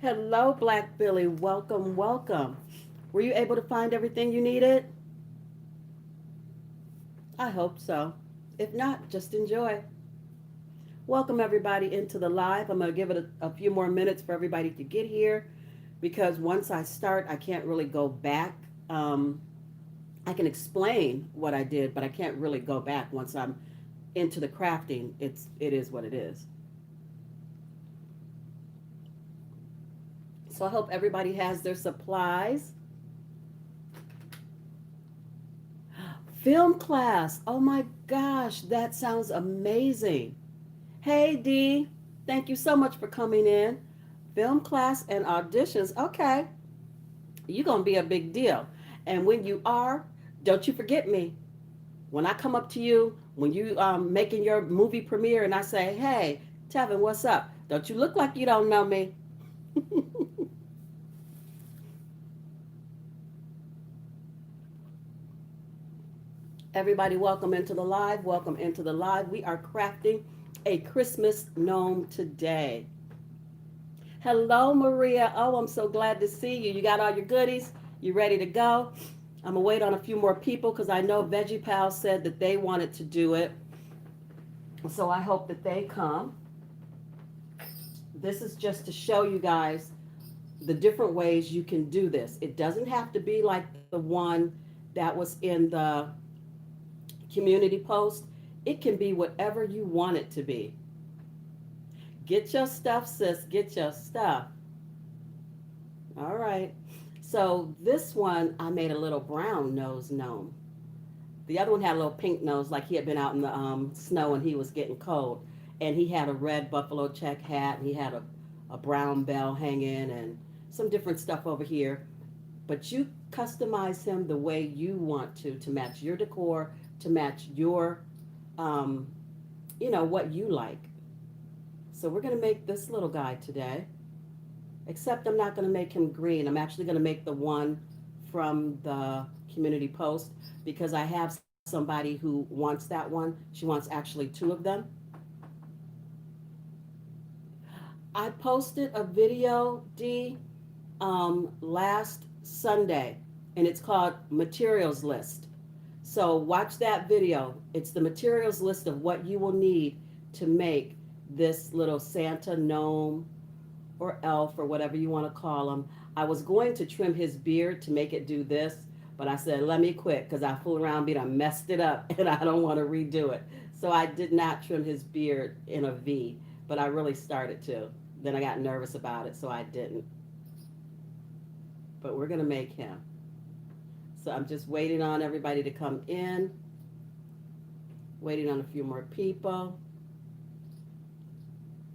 Hello, Black Billy. Welcome, welcome. Were you able to find everything you needed? I hope so. If not, just enjoy. Welcome, everybody, into the live. I'm going to give it a few more minutes for everybody to get here because once I start, I can't really go back. Um, I can explain what I did, but I can't really go back once I'm into the crafting. It is what it is. So I hope everybody has their supplies. Film class. Oh my gosh, that sounds amazing. Hey Dee, thank you so much for coming in. Film class and auditions. Okay, you're gonna be a big deal. And when you are, don't you forget me. When I come up to you, when you making your movie premiere, and I say, "Hey, Tevin, what's up?" Don't you look like you don't know me? Everybody, welcome into the live. Welcome into the live. We are crafting a Christmas gnome today. Hello, Maria. Oh, I'm so glad to see you. You got all your goodies? You ready to go? I'm gonna wait on a few more people because I know Veggie Pal said that they wanted to do it. So I hope that they come. This is just to show you guys the different ways you can do this. It doesn't have to be like the one that was in the community post. It can be whatever you want it to be. Get your stuff, sis. Get your stuff. All right. So this one, I made a little brown nose gnome. The other one had a little pink nose, like he had been out in the snow and he was getting cold. And he had a red buffalo check hat, and he had a brown bell hanging, and some different stuff over here. But you customize him the way you want to match your decor, to match your, um, what you like. So we're going to make this little guy today. Except I'm not going to make him green. I'm actually going to make the one from the community post because I have somebody who wants that one. She wants actually two of them. I posted a video, D, last Sunday, and it's called Materials List. So watch that video. It's the materials list of what you will need to make this little Santa gnome or elf or whatever you want to call him. I was going to trim his beard to make it do this, but I said, let me quit because I fooled around and I messed it up and I don't want to redo it. So I did not trim his beard in a V, but I really started to. Then I got nervous about it, so I didn't. But we're going to make him. So I'm just waiting on everybody to come in, waiting on a few more people,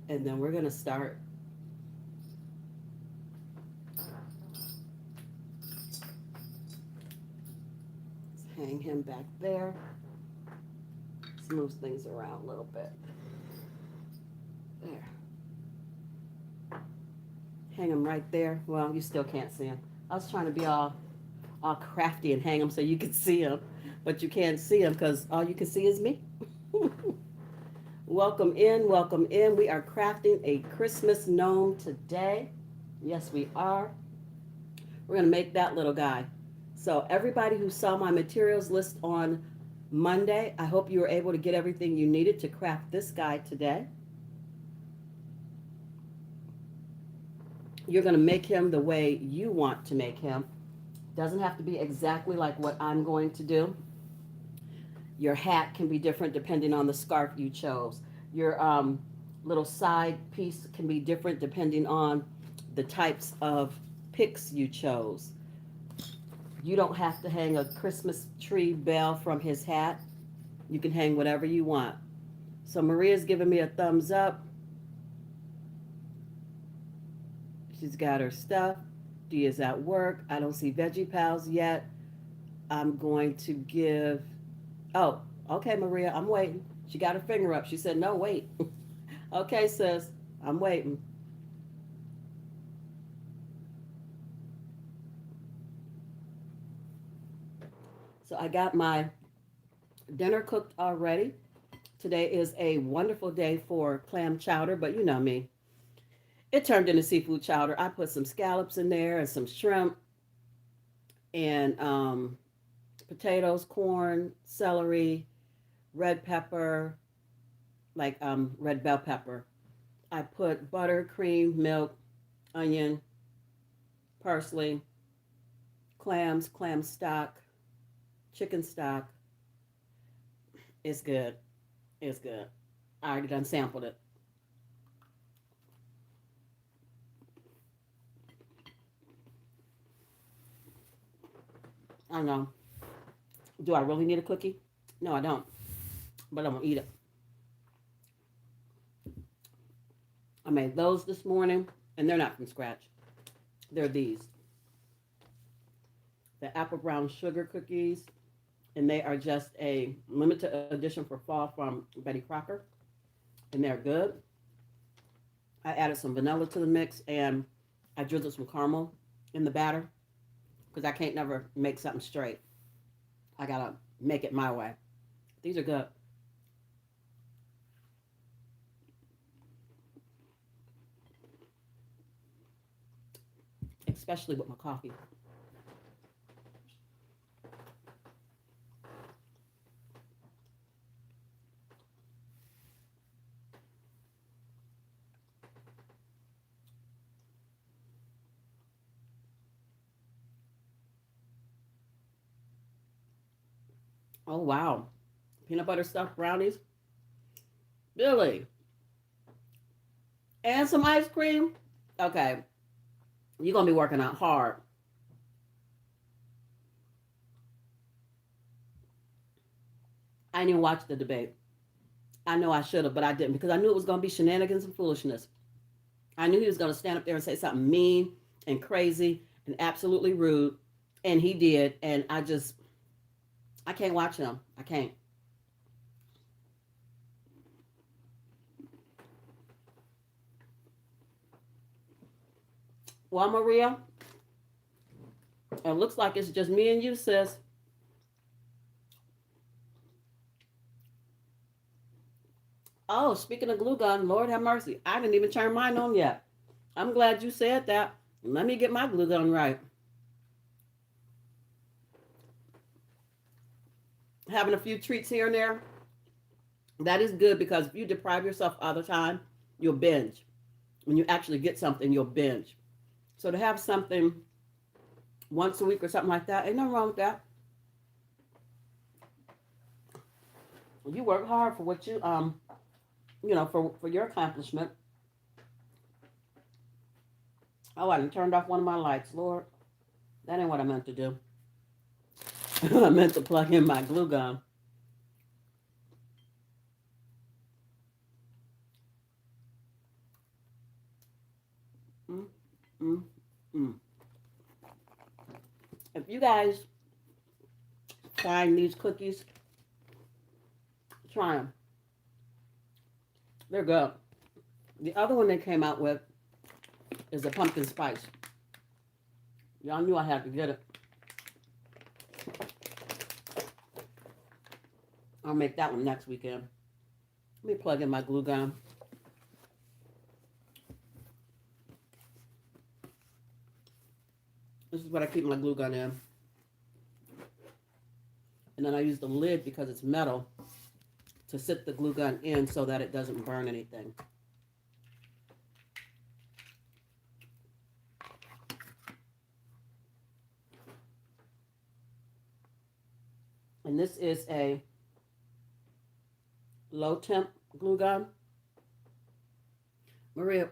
and then we're going to start. Hang him back there. Let's move things around a little bit. There. Hang him right there. Well, you still can't see him. I was trying to be all crafty and hang him so you could see him, but you can't see him because all you can see is me. Welcome in, welcome in. We are crafting a Christmas gnome today. Yes, we are. We're going to make that little guy. So everybody who saw my materials list on Monday, I hope you were able to get everything you needed to craft this guy today. You're going to make him the way you want to make him. Doesn't have to be exactly like what I'm going to do. Your hat can be different depending on the scarf you chose. Your little side piece can be different depending on the types of picks you chose. You don't have to hang a Christmas tree bell from his hat. You can hang whatever you want. So Maria's giving me a thumbs up. She's got her stuff. Dee is at work. I don't see Veggie Pals yet. I'm going to give... Oh, okay, Maria, I'm waiting. She got her finger up. She said, no, wait. Okay, sis. I'm waiting. So I got my dinner cooked already. Today is a wonderful day for clam chowder, but you know me. It turned into seafood chowder. I put some scallops in there and some shrimp and potatoes, corn, celery, red pepper, like red bell pepper. I put butter, cream, milk, onion, parsley, clams, clam stock, chicken stock. It's good. It's good. I already done sampled it. I don't know. Do I really need a cookie? No, I don't. But I'm gonna eat it. I made those this morning, and they're not from scratch. They're these, the apple brown sugar cookies, and they are just a limited edition for fall from Betty Crocker, and they're good. I added some vanilla to the mix, and I drizzled some caramel in the batter because I can't never make something straight. I gotta make it my way. These are good, especially with my coffee. Oh wow, peanut butter stuffed brownies, Billy, and some ice cream. Okay, you're gonna be working out hard. I didn't even watch the debate. I know I should have, but I didn't because I knew it was gonna be shenanigans and foolishness. I knew he was gonna stand up there and say something mean and crazy and absolutely rude, and he did. And I can't watch him. I can't. Well, Maria, it looks like it's just me and you, sis. Oh, speaking of glue gun, Lord have mercy. I didn't even turn mine on yet. I'm glad you said that. Let me get my glue gun right. Having a few treats here and there, that is good because if you deprive yourself all the time, you'll binge. When you actually get something, you'll binge. So to have something once a week or something like that, ain't nothing wrong with that. You work hard for what for your accomplishment. Oh, I done turned off one of my lights, Lord. That ain't what I meant to do. I meant to plug in my glue gun. Mm, mm, mm. If you guys find these cookies, try them. They're good. The other one they came out with is a pumpkin spice. Y'all knew I had to get it. I'll make that one next weekend. Let me plug in my glue gun. This is what I keep my glue gun in. And then I use the lid because it's metal to sit the glue gun in so that it doesn't burn anything. And this is a low temp glue gun. Maria,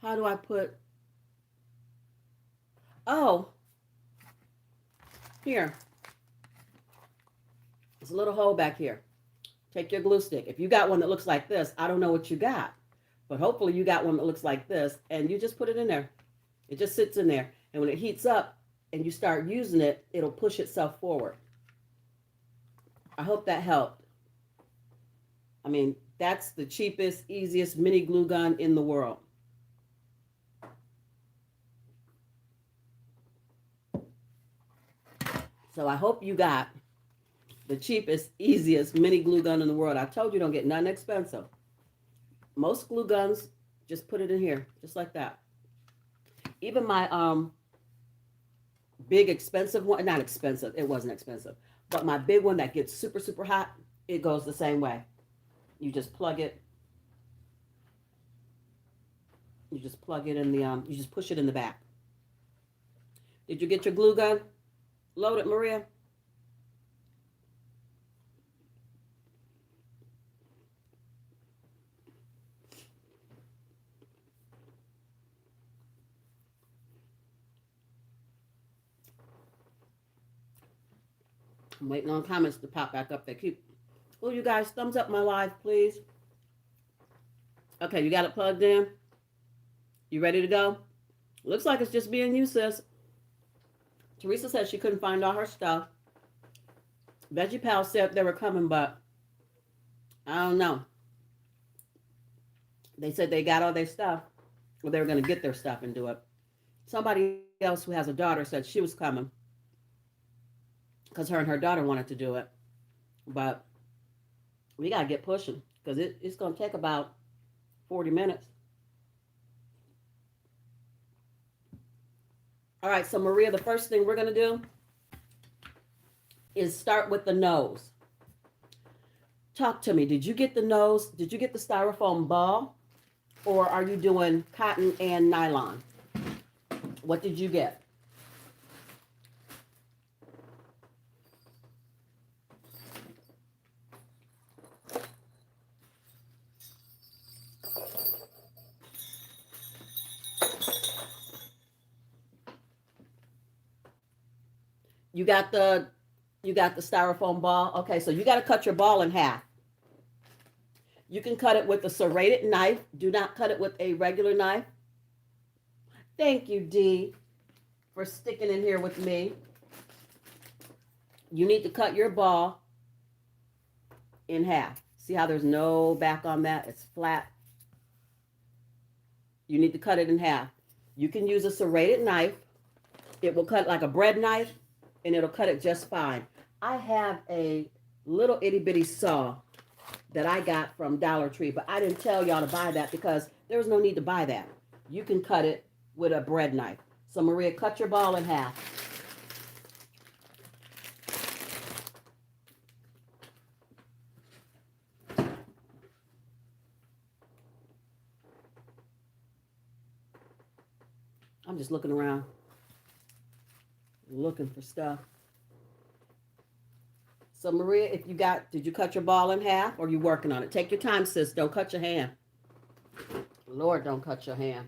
how do I put, oh, here. There's a little hole back here. Take your glue stick. If you got one that looks like this, I don't know what you got. But hopefully you got one that looks like this, and you just put it in there. It just sits in there. And when it heats up and you start using it, it'll push itself forward. I hope that helped. I mean, That's the cheapest, easiest mini glue gun in the world. So I hope you got the cheapest, easiest mini glue gun in the world. I told you don't get nothing expensive. Most glue guns, just put it in here, just like that. Even my big expensive one, not expensive, it wasn't expensive, but my big one that gets super, super hot, it goes the same way. You just plug it. You just plug it in the, you just push it in the back. Did you get your glue gun loaded, Maria? I'm waiting on comments to pop back up. They keep, oh, you guys, thumbs up my live, please. Okay, you got it plugged in? You ready to go? Looks like it's just being used, sis. Teresa said she couldn't find all her stuff. Veggie Pal said they were coming, but I don't know. They said they got all their stuff, or they were going to get their stuff and do it. Somebody else who has a daughter said she was coming because her and her daughter wanted to do it. But we got to get pushing because it's going to take about 40 minutes. All right, so Maria, the first thing we're going to do is start with the nose. Talk to me. Did you get the nose? Did you get the styrofoam ball? Or are you doing cotton and nylon? What did you get? You got the styrofoam ball. Okay, so you got to cut your ball in half. You can cut it with a serrated knife. Do not cut it with a regular knife. Thank you, Dee, for sticking in here with me. You need to cut your ball in half. See how there's no back on that? It's flat. You need to cut it in half. You can use a serrated knife. It will cut like a bread knife, and it'll cut it just fine. I have a little itty bitty saw that I got from Dollar Tree, but I didn't tell y'all to buy that because there was no need to buy that. You can cut it with a bread knife. So Maria, cut your ball in half. I'm just looking around, looking for stuff. So Maria, if you got, did you cut your ball in half or are you working on it? Take your time, sis. Don't cut your hand. Lord, don't cut your hand.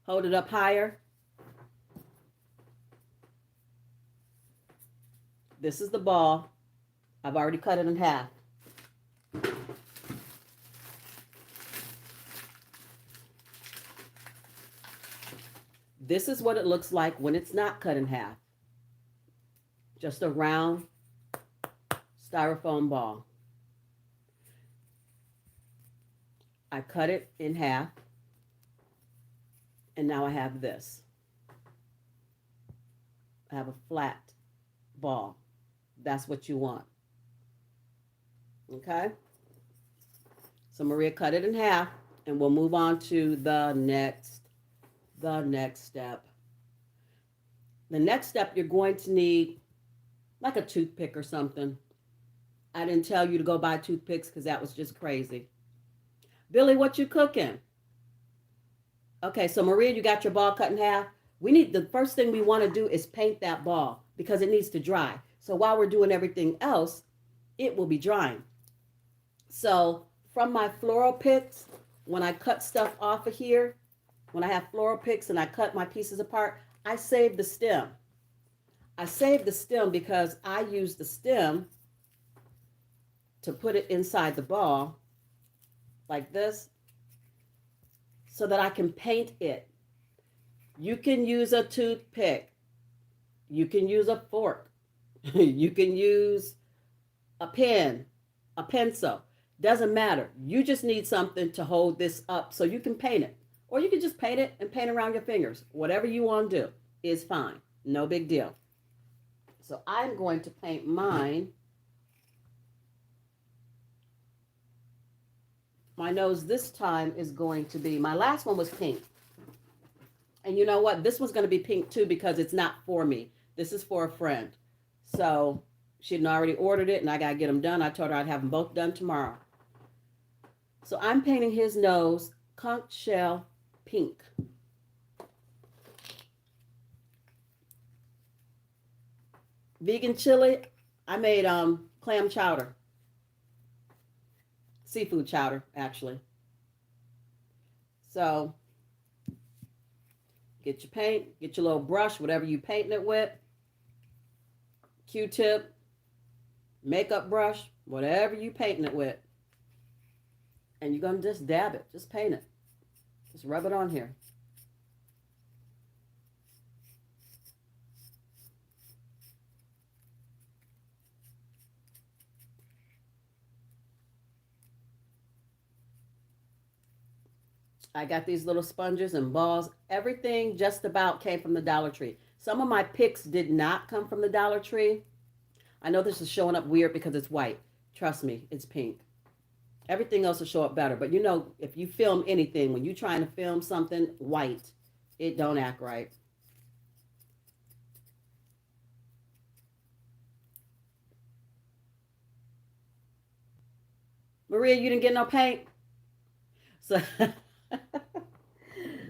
Hold it up higher. This is the ball. I've already cut it in half. This is what it looks like when it's not cut in half. Just a round styrofoam ball. I cut it in half. And now I have this. I have a flat ball. That's what you want. Okay? So Maria cut it in half and we'll move on to the next step. The next step, you're going to need like a toothpick or something. I didn't tell you to go buy toothpicks because that was just crazy. Billy, what you cooking? Okay, so Maria, you got your ball cut in half. The first thing we want to do is paint that ball because it needs to dry. So while we're doing everything else, it will be drying. So from my floral picks, when I cut stuff off of here, when I have floral picks and I cut my pieces apart, I save the stem. I save the stem because I use the stem to put it inside the ball like this so that I can paint it. You can use a toothpick. You can use a fork. You can use a pen, a pencil. Doesn't matter. You just need something to hold this up so you can paint it. Or you can just paint it and paint around your fingers. Whatever you want to do is fine. No big deal. So I'm going to paint mine. My nose this time is going to be, my last one was pink. And you know what? This one's going to be pink too because it's not for me. This is for a friend. So she'd already ordered it and I got to get them done. I told her I'd have them both done tomorrow. So I'm painting his nose conch shell pink. Vegan chili, I made clam chowder. Seafood chowder, actually. So get your paint, get your little brush, whatever you painting it with. Q-tip, makeup brush, whatever you painting it with. And you're going to just dab it. Just paint it. Just rub it on here. I got these little sponges and balls. Everything just about came from the Dollar Tree. Some of my picks did not come from the Dollar Tree. I know this is showing up weird because it's white. Trust me, it's pink. Everything else will show up better. But you know, if you film anything, when you're trying to film something white, it don't act right. Maria, you didn't get no paint? So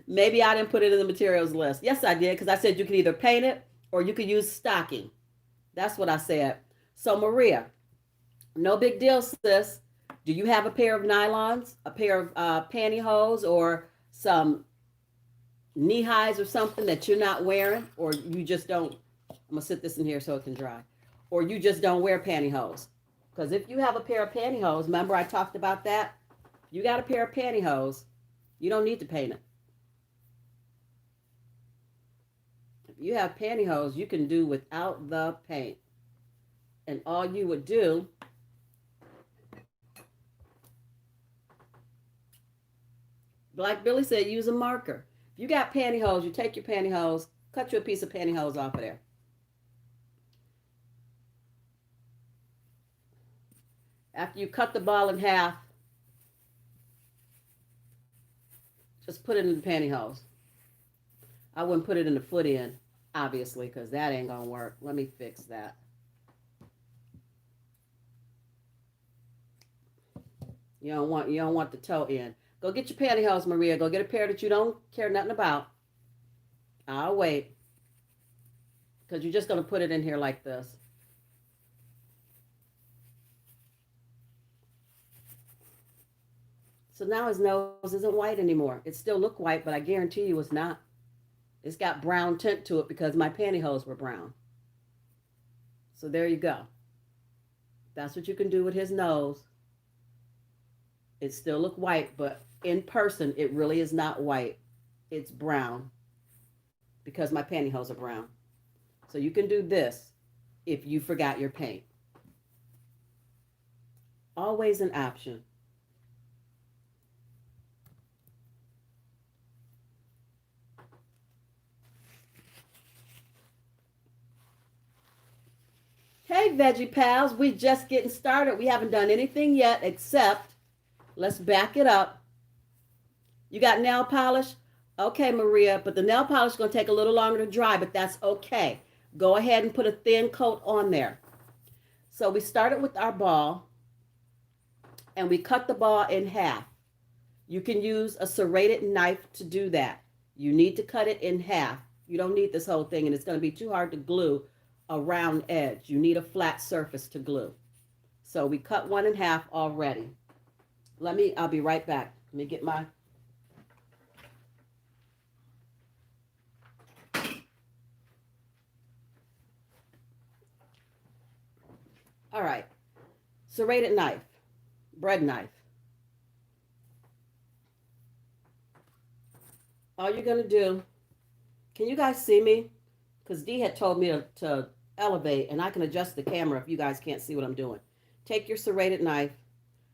maybe I didn't put it in the materials list. Yes, I did, because I said you could either paint it or you could use stocking. That's what I said. So Maria, no big deal, sis. Do you have a pair of nylons, a pair of pantyhose, or some knee highs or something that you're not wearing, or you just don't? I'm gonna sit this in here so it can dry. Or you just don't wear pantyhose. Because if you have a pair of pantyhose, remember I talked about that? You got a pair of pantyhose, you don't need to paint it. If you have pantyhose, you can do without the paint. And all you would do, like Billy said, use a marker. If you got pantyhose, you take your pantyhose, cut you a piece of pantyhose off of there. After you cut the ball in half, just put it in the pantyhose. I wouldn't put it in the foot end, obviously, because that ain't gonna work. Let me fix that. You don't want the toe end. Go get your pantyhose, Maria. Go get a pair that you don't care nothing about. I'll wait. Because you're just gonna put it in here like this. So now his nose isn't white anymore. It still look white, but I guarantee you it's not. It's got brown tint to it because my pantyhose were brown. So there you go. That's what you can do with his nose. It still look white, but in person, it really is not white. It's brown because my pantyhose are brown. So you can do this if you forgot your paint. Always an option. Hey, Veggie Pals, we just getting started. We haven't done anything yet except, let's back it up. You got nail polish? Okay, Maria, but the nail polish is going to take a little longer to dry, but that's okay. Go ahead and put a thin coat on there. So we started with our ball, and we cut the ball in half. You can use a serrated knife to do that. You need to cut it in half. You don't need this whole thing, and it's going to be too hard to glue a round edge. You need a flat surface to glue. So we cut one in half already. I'll be right back. Let me get my... All right. Serrated knife, bread knife. All you're going to do, can you guys see me? Because Dee had told me to elevate, and I can adjust the camera if you guys can't see what I'm doing. Take your serrated knife,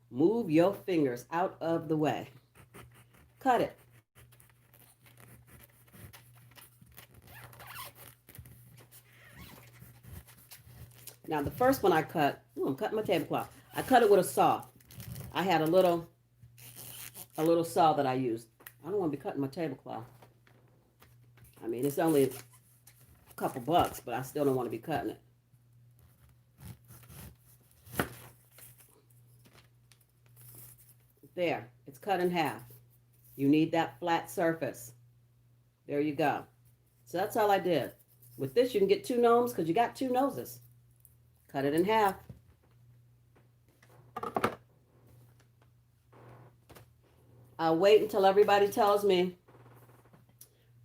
move your fingers out of the way, cut it. Now the first one I cut, I'm cutting my tablecloth. I cut it with a saw. I had a little saw that I used. I don't want to be cutting my tablecloth. I mean, it's only a couple bucks, but I still don't want to be cutting it. There, it's cut in half. You need that flat surface. There you go. So that's all I did. With this, you can get two gnomes because you got two noses. Cut it in half. I'll wait until everybody tells me.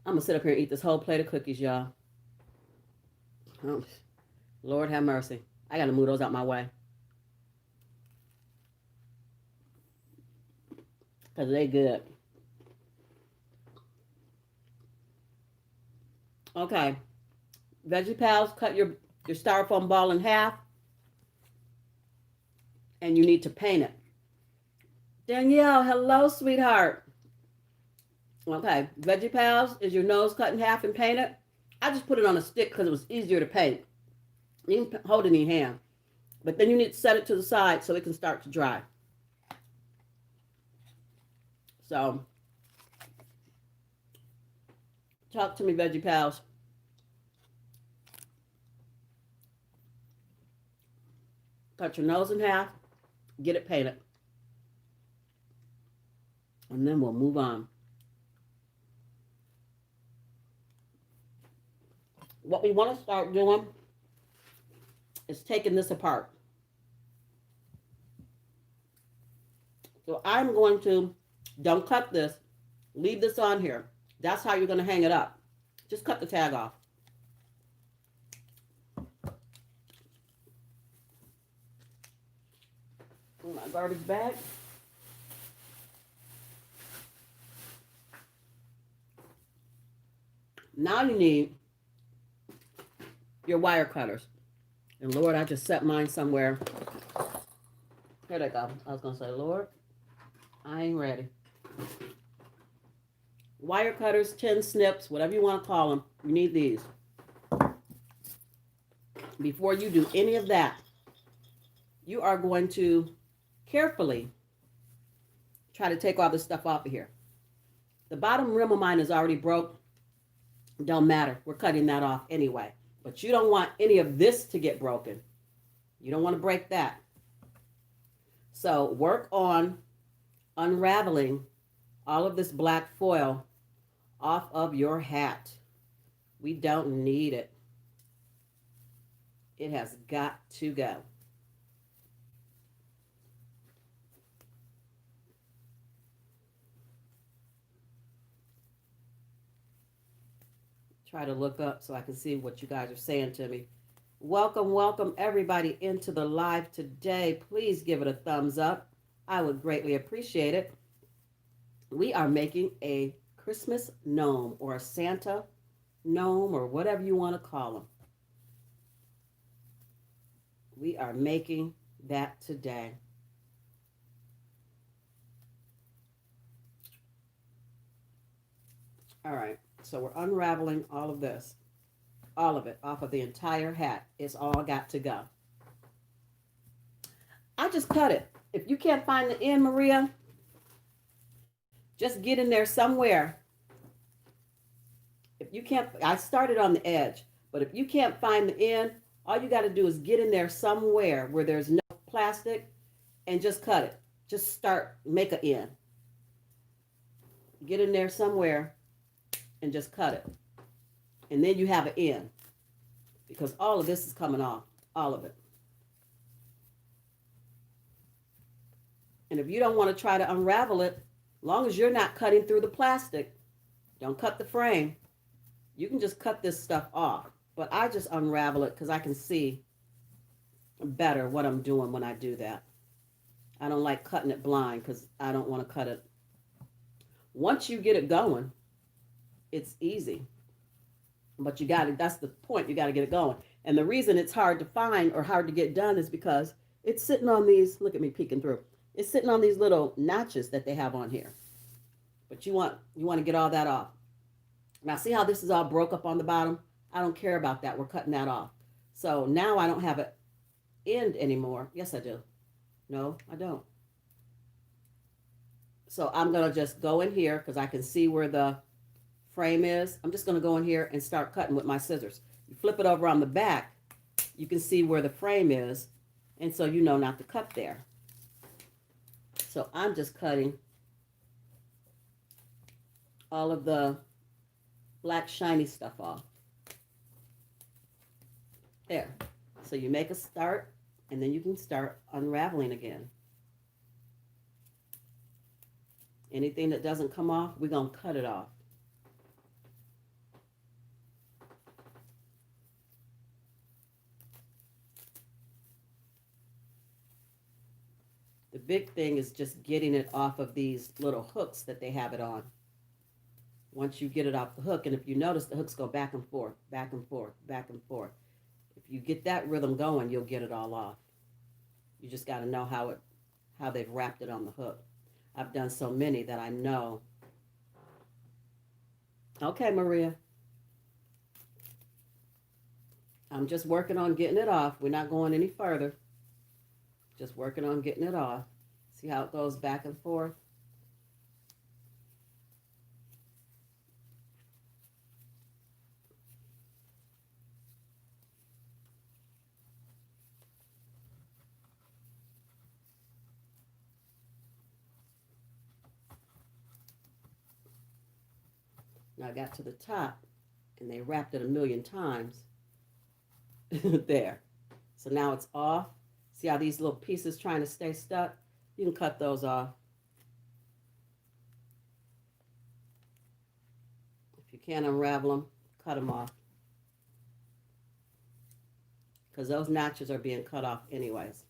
I'm going to sit up here and eat this whole plate of cookies, y'all. Oh, Lord have mercy. I got to move those out my way. Because they good. Okay. Veggie Pals, cut your styrofoam ball in half. And you need to paint it. Danielle, hello, sweetheart. Okay, Veggie Pals, is your nose cut in half and painted? I just put it on a stick because it was easier to paint. You can hold it in your hand. But then you need to set it to the side so it can start to dry. So, talk to me, Veggie Pals. Cut your nose in half, get it painted. And then we'll move on. What we want to start doing is taking this apart. So I'm going to, don't cut this, leave this on here. That's how you're going to hang it up. Just cut the tag off. My garbage bag. Now you need your wire cutters. And Lord, I just set mine somewhere. Here they go. I was going to say, Lord, I ain't ready. Wire cutters, tin snips, whatever you want to call them. You need these. Before you do any of that, you are going to carefully try to take all this stuff off of here. The bottom rim of mine is already broke. Don't matter. We're cutting that off anyway. But you don't want any of this to get broken. You don't want to break that. So work on unraveling all of this black foil off of your hat. We don't need it. It has got to go. Try to look up so I can see what you guys are saying to me. Welcome everybody into the live today. Please give it a thumbs up. I would greatly appreciate it. We are making a Christmas gnome or a Santa gnome or whatever you want to call them. We are making that today. All right. So we're unraveling all of this, all of it, off of the entire hat. It's all got to go. I just cut it. If you can't find the end, Maria, just get in there somewhere. If you can't, I started on the edge, but if you can't find the end, all you got to do is get in there somewhere where there's no plastic and just cut it. Just start, make an end. Get in there somewhere and just cut it. And then you have an end. Because all of this is coming off. All of it. And if you don't want to try to unravel it, long as you're not cutting through the plastic, don't cut the frame. You can just cut this stuff off. But I just unravel it because I can see better what I'm doing when I do that. I don't like cutting it blind because I don't want to cut it. Once you get it going, it's easy. But you got to, that's the point, you got to get it going. And the reason it's hard to find or hard to get done is because it's sitting on these, look at me peeking through. It's sitting on these little notches that they have on here. But you want to get all that off. Now see how this is all broke up on the bottom? I don't care about that. We're cutting that off. So now I don't have an end anymore. Yes, I do. No, I don't. So I'm going to just go in here because I can see where the frame is. I'm just going to go in here and start cutting with my scissors. You flip it over on the back, you can see where the frame is, and so you know not to cut there. So I'm just cutting all of the black shiny stuff off. There. So you make a start, and then you can start unraveling again. Anything that doesn't come off, we're going to cut it off. The big thing is just getting it off of these little hooks that they have it on. Once you get it off the hook, and if you notice, the hooks go back and forth, back and forth, back and forth. If you get that rhythm going, you'll get it all off. You just got to know how they've wrapped it on the hook. I've done so many that I know. Okay, Maria. I'm just working on getting it off. We're not going any further. Just working on getting it off. See how it goes back and forth? Now I got to the top, and they wrapped it a million times. There. So now it's off. See how these little pieces trying to stay stuck? You can cut those off. If you can't unravel them, cut them off. Because those notches are being cut off anyways.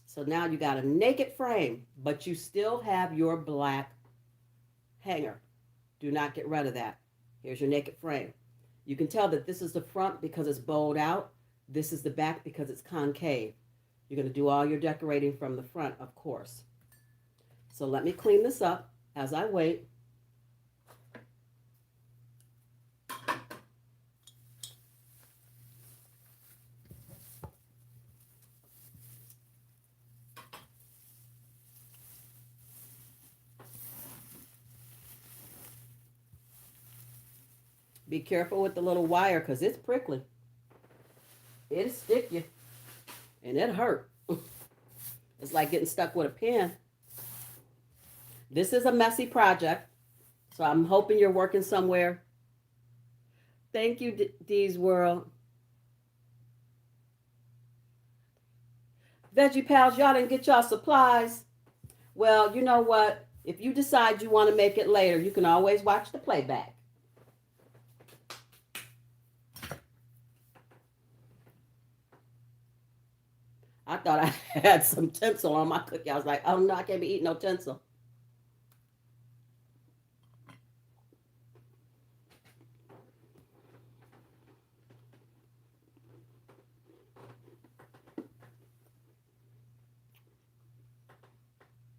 So now you got a naked frame, but you still have your black hanger. Do not get rid of that. Here's your naked frame. You can tell that this is the front because it's bowed out. This is the back because it's concave. You're going to do all your decorating from the front, of course. So let me clean this up as I wait. Be careful with the little wire because it's prickly. It'll stick you. And it hurt. It's like getting stuck with a pin. This is a messy project. So I'm hoping you're working somewhere. Thank you, Dee's World. Veggie Pals, y'all didn't get y'all supplies. Well, you know what? If you decide you want to make it later, you can always watch the playback. I thought I had some tinsel on my cookie. I was like, oh no, I can't be eating no tinsel.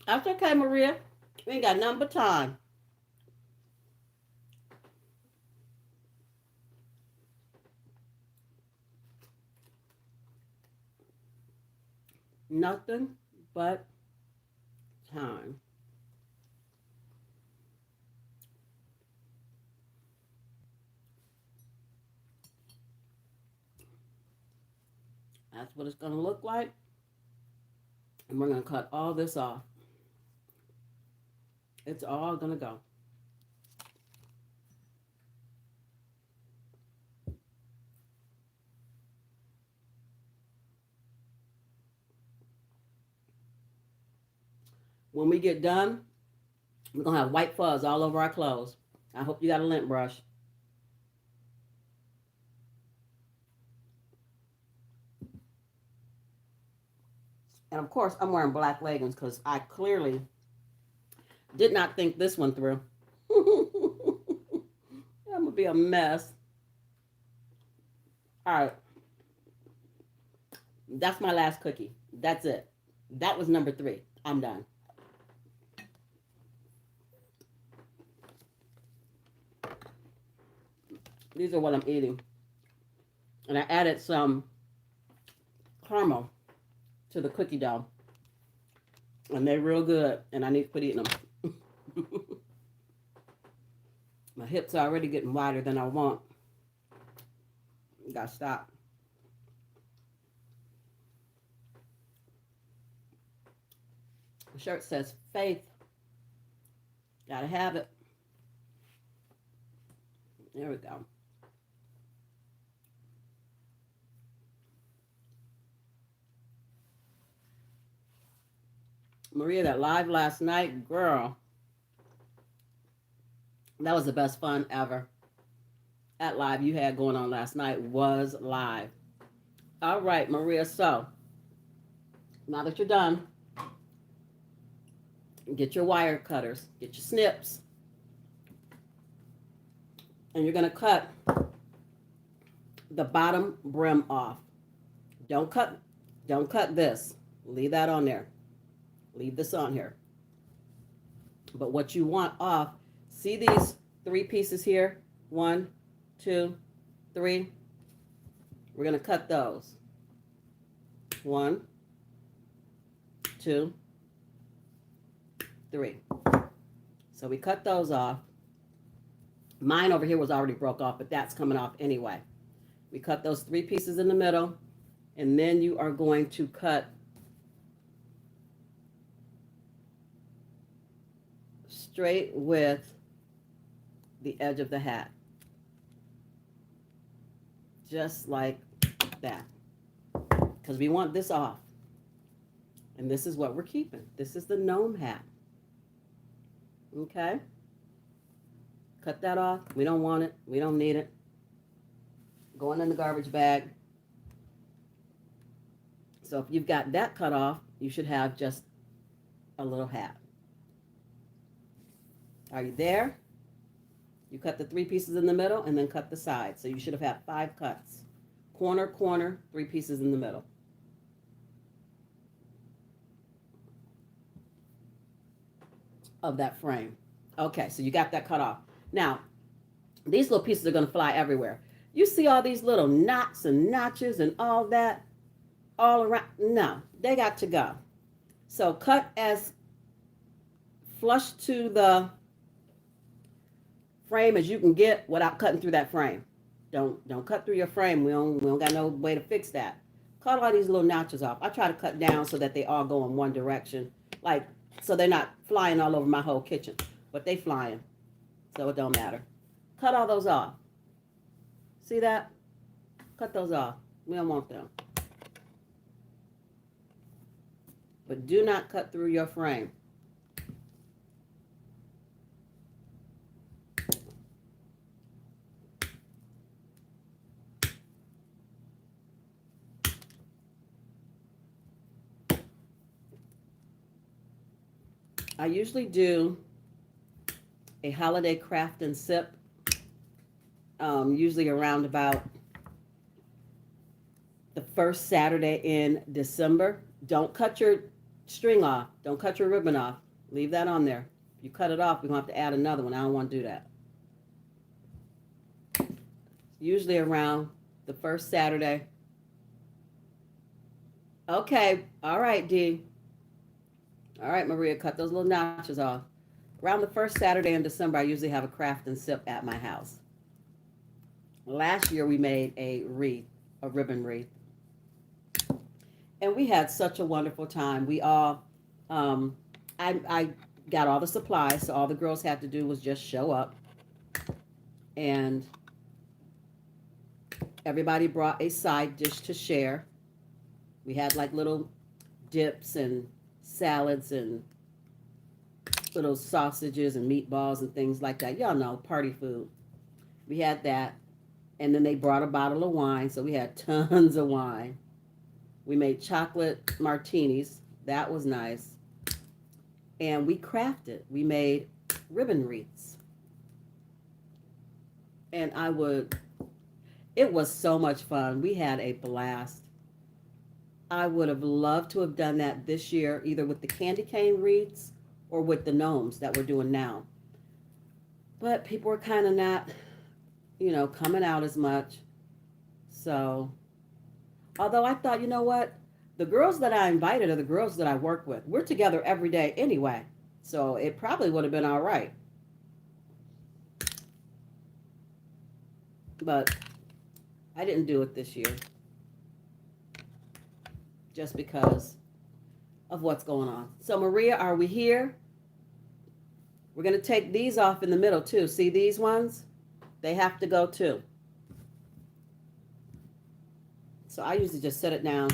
That's okay, Maria. We ain't got nothing but time. Nothing but time. That's what it's going to look like. And we're going to cut all this off. It's all going to go. When we get done, we're going to have white fuzz all over our clothes. I hope you got a lint brush. And of course, I'm wearing black leggings because I clearly did not think this one through. I'm going to be a mess. All right, that's my last cookie. That's it. That was number 3. I'm done. These are what I'm eating. And I added some caramel to the cookie dough. And they're real good. And I need to quit eating them. My hips are already getting wider than I want. Gotta stop. The shirt says faith. Gotta have it. There we go. Maria, that live last night, girl, that was the best fun ever. That live you had going on last night was live. All right, Maria, so now that you're done, get your wire cutters, get your snips, and you're going to cut the bottom brim off. Don't cut this. Leave that on there. Leave this on here. But what you want off, see these 3 pieces here? 1, 2, 3. We're going to cut those. 1, 2, 3. So we cut those off. Mine over here was already broke off, but that's coming off anyway. We cut those 3 pieces in the middle, and then you are going to cut straight with the edge of the hat. Just like that. Because we want this off. And this is what we're keeping. This is the gnome hat. Okay? Cut that off. We don't want it. We don't need it. Going in the garbage bag. So if you've got that cut off, you should have just a little hat. Are you there? You cut the 3 pieces in the middle and then cut the sides. So you should have had 5 cuts. Corner, corner, 3 pieces in the middle. Of that frame. Okay, so you got that cut off. Now, these little pieces are going to fly everywhere. You see all these little knots and notches and all that all around? No, they got to go. So cut as flush to the frame as you can get without cutting through that frame. Don't cut through your frame. We don't got no way to fix that. Cut all these little notches off. I try to cut down so that they all go in one direction. Like, so they're not flying all over my whole kitchen. But they flying. So it don't matter. Cut all those off. See that? Cut those off. We don't want them. But do not cut through your frame. I usually do a holiday craft and sip, usually around about the first Saturday in December. Don't cut your string off. Don't cut your ribbon off. Leave that on there. If you cut it off, we're going to have to add another one. I don't want to do that. Usually around the first Saturday. Okay. All right, Dee. All right, Maria, cut those little notches off. Around the first Saturday in December, I usually have a craft and sip at my house. Last year, we made a wreath, a ribbon wreath. And we had such a wonderful time. We all, I got all the supplies, so all the girls had to do was just show up. And everybody brought a side dish to share. We had like little dips and salads and little sausages and meatballs and things like that. Y'all know, party food. We had that. And then they brought a bottle of wine, so we had tons of wine. We made chocolate martinis. That was nice. And we crafted. We made ribbon wreaths. And It was so much fun. We had a blast. I would have loved to have done that this year, either with the candy cane wreaths or with the gnomes that we're doing now. But people were kind of not, coming out as much. So, although I thought, you know what? The girls that I invited are the girls that I work with. We're together every day anyway. So it probably would have been all right. But I didn't do it this year just because of what's going on. So, Maria, are we here? We're going to take these off in the middle too. See these ones? They have to go too. So I usually just set it down.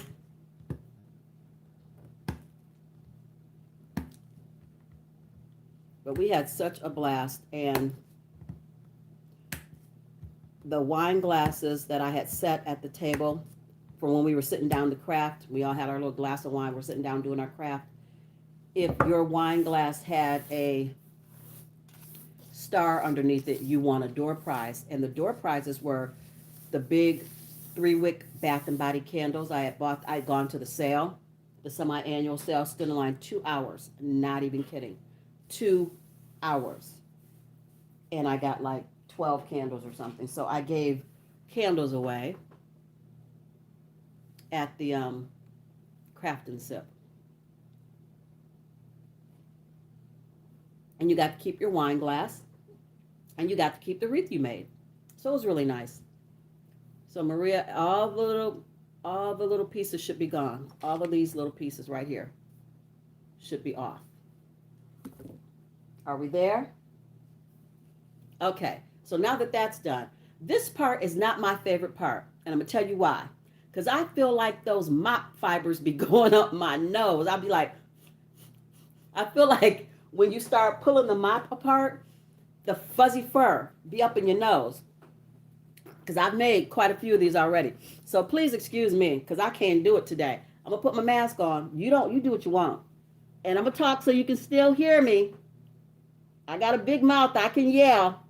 But we had such a blast, and the wine glasses that I had set at the table for when we were sitting down to craft, we all had our little glass of wine, we're sitting down doing our craft. If your wine glass had a star underneath it, you won a door prize. And the door prizes were the big 3-wick Bath and Body candles I had gone to the sale, the semi-annual sale, stood in line 2 hours, not even kidding, 2 hours. And I got like 12 candles or something. So I gave candles away at the Craft and Sip. And you got to keep your wine glass, and you got to keep the wreath you made. So it was really nice. So Maria, all the little pieces should be gone. All of these little pieces right here should be off. Are we there? Okay. So now that that's done, this part is not my favorite part, and I'm gonna tell you why. Because I feel like those mop fibers be going up my nose. I'll be like, I feel like when you start pulling the mop apart, the fuzzy fur be up in your nose. Because I've made quite a few of these already. So please excuse me, because I can't do it today. I'm going to put my mask on. You do what you want. And I'm going to talk so you can still hear me. I got a big mouth. I can yell.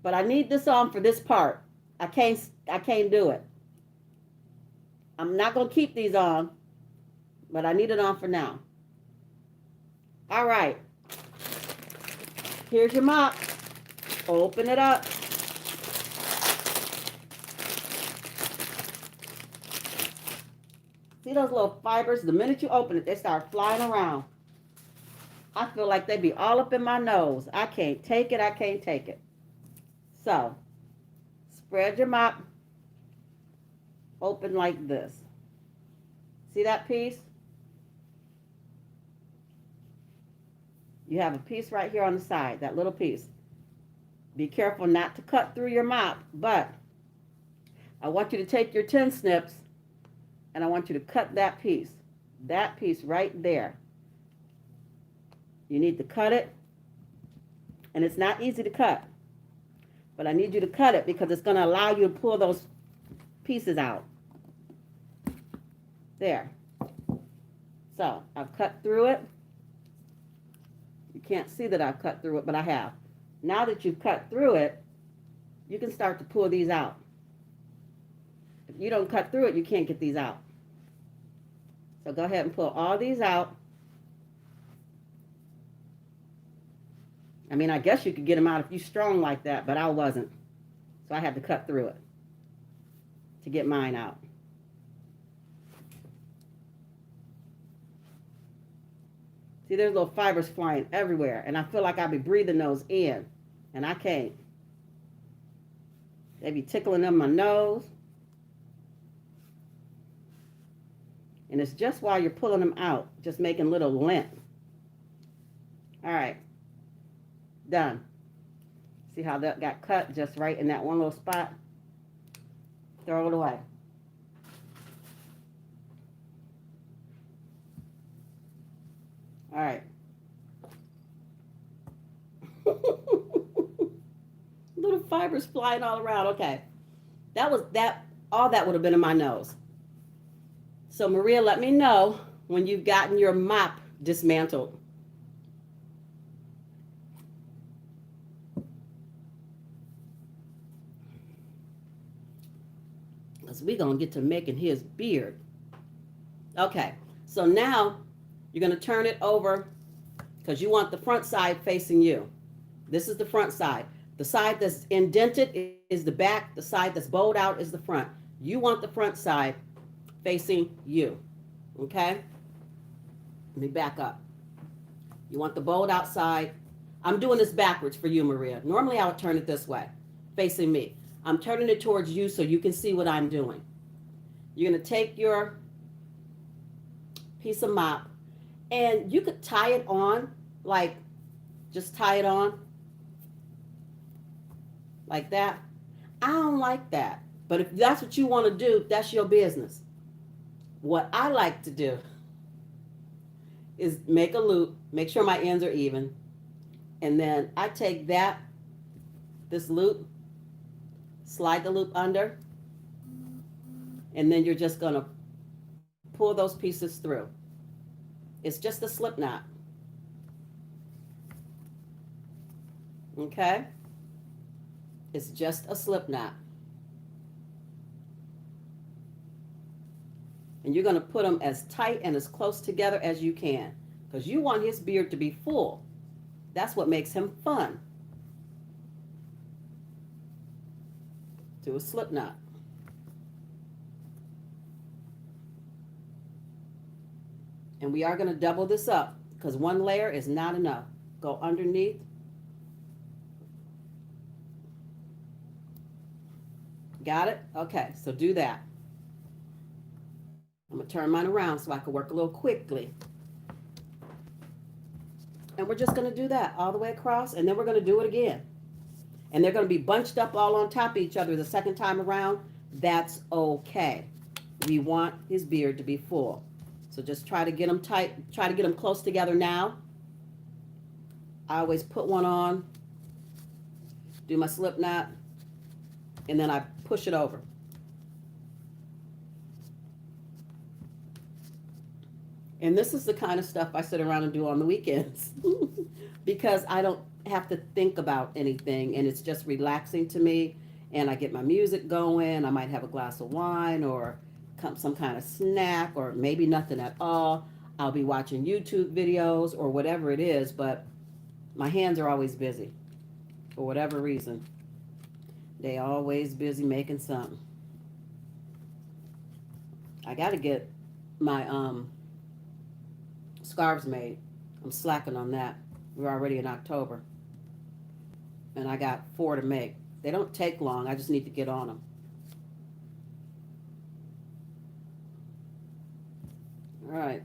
But I need this on for this part. I can't do it. I'm not going to keep these on, but I need it on for now. All right. Here's your mop. Open it up. See those little fibers? The minute you open it, they start flying around. I feel like they be all up in my nose. I can't take it. I can't take it. So, spread your mop open like this. See that piece? You have a piece right here on the side, that little piece. Be careful not to cut through your mop, but I want you to take your tin snips and I want you to cut that piece right there. You need to cut it, and it's not easy to cut, but I need you to cut it because it's going to allow you to pull those pieces out. There. So I've cut through it. You can't see that I've cut through it, but I have. Now that you've cut through it, you can start to pull these out. If you don't cut through it, you can't get these out. So go ahead and pull all these out. I mean, I guess you could get them out if you're strong like that, but I wasn't. So I had to cut through it to get mine out. See, there's little fibers flying everywhere, and I feel like I'll be breathing those in, and I can't. They be tickling in my nose. And it's just while you're pulling them out, just making little lint. All right. Done. See how that got cut just right in that one little spot? Throw it away. All right. Little fibers flying all around. Okay. All that would have been in my nose. So Maria, let me know when you've gotten your mop dismantled. because we're going to get to making his beard. Okay, so now you're going to turn it over because you want the front side facing you. This is the front side. The side that's indented is the back. The side that's bowed out is the front. You want the front side facing you. Okay? Let me back up. You want the bowed out side. I'm doing this backwards for you, Maria. Normally I would turn it this way, facing me. I'm turning it towards you so you can see what I'm doing. You're going to take your piece of mop and you could tie it on, like just tie it on like that. I don't like that. But if that's what you want to do, that's your business. What I like to do is make a loop, make sure my ends are even. And then I take this loop, slide the loop under, and then you're just going to pull those pieces through. It's just a slip knot. Okay? It's just a slip knot. And you're going to put them as tight and as close together as you can because you want his beard to be full. That's what makes him fun. Do a slip knot. And we are going to double this up because one layer is not enough. Go underneath. Got it? Okay, so do that. I'm going to turn mine around so I can work a little quickly. And we're just going to do that all the way across, and then we're going to do it again. And they're going to be bunched up all on top of each other the second time around. That's okay. We want his beard to be full. So just try to get them tight, try to get them close together now. I always put one on, do my slip knot, and then I push it over. And this is the kind of stuff I sit around and do on the weekends because I don't have to think about anything and it's just relaxing to me. And I get my music going. I might have a glass of wine or some kind of snack or maybe nothing at all. I'll be watching YouTube videos or whatever it is, but my hands are always busy for whatever reason. They always busy making something. I got to get my scarves made. I'm slacking on that. We're already in October. And I got 4 to make. They don't take long. I just need to get on them. All right.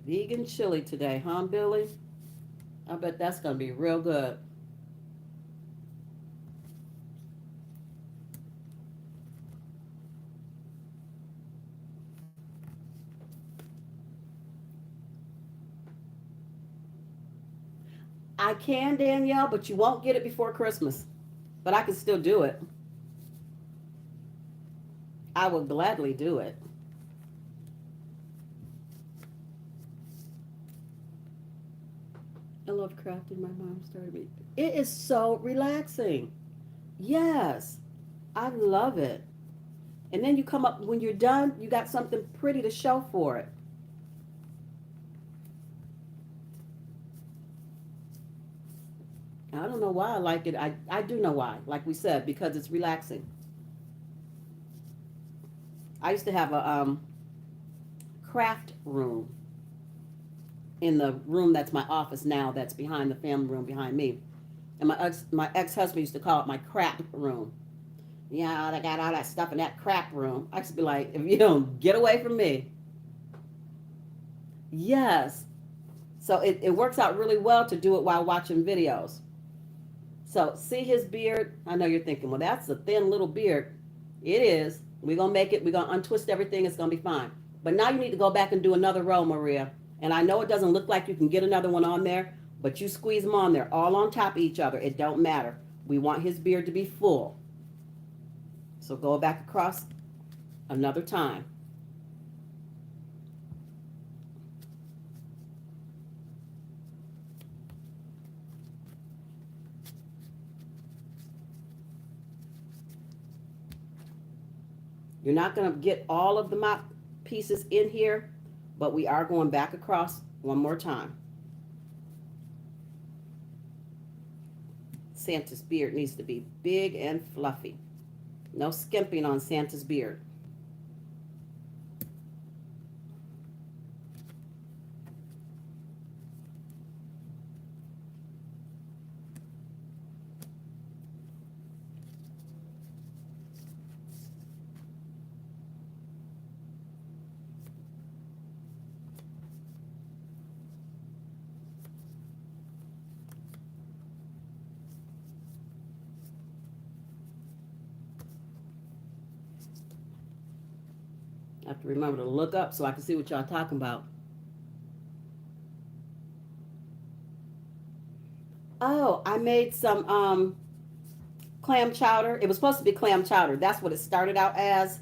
Vegan chili today, huh, Billy? I bet that's going to be real good. I can, Danielle, but you won't get it before Christmas. But I can still do it. I will gladly do it. I love crafting. My mom started me. It is so relaxing. Yes, I love it. And then you come up, when you're done, you got something pretty to show for it. I don't know why I like it. I do know why, like we said, because it's relaxing. I used to have a craft room in the room that's my office now, that's behind the family room behind me. And my ex-husband used to call it my crap room. Yeah, they got all that stuff in that crap room. I used to be like, if you don't get away from me. Yes. So it works out really well to do it while watching videos. So see his beard. I know you're thinking, well, that's a thin little beard. It is. We're going to make it. We're going to untwist everything. It's going to be fine. But now you need to go back and do another row, Maria. And I know it doesn't look like you can get another one on there, but you squeeze them on there, all on top of each other. It don't matter. We want his beard to be full. So go back across another time. You're not going to get all of the mop pieces in here, but we are going back across one more time. Santa's beard needs to be big and fluffy. No skimping on Santa's beard. I have to remember to look up so I can see what y'all talking about. Oh, I made some clam chowder. It was supposed to be clam chowder. That's what it started out as.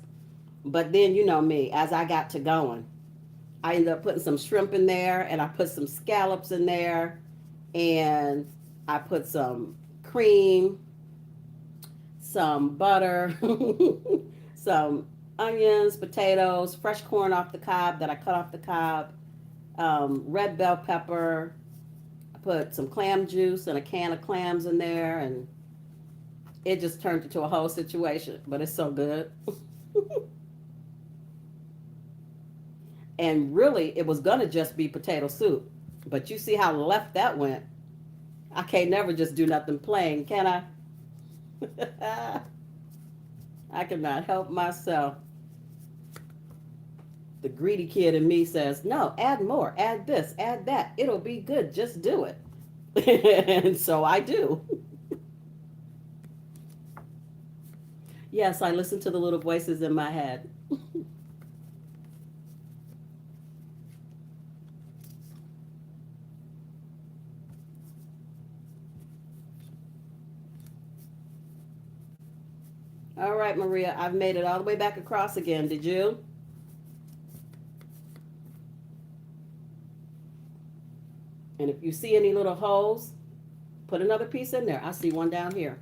But then, you know me, as I got to going, I ended up putting some shrimp in there, and I put some scallops in there, and I put some cream, some butter, some onions, potatoes, fresh corn off the cob that I cut off the cob, red bell pepper. I put some clam juice and a can of clams in there, and it just turned into a whole situation. But it's so good. And really, it was gonna just be potato soup, but you see how left that went. I can't never just do nothing plain, can I? I cannot help myself. The greedy kid in me says, no, add more, add this, add that. It'll be good, just do it. And so I do. Yes, I listen to the little voices in my head. All right, Maria, I've made it all the way back across again. Did you? And if you see any little holes, put another piece in there. I see one down here.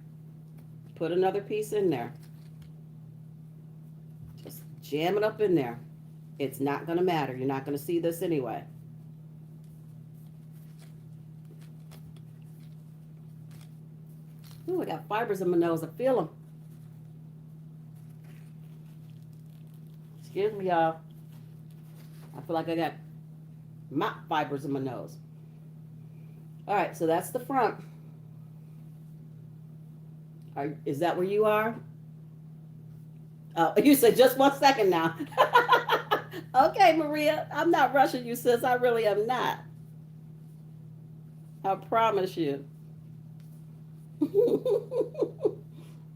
Put another piece in there. Just jam it up in there. It's not going to matter. You're not going to see this anyway. Ooh, I got fibers in my nose. I feel them. Excuse me, y'all. I feel like I got mop fibers in my nose. All right, so that's the front. Is that where you are? Oh, you said just 1 second now. Okay, Maria, I'm not rushing you, sis. I really am not. I promise you.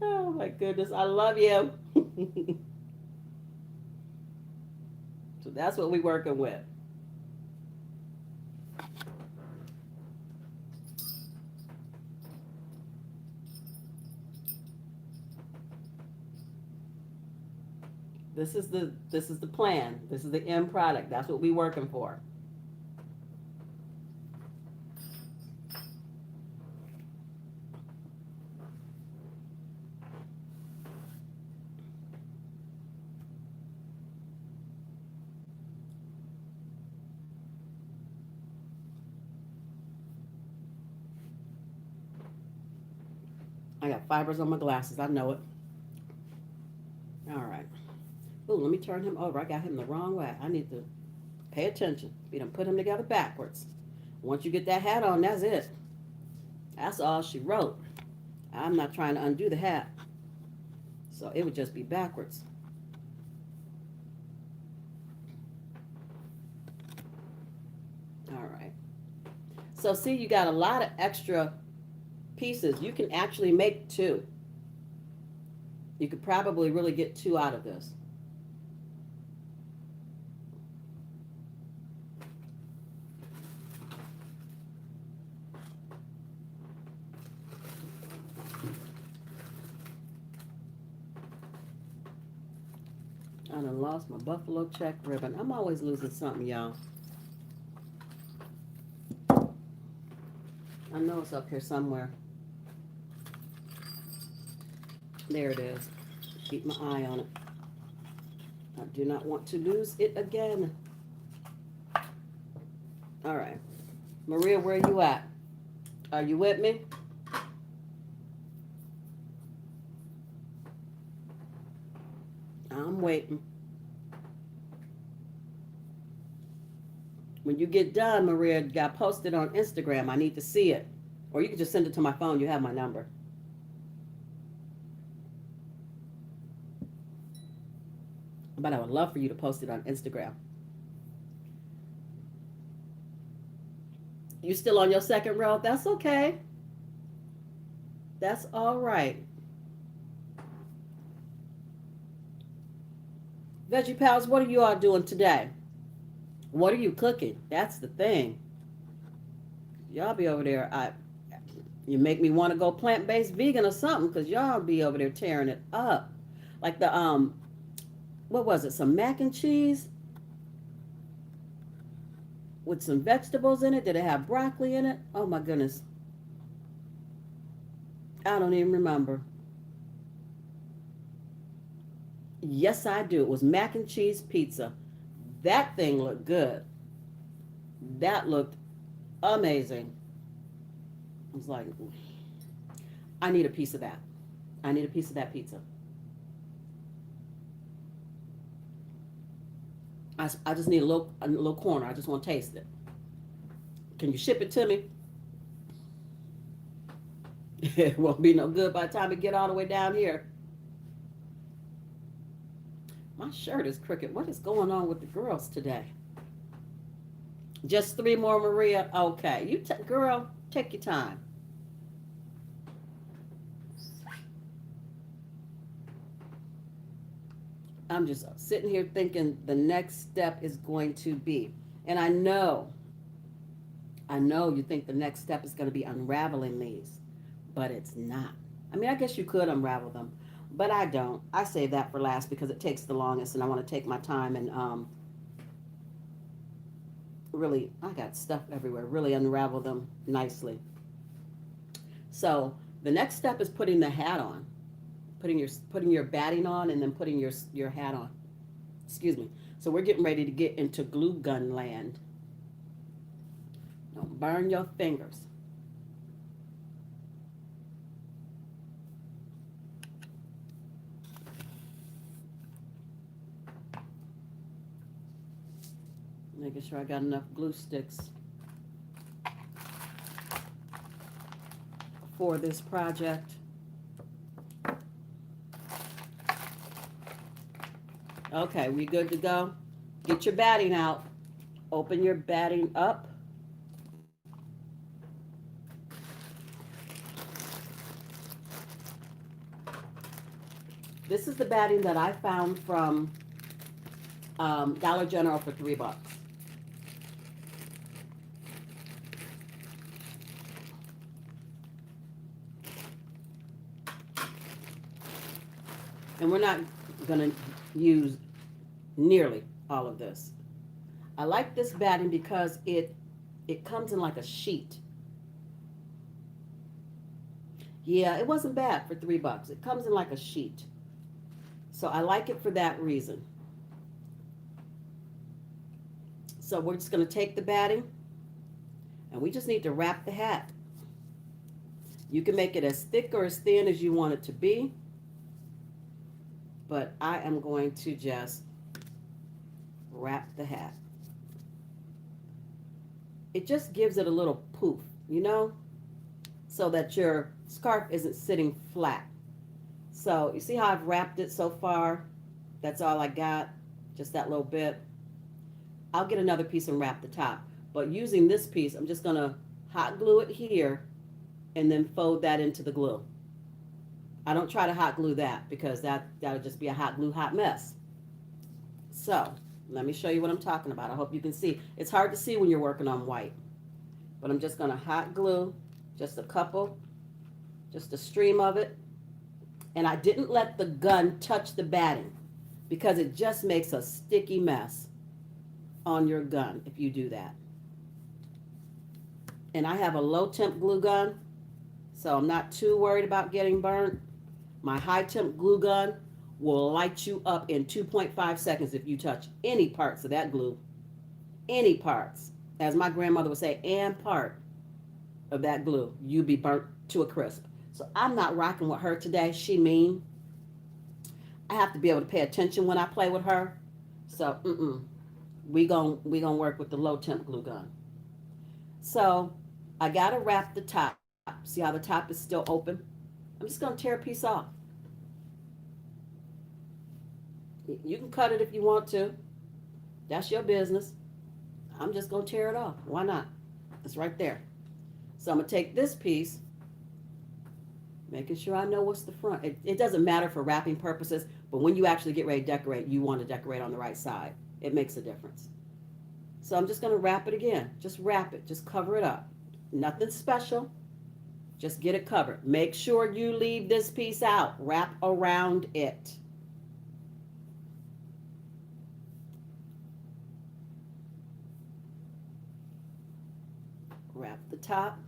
Oh my goodness, I love you. So that's what we're working with. This is the plan. This is the end product. That's what we're working for. I got fibers on my glasses. I know it. All right. Oh, let me turn him over. I got him the wrong way. I need to pay attention. We done put him together backwards. Once you get that hat on, that's it. That's all she wrote. I'm not trying to undo the hat. So it would just be backwards. All right. So see, you got a lot of extra pieces. You can actually make 2. You could probably really get 2 out of this. I done lost my buffalo check ribbon. I'm always losing something, y'all. I know it's up here somewhere. There it is. Keep my eye on it. I do not want to lose it again. All right. Maria, where are you at? Are you with me? I'm waiting. When you get done, Maria, got posted on Instagram. I need to see it. Or you can just send it to my phone. You have my number. But I would love for you to post it on Instagram. You still on your second row? That's okay. That's all right. Veggie Pals, what are you all doing today? What are you cooking? That's the thing. Y'all be over there. You make me want to go plant-based vegan or something, because y'all be over there tearing it up. Like the what was it? Some mac and cheese with some vegetables in it. Did it have broccoli in it? Oh my goodness. I don't even remember. Yes, I do. It was mac and cheese pizza. That thing looked good. That looked amazing. I was like, I need a piece of that. I need a piece of that pizza. I just need a little corner. I just want to taste it. Can you ship it to me? It won't be no good by the time we get all the way down here. My shirt is crooked. What is going on with the girls today? Just 3 more, Maria. Okay, girl, take your time. I'm just sitting here thinking the next step is going to be, and I know you think the next step is going to be unraveling these, but it's not. I mean, I guess you could unravel them, but I don't. I save that for last because it takes the longest, and I want to take my time and really, I got stuff everywhere, really unravel them nicely. So the next step is putting the hat on, putting your batting on, and then putting your hat on. Excuse me. So we're getting ready to get into glue gun land. Don't burn your fingers. Making sure I got enough glue sticks for this project. Okay, we good to go? Get your batting out. Open your batting up. This is the batting that I found from Dollar General for $3. And we're not going to use nearly all of this. I like this batting because it comes in like a sheet. Yeah, it wasn't bad for $3. It comes in like a sheet. So I like it for that reason. So we're just going to take the batting and we just need to wrap the hat. You can make it as thick or as thin as you want it to be. But I am going to just wrap the hat. It just gives it a little poof, you know, so that your scarf isn't sitting flat. So you see how I've wrapped it so far? That's all I got, just that little bit. I'll get another piece and wrap the top. But using this piece, I'm just going to hot glue it here and then fold that into the glue. I don't try to hot glue that because that'll just be a hot glue hot mess. So let me show you what I'm talking about. I hope you can see. It's hard to see when you're working on white, but I'm just going to hot glue just a couple, just a stream of it. And I didn't let the gun touch the batting because it just makes a sticky mess on your gun if you do that. And I have a low temp glue gun, so I'm not too worried about getting burnt. My high temp glue gun will light you up in 2.5 seconds if you touch any parts of that glue. Any parts. As my grandmother would say, and part of that glue, you be burnt to a crisp. So I'm not rocking with her today. She mean. I have to be able to pay attention when I play with her. So we gonna work with the low temp glue gun. So I gotta wrap the top. See how the top is still open? I'm just gonna tear a piece off. You can cut it if you want to. That's your business. I'm just gonna tear it off. Why not? It's right there. So I'm gonna take this piece, making sure I know what's the front. It doesn't matter for wrapping purposes, but when you actually get ready to decorate, you want to decorate on the right side. It makes a difference. So I'm just gonna wrap it again. Just wrap it. Just cover it up. Nothing special. Just get it covered. Make sure you leave this piece out. Wrap around it. Wrap the top.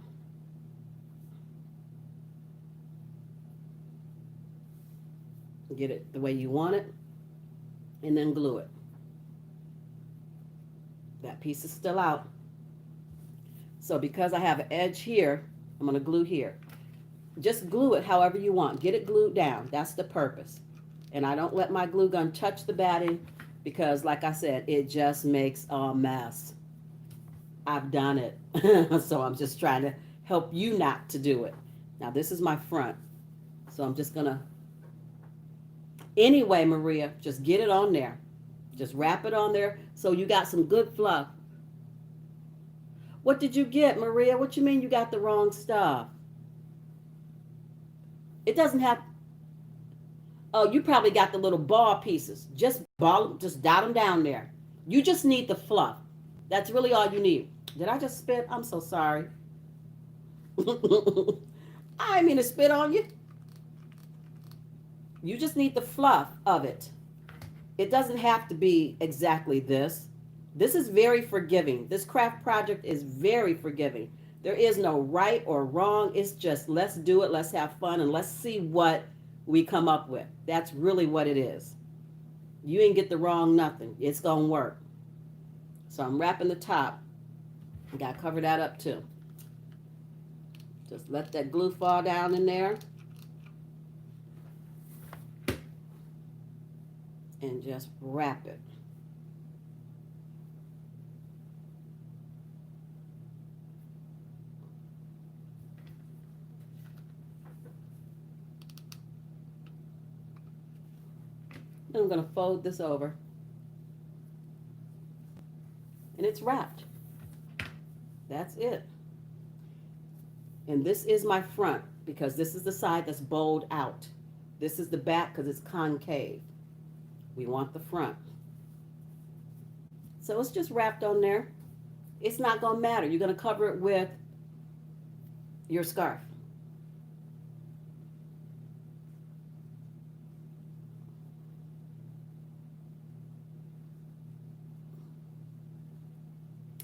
Get it the way you want it. And then glue it. That piece is still out. So because I have an edge here, I'm going to glue here. Just glue it however you want. Get it glued down. That's the purpose. And I don't let my glue gun touch the batting because, like I said, it just makes a mess. I've done it. So I'm just trying to help you not to do it. Now this is my front. So I'm just going to, anyway, Maria, just get it on there. Just wrap it on there so you got some good fluff. What did you get, Maria? What you mean you got the wrong stuff? It doesn't have, oh, you probably got the little ball pieces. Just dot them down there. You just need the fluff. That's really all you need. Did I just spit? I'm so sorry. I didn't mean to spit on you. You just need the fluff of it. It doesn't have to be exactly this. This is very forgiving. This craft project is very forgiving. There is no right or wrong. It's just let's do it, let's have fun, and let's see what we come up with. That's really what it is. You ain't get the wrong nothing. It's going to work. So I'm wrapping the top. I got to cover that up too. Just let that glue fall down in there. And just wrap it. Then I'm going to fold this over. And it's wrapped. That's it. And this is my front because this is the side that's bowled out. This is the back because it's concave. We want the front. So it's just wrapped on there. It's not going to matter. You're going to cover it with your scarf.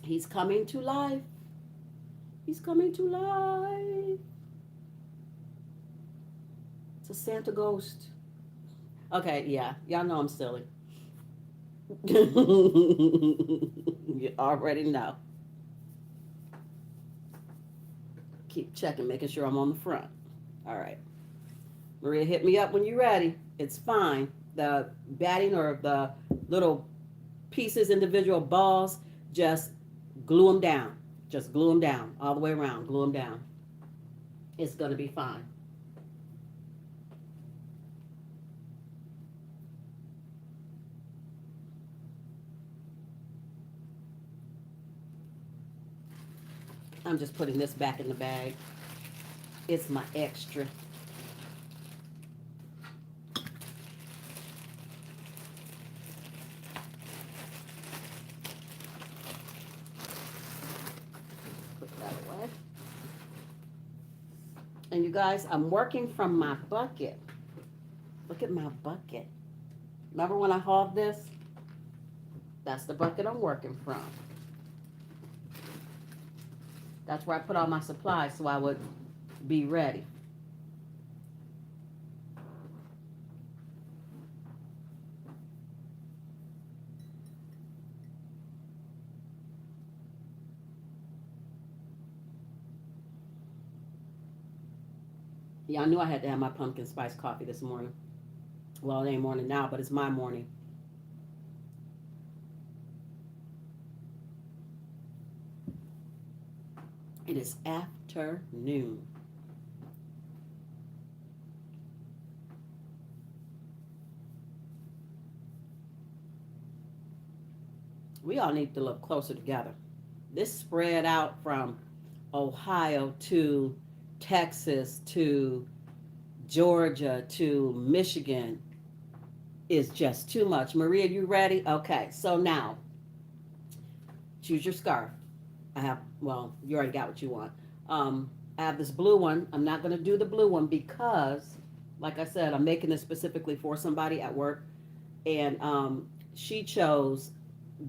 He's coming to life. He's coming to life. It's a Santa ghost. Okay, yeah. Y'all know I'm silly. You already know. Keep checking, making sure I'm on the front. All right. Maria, hit me up when you're ready. It's fine. The batting or the little pieces, individual balls, just glue them down. Just glue them down all the way around. Glue them down. It's going to be fine. I'm just putting this back in the bag. It's my extra. Put that away. And you guys, I'm working from my bucket. Look at my bucket. Remember when I hauled this? That's the bucket I'm working from. That's where I put all my supplies so I would be ready. Yeah, I knew I had to have my pumpkin spice coffee this morning. Well, it ain't morning now, but it's my morning. It is afternoon. We all need to look closer together. This spread out from Ohio to Texas to Georgia to Michigan is just too much. Maria, you ready? Okay, so now choose your scarf. I have, well, you already got what you want. I have this blue one. I'm not going to do the blue one because, like I said, I'm making this specifically for somebody at work, and she chose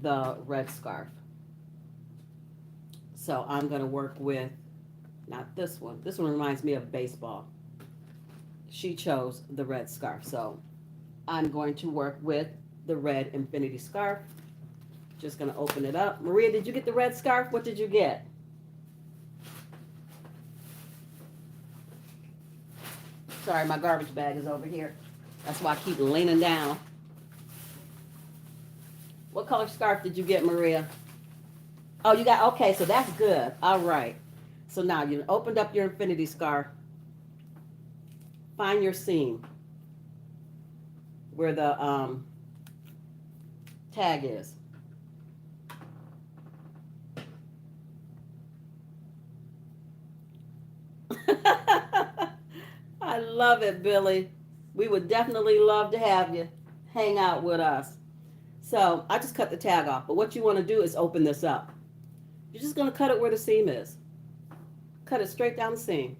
the red scarf. So I'm going to work with, not this one. This one reminds me of baseball. She chose the red scarf. So I'm going to work with the red infinity scarf. Just going to open it up. Maria, did you get the red scarf? What did you get? Sorry, my garbage bag is over here. That's why I keep leaning down. What color scarf did you get, Maria? Oh, you got, okay, so that's good. All right. So now you opened up your infinity scarf. Find your seam where the tag is. I love it, Billy. We would definitely love to have you hang out with us. So I just cut the tag off. But what you want to do is open this up. You're just going to cut it where the seam is. Cut it straight down the seam.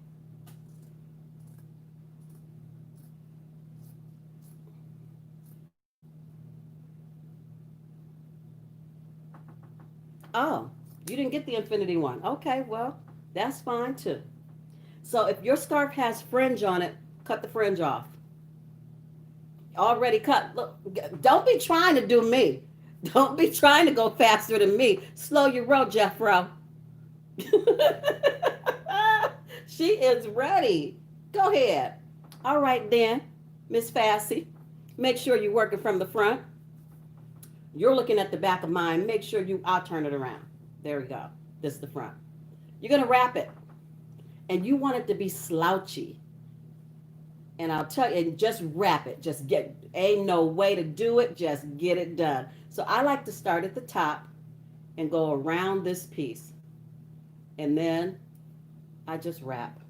Oh, you didn't get the infinity one. Okay, well, that's fine too. So if your scarf has fringe on it, cut the fringe off. Already cut. Look, don't be trying to do me. Don't be trying to go faster than me. Slow your roll, Jeffro. She is ready. Go ahead. All right then, Miss Fassy. Make sure you're working from the front. You're looking at the back of mine. Make sure I'll turn it around. There we go. This is the front. You're going to wrap it. And you want it to be slouchy. And I'll tell you, and just wrap it. Just ain't no way to do it. Just get it done. So I like to start at the top and go around this piece. And then I just wrap.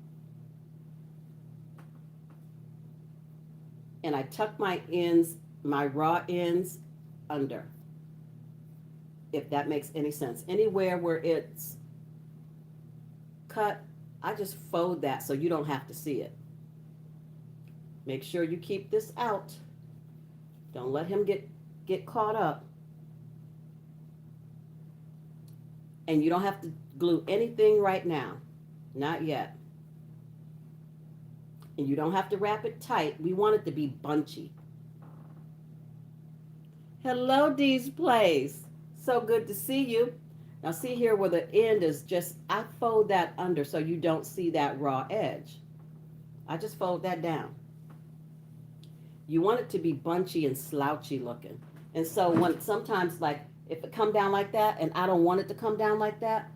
And I tuck my ends, my raw ends under. If that makes any sense. Anywhere where it's cut, I just fold that so you don't have to see it. Make sure you keep this out. Don't let him get caught up. And you don't have to glue anything right now. Not yet. And you don't have to wrap it tight. We want it to be bunchy. Hello, Dee's Place. So good to see you. Now see here where the end is just, I fold that under so you don't see that raw edge. I just fold that down. You want it to be bunchy and slouchy looking. And so when sometimes like if it come down like that and I don't want it to come down like that,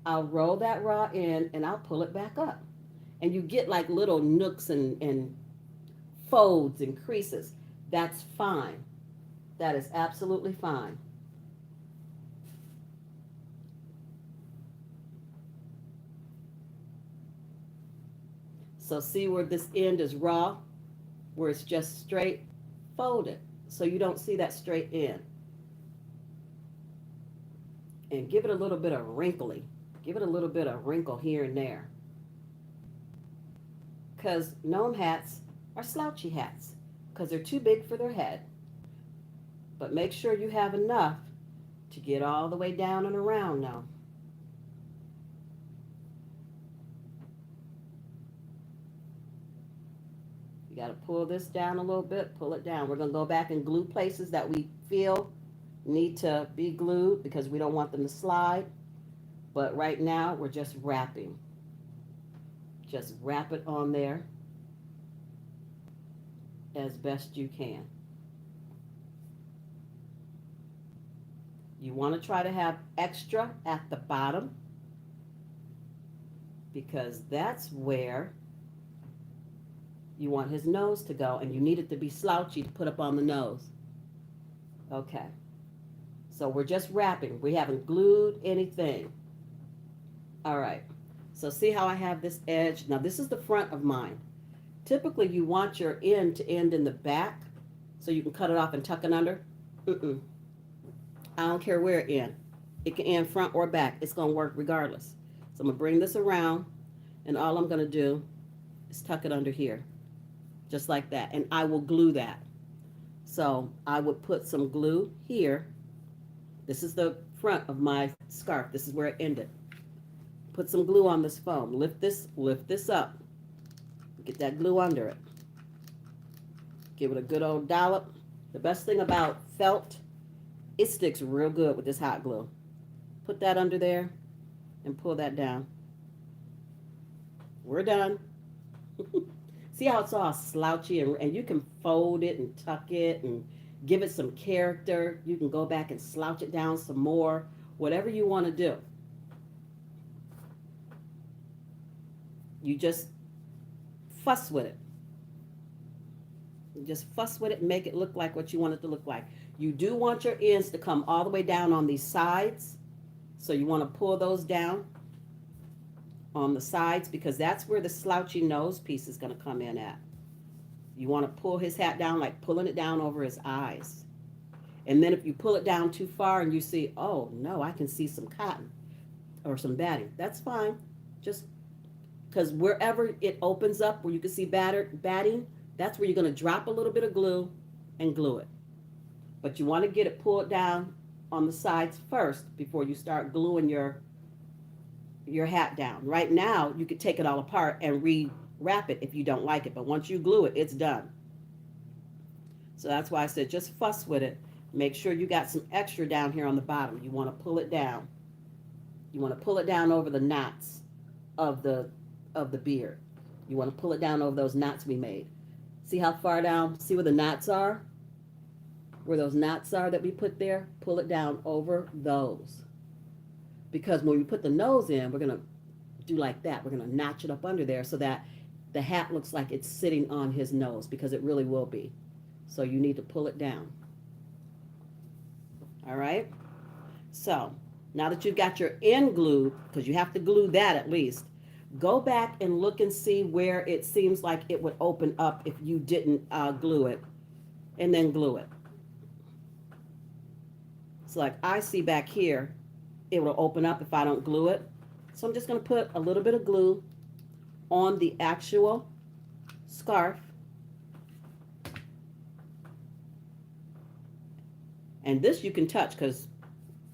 I'll roll that raw end and I'll pull it back up. And you get like little nooks and folds and creases. That's fine. That is absolutely fine. So see where this end is raw, where it's just straight, fold it so you don't see that straight end. And give it a little bit of wrinkly. Give it a little bit of wrinkle here and there. Because gnome hats are slouchy hats because they're too big for their head. But make sure you have enough to get all the way down and around now. You got to pull this down a little bit, pull it down. We're going to go back and glue places that we feel need to be glued because we don't want them to slide. But right now, we're just wrapping. Just wrap it on there. as best you can. You want to try to have extra at the bottom because that's where you want his nose to go, and you need it to be slouchy to put up on the nose. Okay, so we're just wrapping. We haven't glued anything. All right, so see how I have this edge? Now this is the front of mine. Typically you want your end to end in the back so you can cut it off and tuck it under. I don't care where it end. It can end front or back. It's going to work regardless. So I'm going to bring this around, and all I'm going to do is tuck it under here, just like that. And I will glue that. So I would put some glue here. This is the front of my scarf. This is where it ended. Put some glue on this foam. Lift this up. Get that glue under it. Give it a good old dollop. The best thing about felt, it sticks real good with this hot glue. Put that under there and pull that down. We're done. See how it's all slouchy, and you can fold it and tuck it and give it some character. You can go back and slouch it down some more, whatever you want to do. You just fuss with it. You just fuss with it and make it look like what you want it to look like. You do want your ends to come all the way down on these sides. So you want to pull those down on the sides because that's where the slouchy nose piece is going to come in at. You want to pull his hat down like pulling it down over his eyes. And then if you pull it down too far and you see, oh no, I can see some cotton or some batting, that's fine. Just because wherever it opens up where you can see batting, that's where you're going to drop a little bit of glue and glue it. But you want to get it pulled down on the sides first before you start gluing your hat down. Right now, you could take it all apart and re-wrap it if you don't like it. But once you glue it, it's done. So that's why I said just fuss with it. Make sure you got some extra down here on the bottom. You want to pull it down. You want to pull it down over the knots of the beard. You want to pull it down over those knots we made. See how far down? See where the knots are? Where those knots are that we put there? Pull it down over those. Because when we put the nose in, we're going to do like that. We're going to notch it up under there so that the hat looks like it's sitting on his nose, because it really will be. So you need to pull it down. All right? So now that you've got your end glued, because you have to glue that at least, go back and look and see where it seems like it would open up if you didn't glue it, and then glue it. So like I see back here, it will open up if I don't glue it. So I'm just going to put a little bit of glue on the actual scarf. And this you can touch because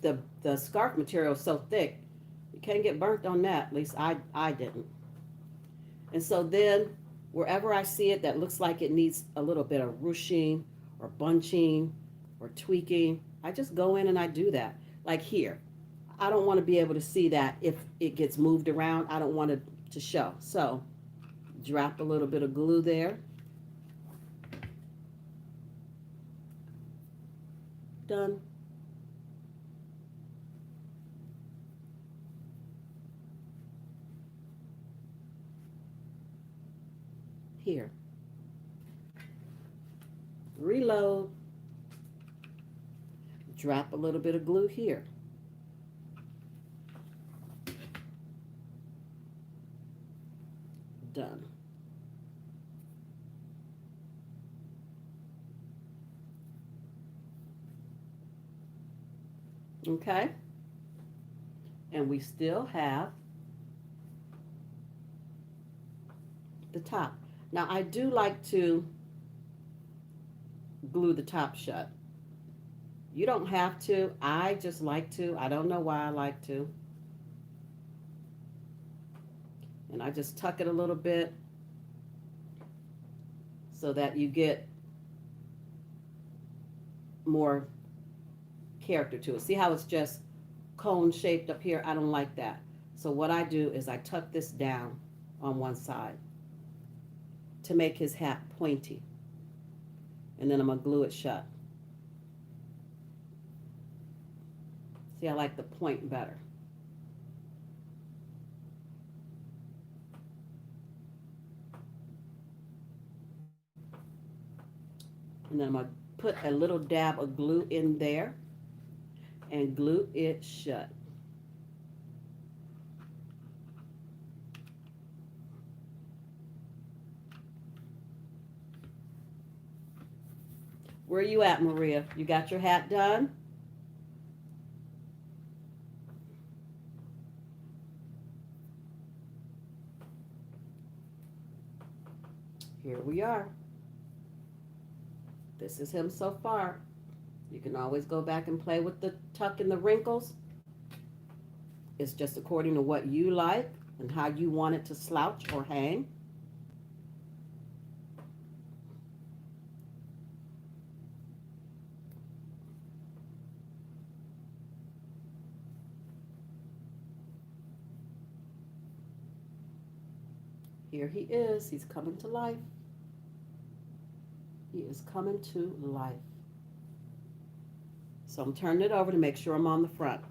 the scarf material is so thick, you can't get burnt on that. At least I didn't. And so then wherever I see it that looks like it needs a little bit of ruching or bunching or tweaking, I just go in and I do that. Like here, I don't want to be able to see that if it gets moved around. I don't want it to show. So drop a little bit of glue there. Done. Here. Reload. Drop a little bit of glue here. Done. Okay. And we still have the top. Now I do like to glue the top shut. You don't have to. I just like to. I don't know why I like to. And I just tuck it a little bit so that you get more character to it. See how it's just cone shaped up here? I don't like that. So what I do is I tuck this down on one side to make his hat pointy. And then I'm going to glue it shut. See, I like the point better. And then I'm going to put a little dab of glue in there and glue it shut. Where are you at, Maria? You got your hat done? Here we are. This is him so far. You can always go back and play with the tuck and the wrinkles. It's just according to what you like and how you want it to slouch or hang. Here he is. He's coming to life. He is coming to life. So I'm turning it over to make sure I'm on the front.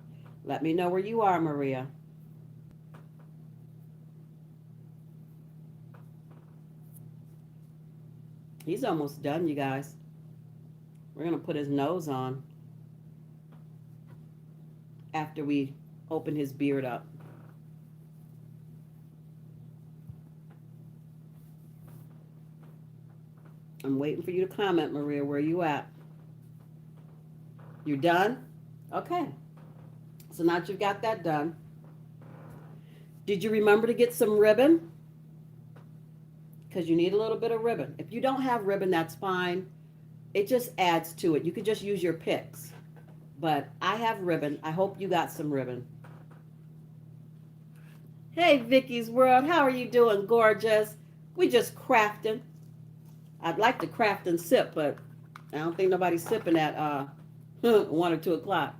Let me know where you are, Maria. He's almost done, you guys. We're going to put his nose on after we open his beard up. I'm waiting for you to comment, Maria. Where are you at? You done? Okay. So now that you've got that done, did you remember to get some ribbon? Because you need a little bit of ribbon. If you don't have ribbon, that's fine. It just adds to it. You could just use your picks. But I have ribbon. I hope you got some ribbon. Hey, Vicky's World. How are you doing, gorgeous? We just crafting. I'd like to craft and sip, but I don't think nobody's sipping at 1 or 2 o'clock.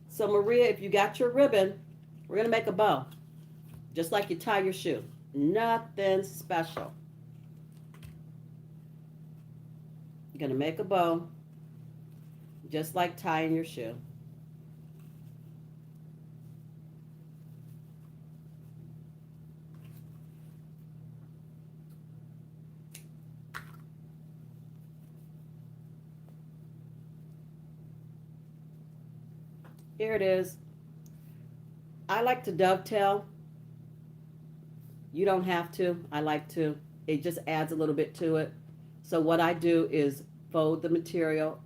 So, Maria, if you got your ribbon, we're going to make a bow. Just like you tie your shoe. Nothing special. You're going to make a bow. Just like tying your shoe. Here it is. I like to dovetail. You don't have to. I like to. It just adds a little bit to it. So what I do is fold the material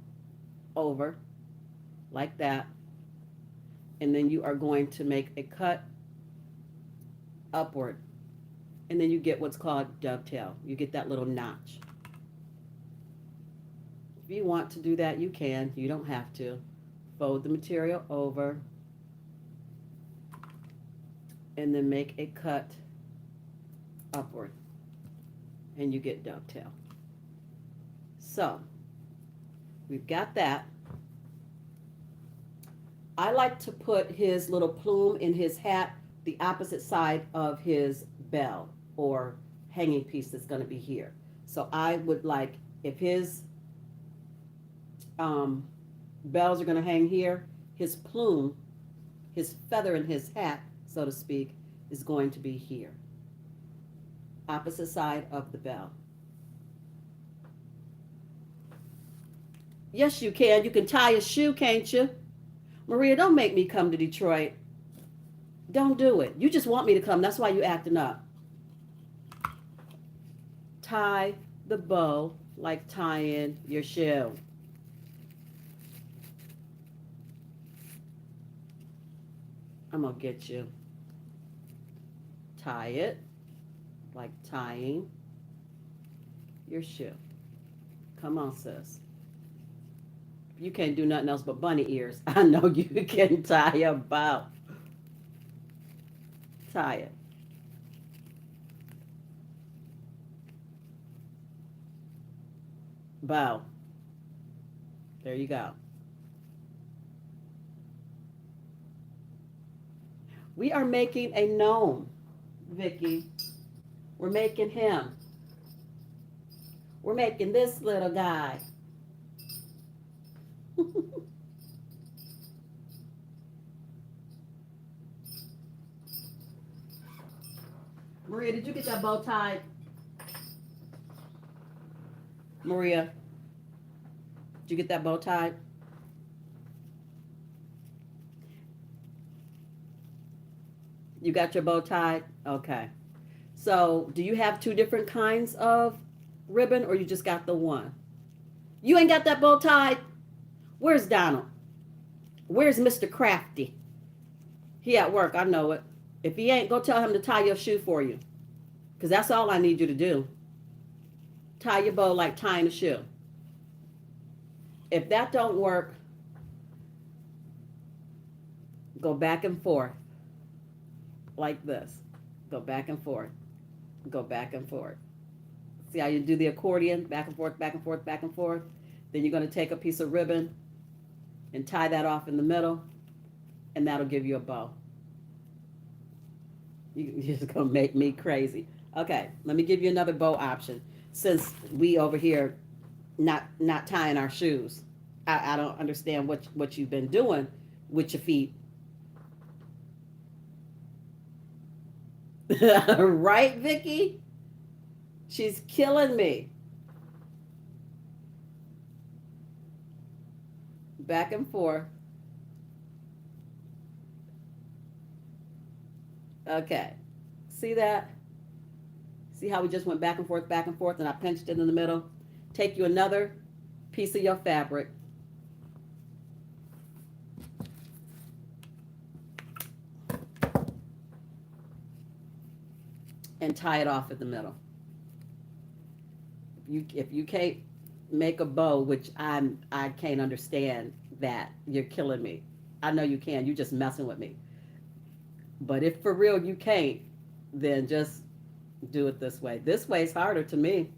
over like that. And then you are going to make a cut upward. And then you get what's called dovetail. You get that little notch. If you want to do that, you can. You don't have to. Fold the material over and then make a cut upward and you get dovetail. So we've got that. I like to put his little plume in his hat the opposite side of his bell or hanging piece that's going to be here. So I would like, if his bells are going to hang here, his plume, his feather in his hat, so to speak, is going to be here. Opposite side of the bell. Yes, you can. You can tie a shoe, can't you? Maria, don't make me come to Detroit. Don't do it. You just want me to come. That's why you acting up. Tie the bow like tying your shoe. I'm going to get you. Tie it like tying your shoe. Come on, sis. You can't do nothing else but bunny ears. I know you can tie a bow. Tie it. Bow. There you go. We are making a gnome, Vicky. We're making him. We're making this little guy. Maria, did you get that bow tied? Maria, did you get that bow tied? You got your bow tied? Okay. So, do you have two different kinds of ribbon or you just got the one? You ain't got that bow tied? Where's Donald? Where's Mr. Crafty? He at work, I know it. If he ain't, go tell him to tie your shoe for you. Because that's all I need you to do. Tie your bow like tying a shoe. If that don't work, go back and forth like this. Go back and forth. Go back and forth. See how you do the accordion? Back and forth, back and forth, back and forth. Then you're going to take a piece of ribbon and tie that off in the middle, and that'll give you a bow. You're just going to make me crazy. Okay, let me give you another bow option. Since we over here not tying our shoes, I don't understand what you've been doing with your feet. Right, Vicky? She's killing me. Back and forth. Okay. See that? See how we just went back and forth, and I pinched it in the middle? Take you another piece of your fabric. And tie it off at the middle. If you can't make a bow, which I can't understand that, you're killing me. I know you can. You're just messing with me. But if for real you can't, then just do it this way. This way is harder to me.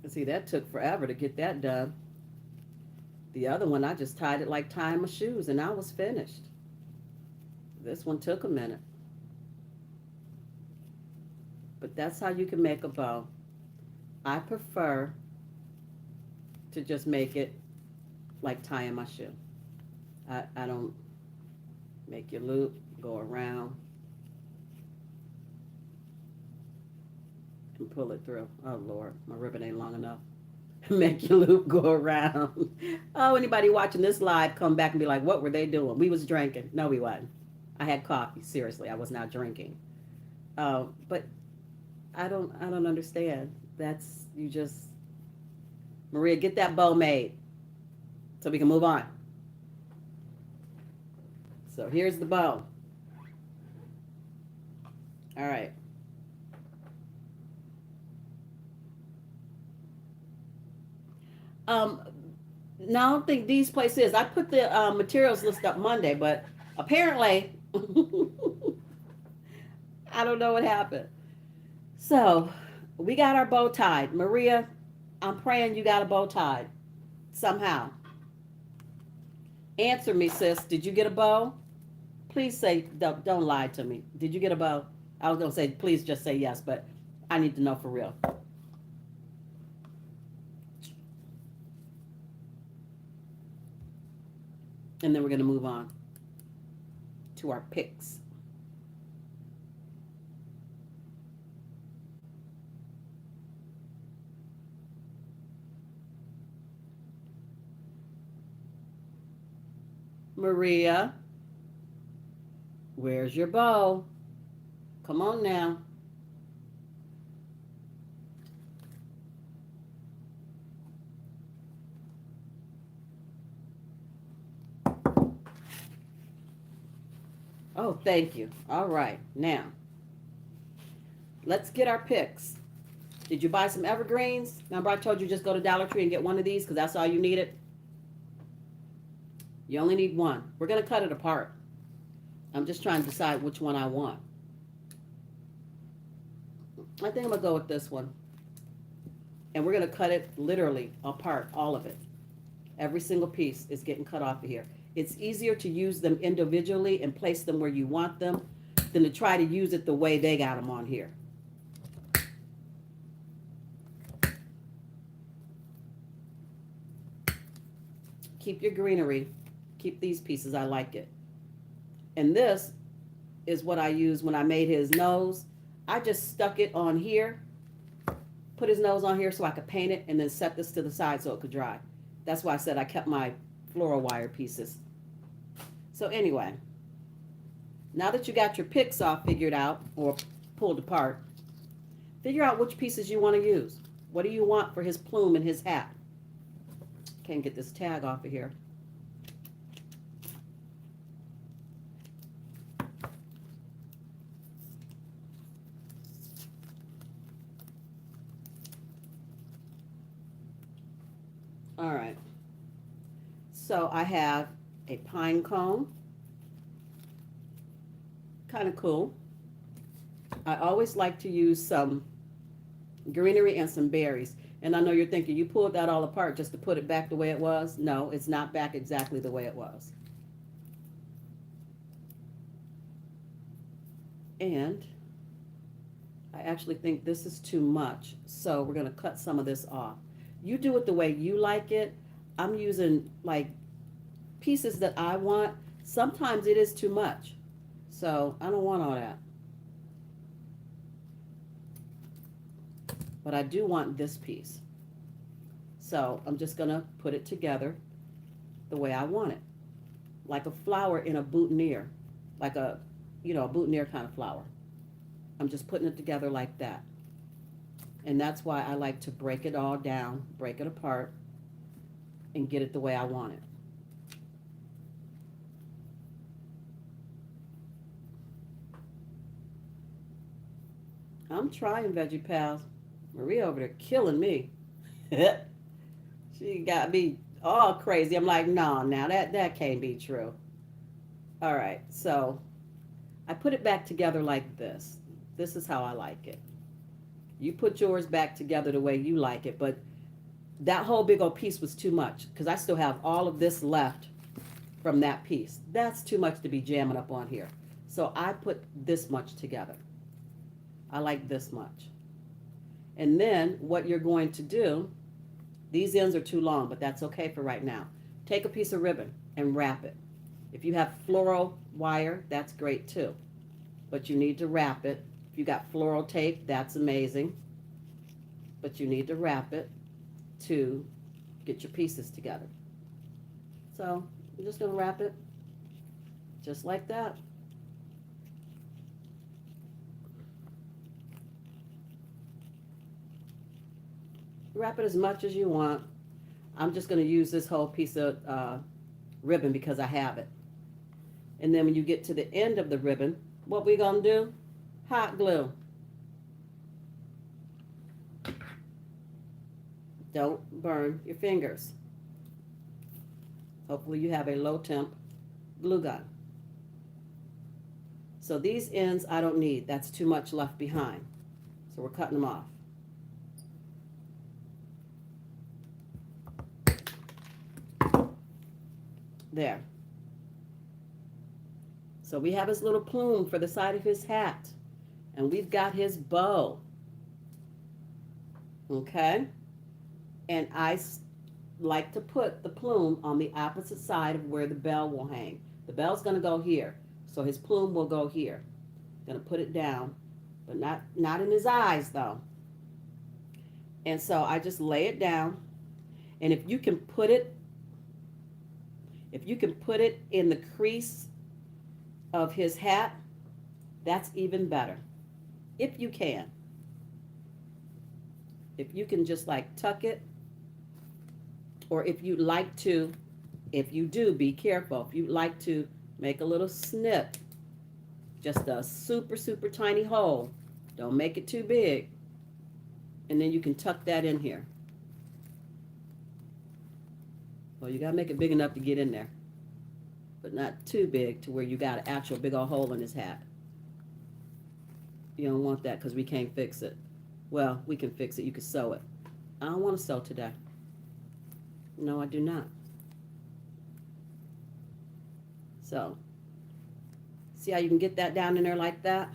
See, that took forever to get that done. The other one, I just tied it like tying my shoes, and I was finished. This one took a minute. But that's how you can make a bow. I prefer to just make it like tying my shoe. I don't make your loop, go around, and pull it through. Oh, Lord, my ribbon ain't long enough. Make your loop go around. Oh, anybody watching this live, come back and be like, what were they doing? We was drinking. No, we wasn't. I had coffee. Seriously, I was not drinking. But I don't understand. That's, you just, Maria, get that bow made so we can move on. So here's the bow. All right. No, I don't think Dee's Place is. I put the materials list up Monday, but apparently, I don't know what happened. So, we got our bow tied. Maria, I'm praying you got a bow tied somehow. Answer me, sis. Did you get a bow? Please say, don't lie to me. Did you get a bow? I was going to say, please just say yes, but I need to know for real. And then we're going to move on to our picks. Maria, where's your bow? Come on now. Oh, thank you. All right. Now, let's get our picks. Did you buy some evergreens? Remember I told you just go to Dollar Tree and get one of these because that's all you needed? You only need one. We're going to cut it apart. I'm just trying to decide which one I want. I think I'm gonna go with this one. And we're gonna cut it literally apart, all of it. Every single piece is getting cut off of here. It's easier to use them individually and place them where you want them than to try to use it the way they got them on here. Keep your greenery. Keep these pieces, I like it. And this is what I used when I made his nose. I just stuck it on here, put his nose on here so I could paint it, and then set this to the side so it could dry. That's why I said I kept my floral wire pieces. So anyway, now that you got your picks all figured out or pulled apart, figure out which pieces you want to use. What do you want for his plume and his hat? Can't get this tag off of here. All right. So I have a pine cone. Kind of cool. I always like to use some greenery and some berries. And I know you're thinking, you pulled that all apart just to put it back the way it was. No, it's not back exactly the way it was. And I actually think this is too much. So we're going to cut some of this off. You do it the way you like it. I'm using like pieces that I want. Sometimes it is too much. So I don't want all that. But I do want this piece. So I'm just going to put it together the way I want it. Like a flower in a boutonniere. Like a, a boutonniere kind of flower. I'm just putting it together like that. And that's why I like to break it all down, break it apart, and get it the way I want it. I'm trying, Veggie Pals. Maria over there killing me. She got me all crazy. I'm like, no, now that can't be true. All right, so I put it back together like this. This is how I like it. You put yours back together the way you like it, but that whole big old piece was too much because I still have all of this left from that piece. That's too much to be jamming up on here. So I put this much together. I like this much. And then what you're going to do, these ends are too long, but that's okay for right now. Take a piece of ribbon and wrap it. If you have floral wire, that's great too. But you need to wrap it. If you got floral tape, that's amazing. But you need to wrap it to get your pieces together. So I'm just going to wrap it just like that. Wrap it as much as you want. I'm just going to use this whole piece of ribbon because I have it. And then when you get to the end of the ribbon, what we going to do? Hot glue. Don't burn your fingers. Hopefully you have a low temp glue gun. So these ends I don't need. That's too much left behind. So we're cutting them off. There. So we have his little plume for the side of his hat. And we've got his bow. Okay? And I like to put the plume on the opposite side of where the bell will hang. The bell's going to go here. So his plume will go here. Going to put it down. But not in his eyes, though. And so I just lay it down. And if you can put it in the crease of his hat, that's even better. If you can. If you can just like tuck it, or if you'd like to, if you do, be careful. If you'd like to make a little snip, just a super, super tiny hole. Don't make it too big. And then you can tuck that in here. Well, you gotta make it big enough to get in there. but not too big to where you got an actual big old hole in his hat. You don't want that because we can't fix it. Well, we can fix it. You can sew it. I don't want to sew today. No, I do not. So, see how you can get that down in there like that?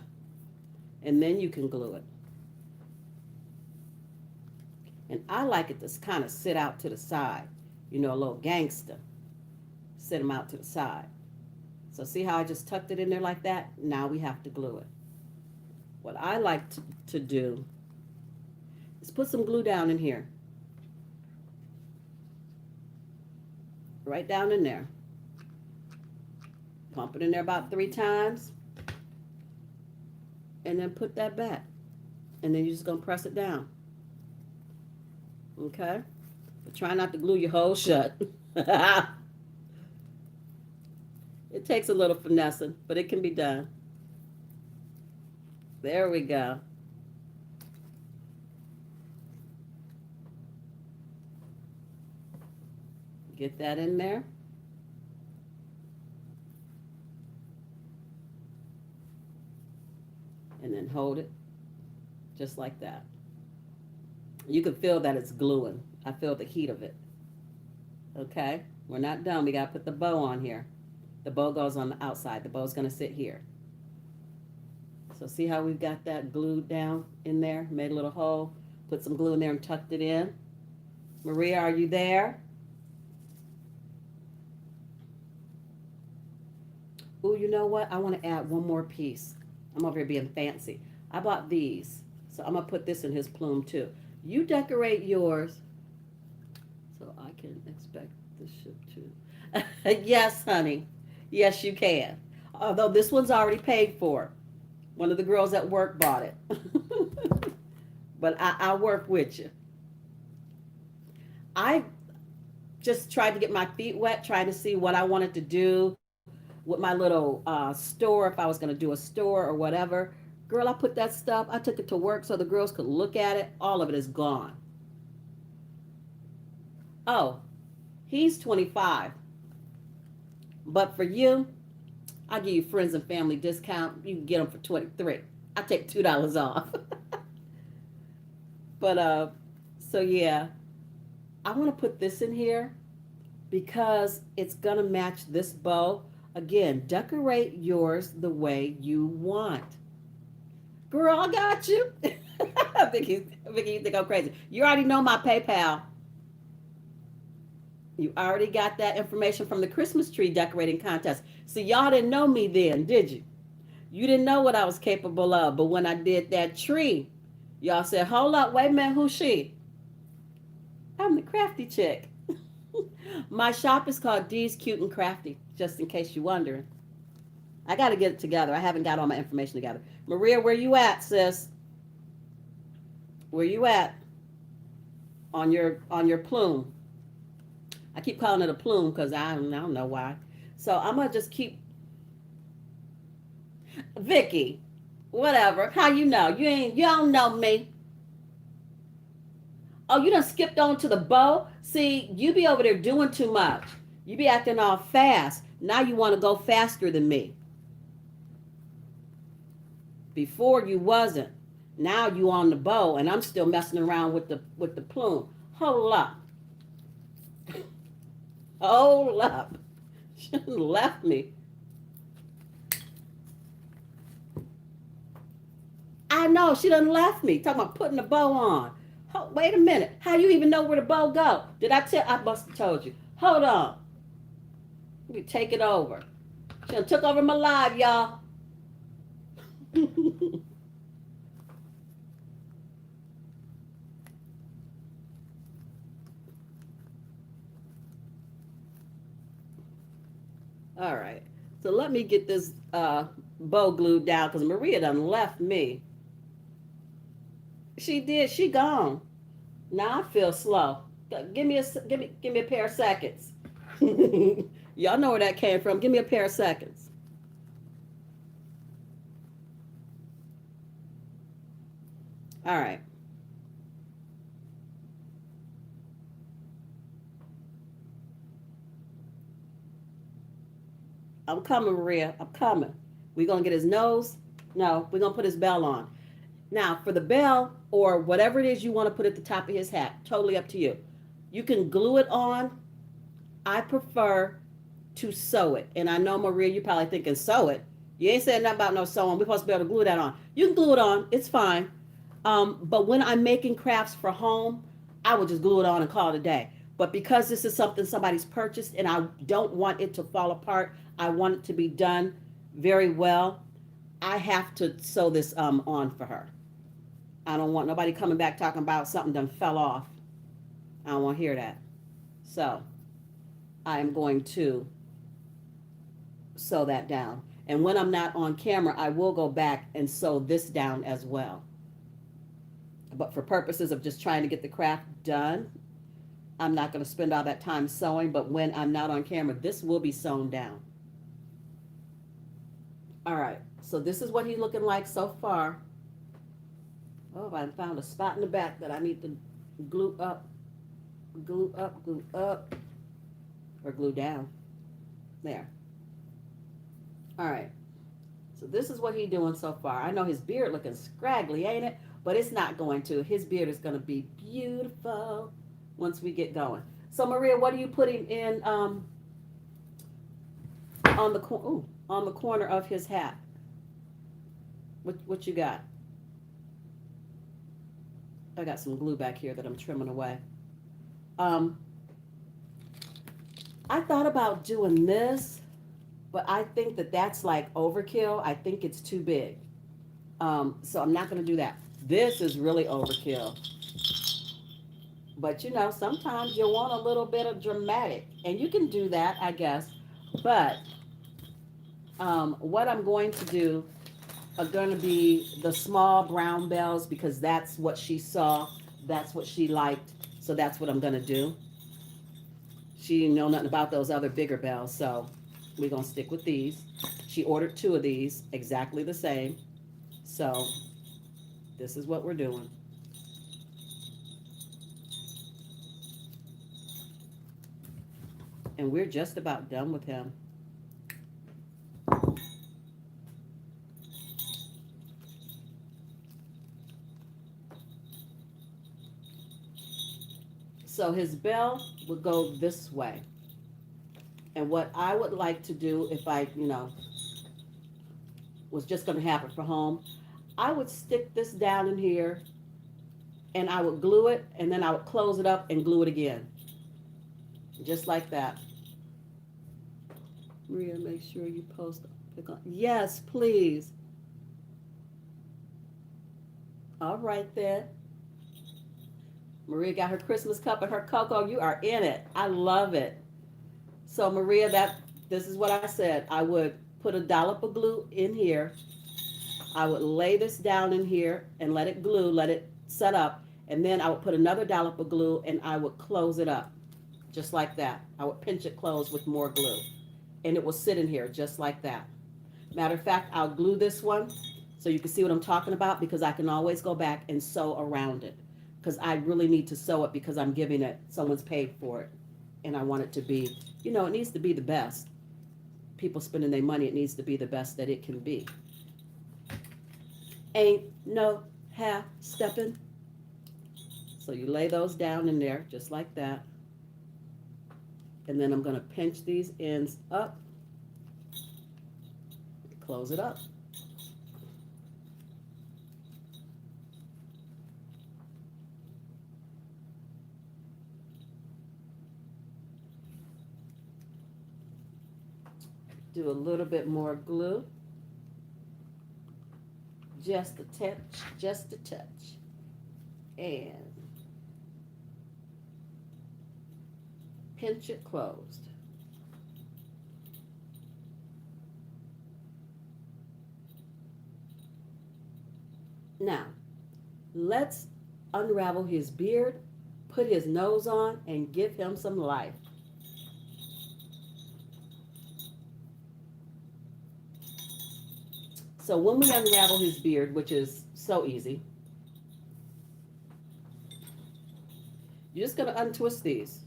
And then you can glue it. And I like it to kind of sit out to the side. You know, a little gangster. Sit them out to the side. So see how I just tucked it in there like that? Now we have to glue it. What I like to do is put some glue down in here. Right down in there. Pump it in there about 3 times. And then put that back. And then you're just going to press it down. Okay? But try not to glue your hole shut. It takes a little finessing, but it can be done. There we go. Get that in there. And then hold it just like that. You can feel that it's gluing. I feel the heat of it. Okay? We're not done. We got to put the bow on here. The bow goes on the outside. The bow's going to sit here. So see how we've got that glued down in there? Made a little hole. Put some glue in there and tucked it in. Maria, are you there? Ooh, you know what? I want to add one more piece. I'm over here being fancy. I bought these. So I'm going to put this in his plume too. You decorate yours so I can expect the ship to. Yes, honey. Yes, you can. Although this one's already paid for. One of the girls at work bought it. But I'll work with you. I just tried to get my feet wet, trying to see what I wanted to do with my little store, if I was going to do a store or whatever. Girl, I put that stuff, I took it to work so the girls could look at it. All of it is gone. Oh, he's 25. But for you, I'll give you friends and family discount. You can get them for 23. I take $2 off. But, so yeah, I want to put this in here because it's going to match this bow. Again, decorate yours the way you want. Girl, I got you. Vicky, you think I'm crazy. You already know my PayPal. You already got that information from the Christmas tree decorating contest. So y'all didn't know me then, did you? You didn't know what I was capable of. But when I did that tree, y'all said, hold up, wait a minute, who's she? I'm the crafty chick. My shop is called D's Cute and Crafty, just in case you're wondering. I got to get it together. I haven't got all my information together. Maria, where you at, sis? Where you at? On your plume. I keep calling it a plume because I don't know why. So I'm going to just keep. Vicky, whatever. How you know? You don't know me. Oh, you done skipped on to the bow? See, you be over there doing too much. You be acting all fast. Now you want to go faster than me. Before you wasn't. Now you on the bow and I'm still messing around with the plume. Hold up. Hold up. She left me. I know, she done left me. Talking about putting the bow on. Wait a minute. How you even know where the bow go? I must have told you. Hold on. Let me take it over. She done took over my live, y'all. All right. So let me get this bow glued down because Maria done left me. She did. She gone. Now I feel slow. Give me a pair of seconds. Y'all know where that came from. Give me a pair of seconds. All right. I'm coming, Maria. I'm coming. We gonna get his nose? No, we're gonna put his bell on. Now, for the bell or whatever it is you want to put at the top of his hat, totally up to you. You can glue it on. I prefer to sew it. And I know, Maria, you probably thinking sew it. You ain't saying nothing about no sewing. We're supposed to be able to glue that on. You can glue it on. It's fine. But when I'm making crafts for home, I will just glue it on and call it a day. But because this is something somebody's purchased and I don't want it to fall apart, I want it to be done very well. I have to sew this on for her. I don't want nobody coming back talking about something done fell off. I don't want to hear that. So I am going to sew that down. And when I'm not on camera, I will go back and sew this down as well. But for purposes of just trying to get the craft done, I'm not going to spend all that time sewing. But when I'm not on camera, this will be sewn down. All right. So this is what he's looking like so far. Oh, I found a spot in the back that I need to glue up, glue up, glue up, or glue down. There. All right. So this is what he's doing so far. I know his beard looking scraggly, ain't it? But it's not going to. His beard is going to be beautiful once we get going. So Maria, what are you putting in on the corner of his hat? What you got? I got some glue back here that I'm trimming away. I thought about doing this, but I think that that's like overkill. I think it's too big. So I'm not going to do that. This is really overkill. But you know, sometimes you want a little bit of dramatic, and you can do that, I guess. But what I'm going to do are going to be the small brown bells because that's what she saw. That's what she liked. So that's what I'm going to do. She didn't know nothing about those other bigger bells, so we're going to stick with these. She ordered 2 of these, exactly the same. So this is what we're doing. And we're just about done with him. So his bell would go this way. And what I would like to do if I, was just going to have it for home, I would stick this down in here and I would glue it and then I would close it up and glue it again. Just like that. Maria, make sure you post. Yes, please. All right then. Maria got her Christmas cup and her cocoa. You are in it. I love it. So Maria, this is what I said. I would put a dollop of glue in here. I would lay this down in here and let it glue, let it set up. And then I would put another dollop of glue and I would close it up. Just like that. I would pinch it closed with more glue. And it will sit in here just like that. Matter of fact, I'll glue this one so you can see what I'm talking about because I can always go back and sew around it. Because I really need to sew it because I'm giving it, someone's paid for it. And I want it to be, it needs to be the best. People spending their money, it needs to be the best that it can be. Ain't no half stepping. So you lay those down in there just like that. And then I'm going to pinch these ends up. Close it up. Do a little bit more glue. Just a touch, just a touch. And pinch it closed. Now, let's unravel his beard, put his nose on, and give him some life. So when we unravel his beard, which is so easy, you're just going to untwist these.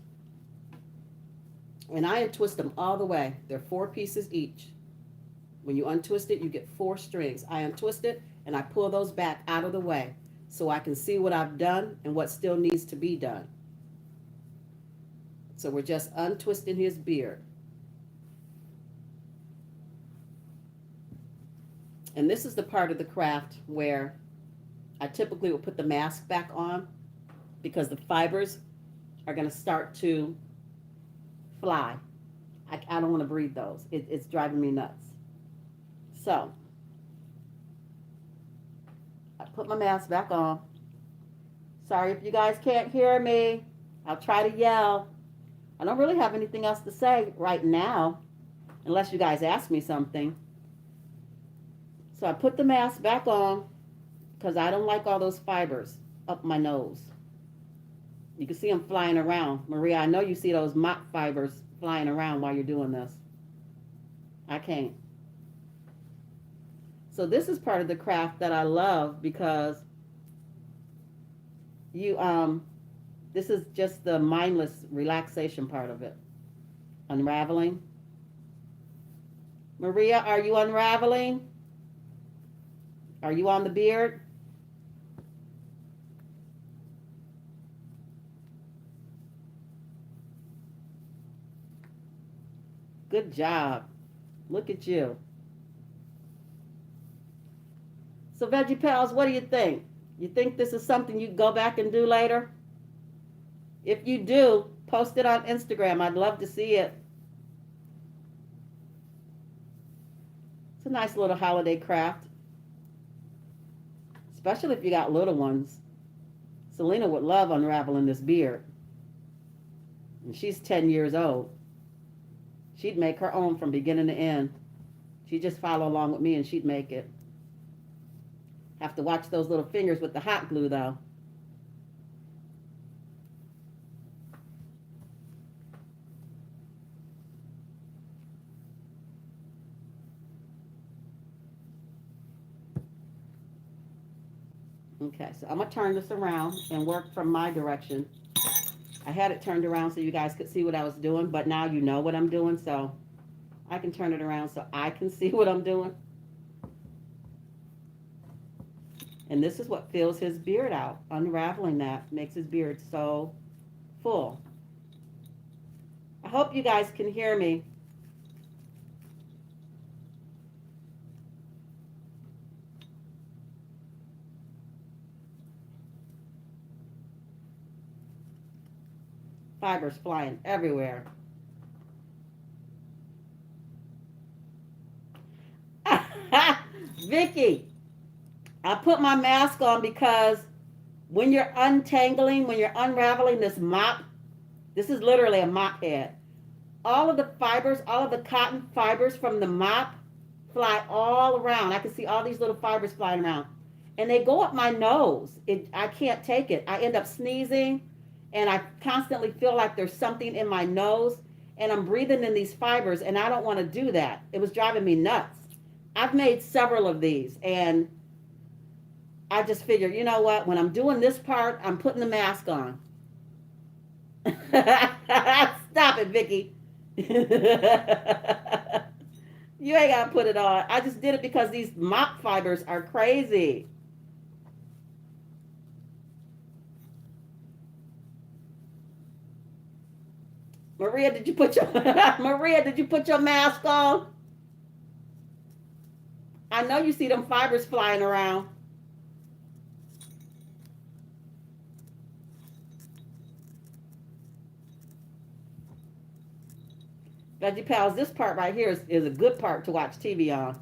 And I untwist them all the way. They're 4 pieces each. When you untwist it, you get 4 strings. I untwist it and I pull those back out of the way so I can see what I've done and what still needs to be done. So we're just untwisting his beard. And this is the part of the craft where I typically will put the mask back on because the fibers are going to start to fly. I don't want to breathe those. It's driving me nuts. So I put my mask back on. Sorry if you guys can't hear me. I'll try to yell. I don't really have anything else to say right now, unless you guys ask me something. So I put the mask back on because I don't like all those fibers up my nose. You can see them flying around. Maria, I know you see those mop fibers flying around while you're doing this. I can't. So this is part of the craft that I love because this is just the mindless relaxation part of it. Unraveling. Maria, are you unraveling? Are you on the beard? Good job. Look at you. So Veggie Pals, what do you think? You think this is something you go back and do later? If you do, post it on Instagram. I'd love to see it. It's a nice little holiday craft. Especially if you got little ones. Selena would love unraveling this beard. And she's 10 years old. She'd make her own from beginning to end. She'd just follow along with me and she'd make it. Have to watch those little fingers with the hot glue though. Okay, so I'm going to turn this around and work from my direction. I had it turned around so you guys could see what I was doing, but now you know what I'm doing, so I can turn it around so I can see what I'm doing. And this is what fills his beard out. Unraveling that makes his beard so full. I hope you guys can hear me. Fibers flying everywhere. Vicky, I put my mask on because when you're untangling, when you're unraveling this mop, this is literally a mop head. All of the fibers, all of the cotton fibers from the mop fly all around. I can see all these little fibers flying around. And they go up my nose. I can't take it. I end up sneezing. And I constantly feel like there's something in my nose and I'm breathing in these fibers and I don't want to do that. It was driving me nuts. I've made several of these and I just figured, you know what, when I'm doing this part, I'm putting the mask on. Stop it, Vicky. You ain't got to put it on. I just did it because these mop fibers are crazy. Maria, did you put your Maria, did you put your mask on? I know you see them fibers flying around. Veggie Pals, this part right here is a good part to watch TV on.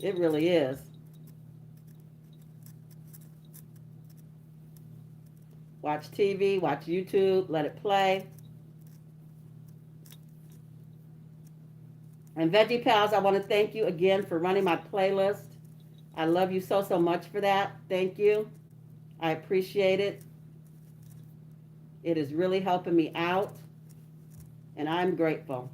It really is. Watch TV, watch YouTube, let it play. And Veggie Pals, I want to thank you again for running my playlist. I love you so, so much for that. Thank you. I appreciate it. It is really helping me out. And I'm grateful.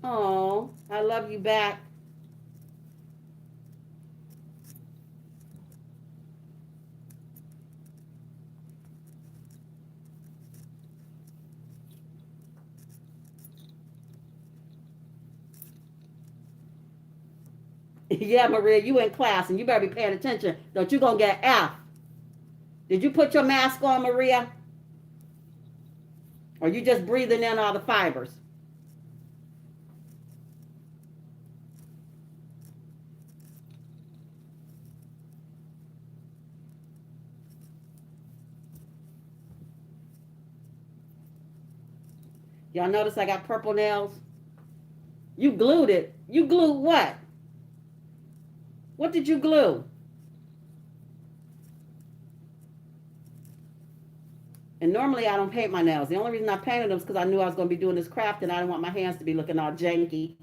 Oh, I love you back. Yeah, Maria, you in class and you better be paying attention. Don't you gonna get F. Did you put your mask on, Maria? Or you just breathing in all the fibers? Y'all notice I got purple nails? You glued it. You glued what? What did you glue? And normally I don't paint my nails. The only reason I painted them is because I knew I was going to be doing this craft and I didn't want my hands to be looking all janky.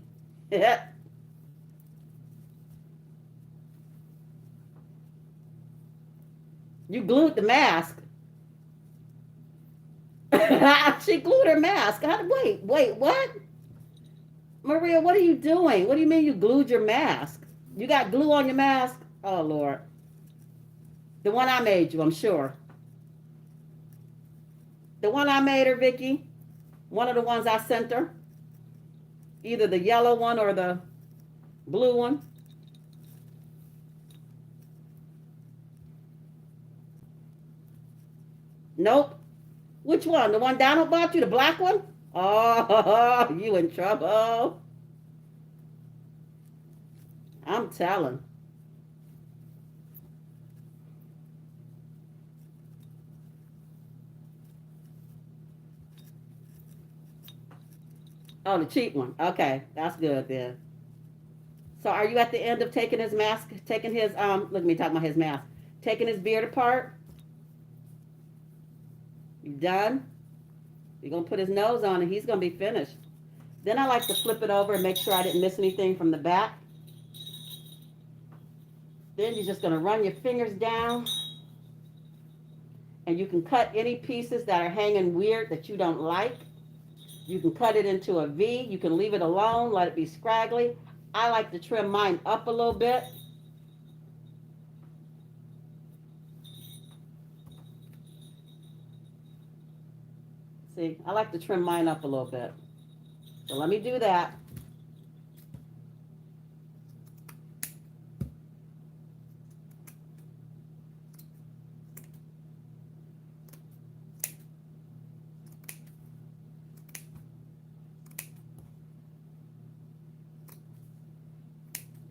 You glued the mask. She glued her mask. Wait, what? Maria, what are you doing? What do you mean you glued your mask? You got glue on your mask? Oh, Lord. The one I made you, I'm sure. The one I made her, Vicky. One of the ones I sent her. Either the yellow one or the blue one. Nope. Which one? The one Donald bought you? The black one? Oh, you in trouble. I'm telling. Oh, the cheap one. Okay, that's good then. So are you at the end of taking his mask, taking his, look at me talking about his mask, taking his beard apart? You done? You're going to put his nose on and he's going to be finished. Then I like to flip it over and make sure I didn't miss anything from the back. Then you're just going to run your fingers down and you can cut any pieces that are hanging weird that you don't like. You can cut it into a V. You can leave it alone, let it be scraggly. I like to trim mine up a little bit. See, I like to trim mine up a little bit. So let me do that.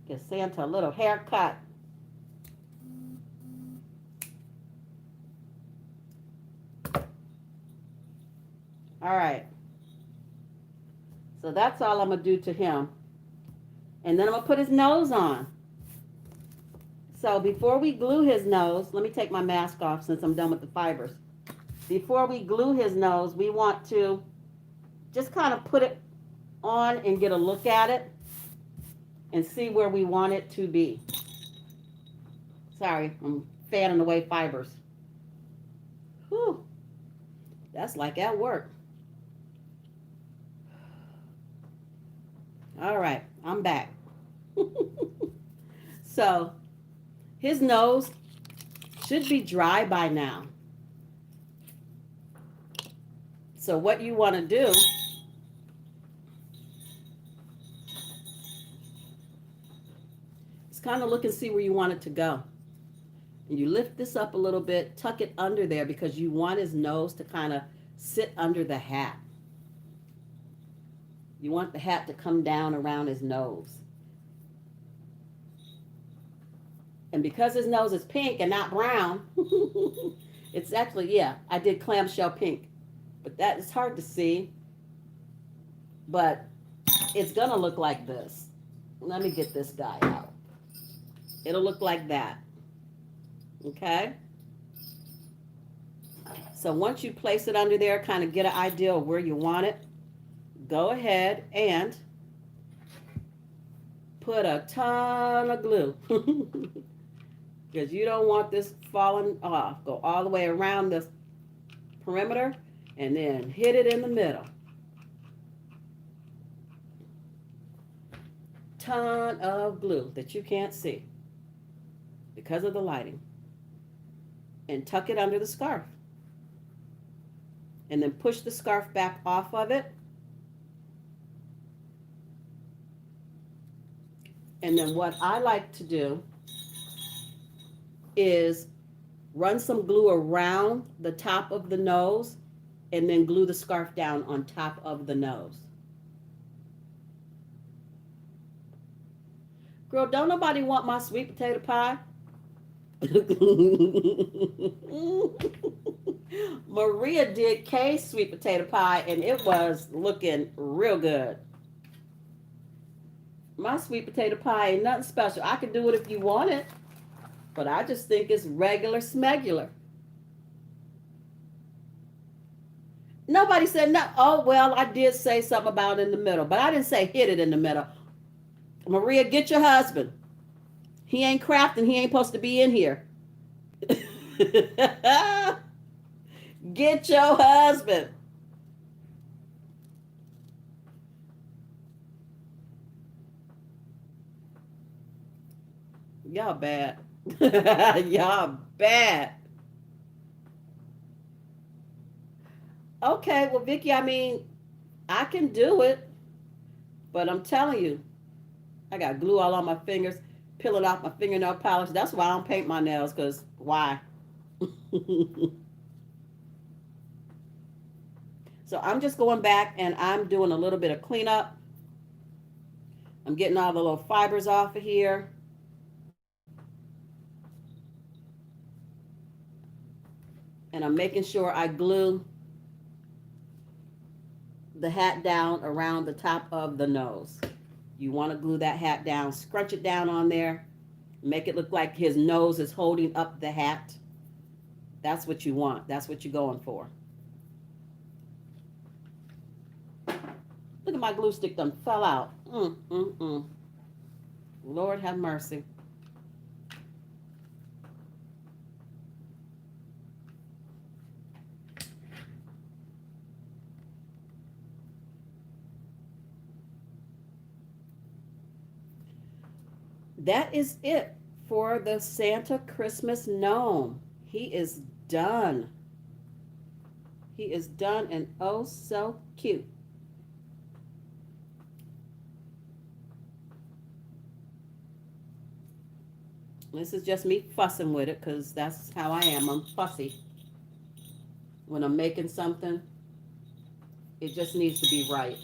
Give Santa a little haircut. All right. So that's all I'm going to do to him. And then I'm going to put his nose on. So before we glue his nose, let me take my mask off since I'm done with the fibers. Before we glue his nose, we want to just kind of put it on and get a look at it and see where we want it to be. Sorry, I'm fanning away fibers. Whew, that's like at work. All right, I'm back. So his nose should be dry by now. So what you want to do is kind of look and see where you want it to go. And you lift this up a little bit, tuck it under there because you want his nose to kind of sit under the hat. You want the hat to come down around his nose. And because his nose is pink and not brown, it's actually, yeah, I did clamshell pink. But that is hard to see. But it's going to look like this. Let me get this guy out. It'll look like that. Okay? So once you place it under there, kind of get an idea of where you want it, go ahead and put a ton of glue. Because you don't want this falling off. Go all the way around this perimeter and then hit it in the middle. ton of glue that you can't see because of the lighting, and tuck it under the scarf. And then push the scarf back off of it. And then what I like to do is run some glue around the top of the nose and then glue the scarf down on top of the nose. Girl, don't nobody want my sweet potato pie. Maria did Kay's sweet potato pie and it was looking real good. My sweet potato pie ain't nothing special. I can do it if you want it, but I just think it's regular smegular. Nobody said no. Oh, well, I did say something about in the middle, but I didn't say hit it in the middle. Maria, get your husband. He ain't crafting. He ain't supposed to be in here. Get your husband. Y'all bad. Y'all bad. Okay, well, Vicky, I mean, I can do it, but I'm telling you, I got glue all on my fingers, peeling off my fingernail polish. That's why I don't paint my nails, because why? So I'm just going back and I'm doing a little bit of cleanup. I'm getting all the little fibers off of here. And I'm making sure I glue the hat down around the top of the nose. You want to glue that hat down, scrunch it down on there, make it look like his nose is holding up the hat. That's what you want. That's what you're going for. Look at my glue stick done fell out. Lord have mercy. That is it for the Santa Christmas gnome. He is done. He is done and oh so cute. This is just me fussing with it because that's how I am. I'm fussy. When I'm making something, it just needs to be right.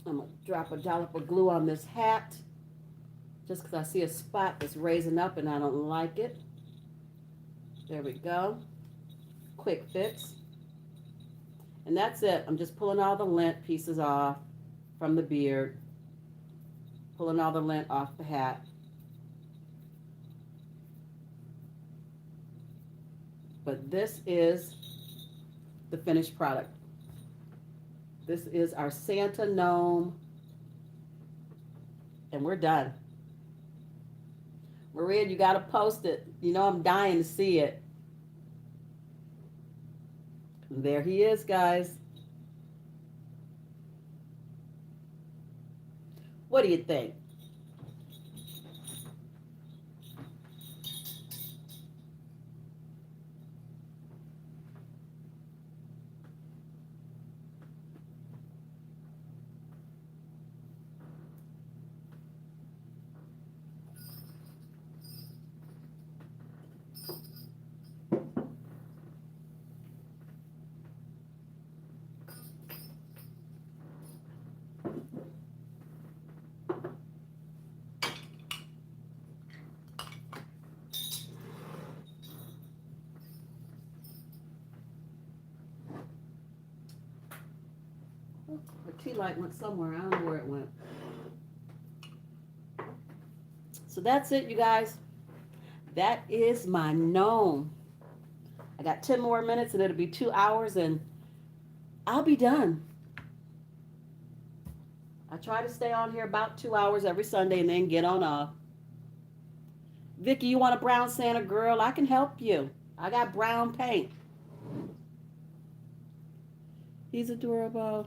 I'm going to drop a dollop of glue on this hat just because I see a spot that's raising up and I don't like it. There we go. Quick fix. And that's it. I'm just pulling all the lint pieces off from the beard. Pulling all the lint off the hat. But this is the finished product. This is our Santa gnome. And we're done. Maria, you got to post it. You know I'm dying to see it. There he is, guys. What do you think? The tea light went somewhere. I don't know where it went. So that's it, you guys. That is my gnome. I got 10 more minutes and it'll be 2 hours and I'll be done. I try to stay on here about 2 hours every Sunday and then get on off. Vicky, you want a brown Santa girl? I can help you. I got brown paint. He's adorable.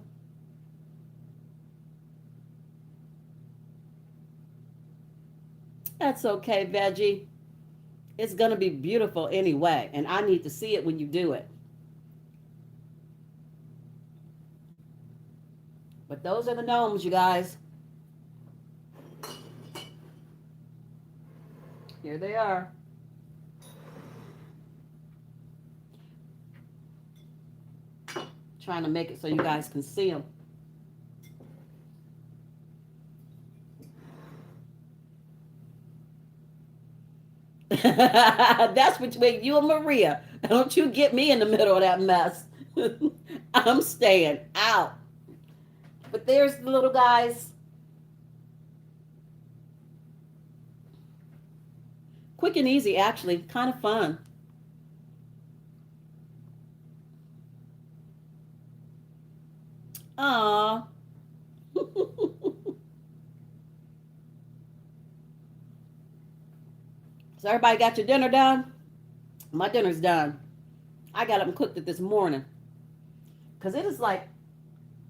That's okay, Veggie. It's going to be beautiful anyway, and I need to see it when you do it. But those are the gnomes, you guys. Here they are. Trying to make it so you guys can see them. That's between you and Maria. Don't you get me in the middle of that mess. I'm staying out. But there's the little guys. Quick and easy, actually. Kind of fun. Aww. So everybody got your dinner done? My dinner's done. I got up and cooked it this morning. Because it is like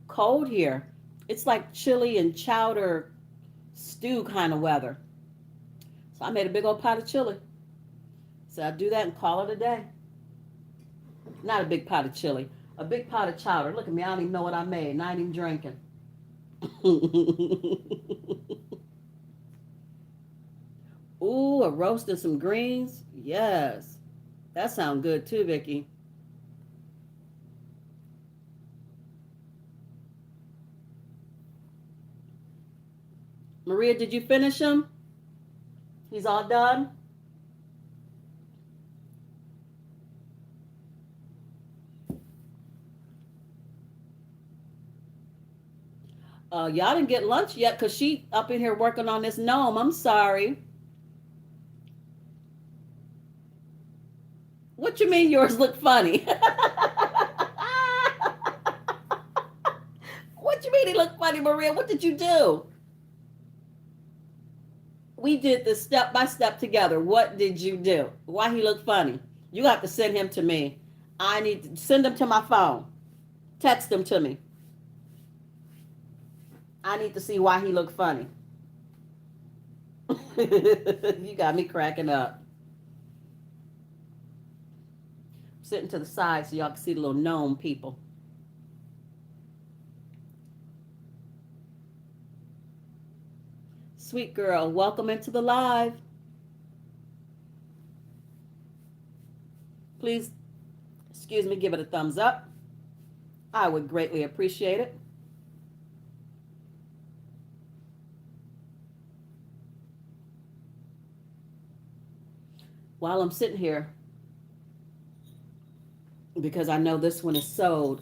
cold here. It's like chili and chowder stew kind of weather. So I made a big old pot of chili. So I'll do that and call it a day. Not a big pot of chili. A big pot of chowder. Look at me. I don't even know what I made. And I ain't even drinking. Ooh, a roast and some greens. Yes. That sounds good too, Vicky. Maria, did you finish him? He's all done? Y'all didn't get lunch yet because she up in here working on this gnome. I'm sorry. What you mean yours look funny? What you mean he looked funny, Maria? What did you do? We did this step by step together. What did you do? Why he look funny? You have to send him to me. I need to send him to my phone. Text him to me. I need to see why he looked funny. You got me cracking up. Sitting to the side so y'all can see the little gnome people. Sweet girl, welcome into the live. Please, excuse me, give it a thumbs up. I would greatly appreciate it. While I'm sitting here, because I know this one is sewed,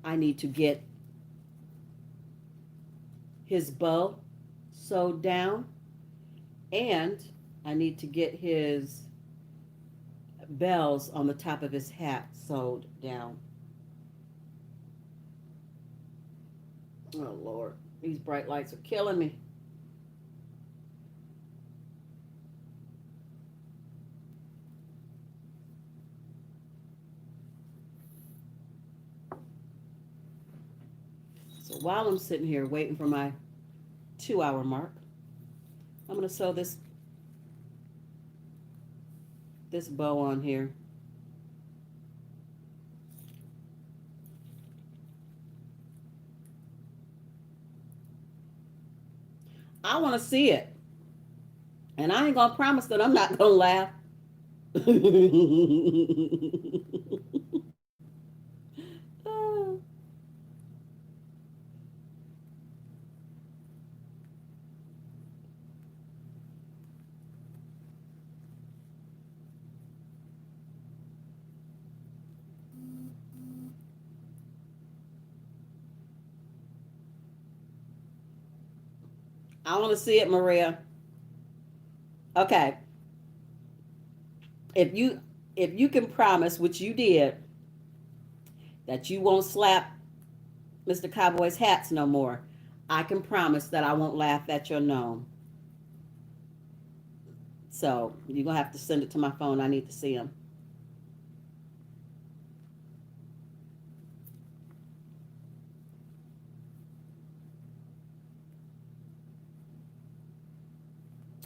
I need to get his bow sewed down, and I need to get his bells on the top of his hat sewed down. Oh Lord, these bright lights are killing me. So while I'm sitting here waiting for my 2 hour mark, I'm going to sew this bow on here. I want to see it. And I ain't going to promise that I'm not going to laugh. I want to see it, Maria. Okay. If you can promise, which you did, that you won't slap Mr. Cowboy's hats no more, I can promise that I won't laugh at your gnome. So you're gonna have to send it to my phone. I need to see him.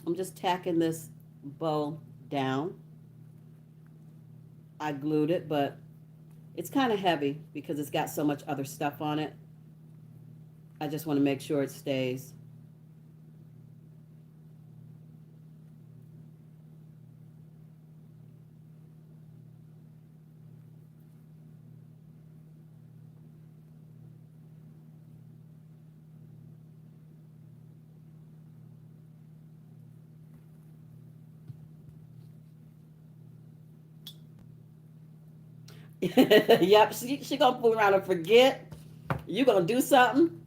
I'm just tacking this bow down. I glued it, but it's kind of heavy because it's got so much other stuff on it. I just want to make sure it stays. Yep, she gonna fool around and forget. You gonna do something,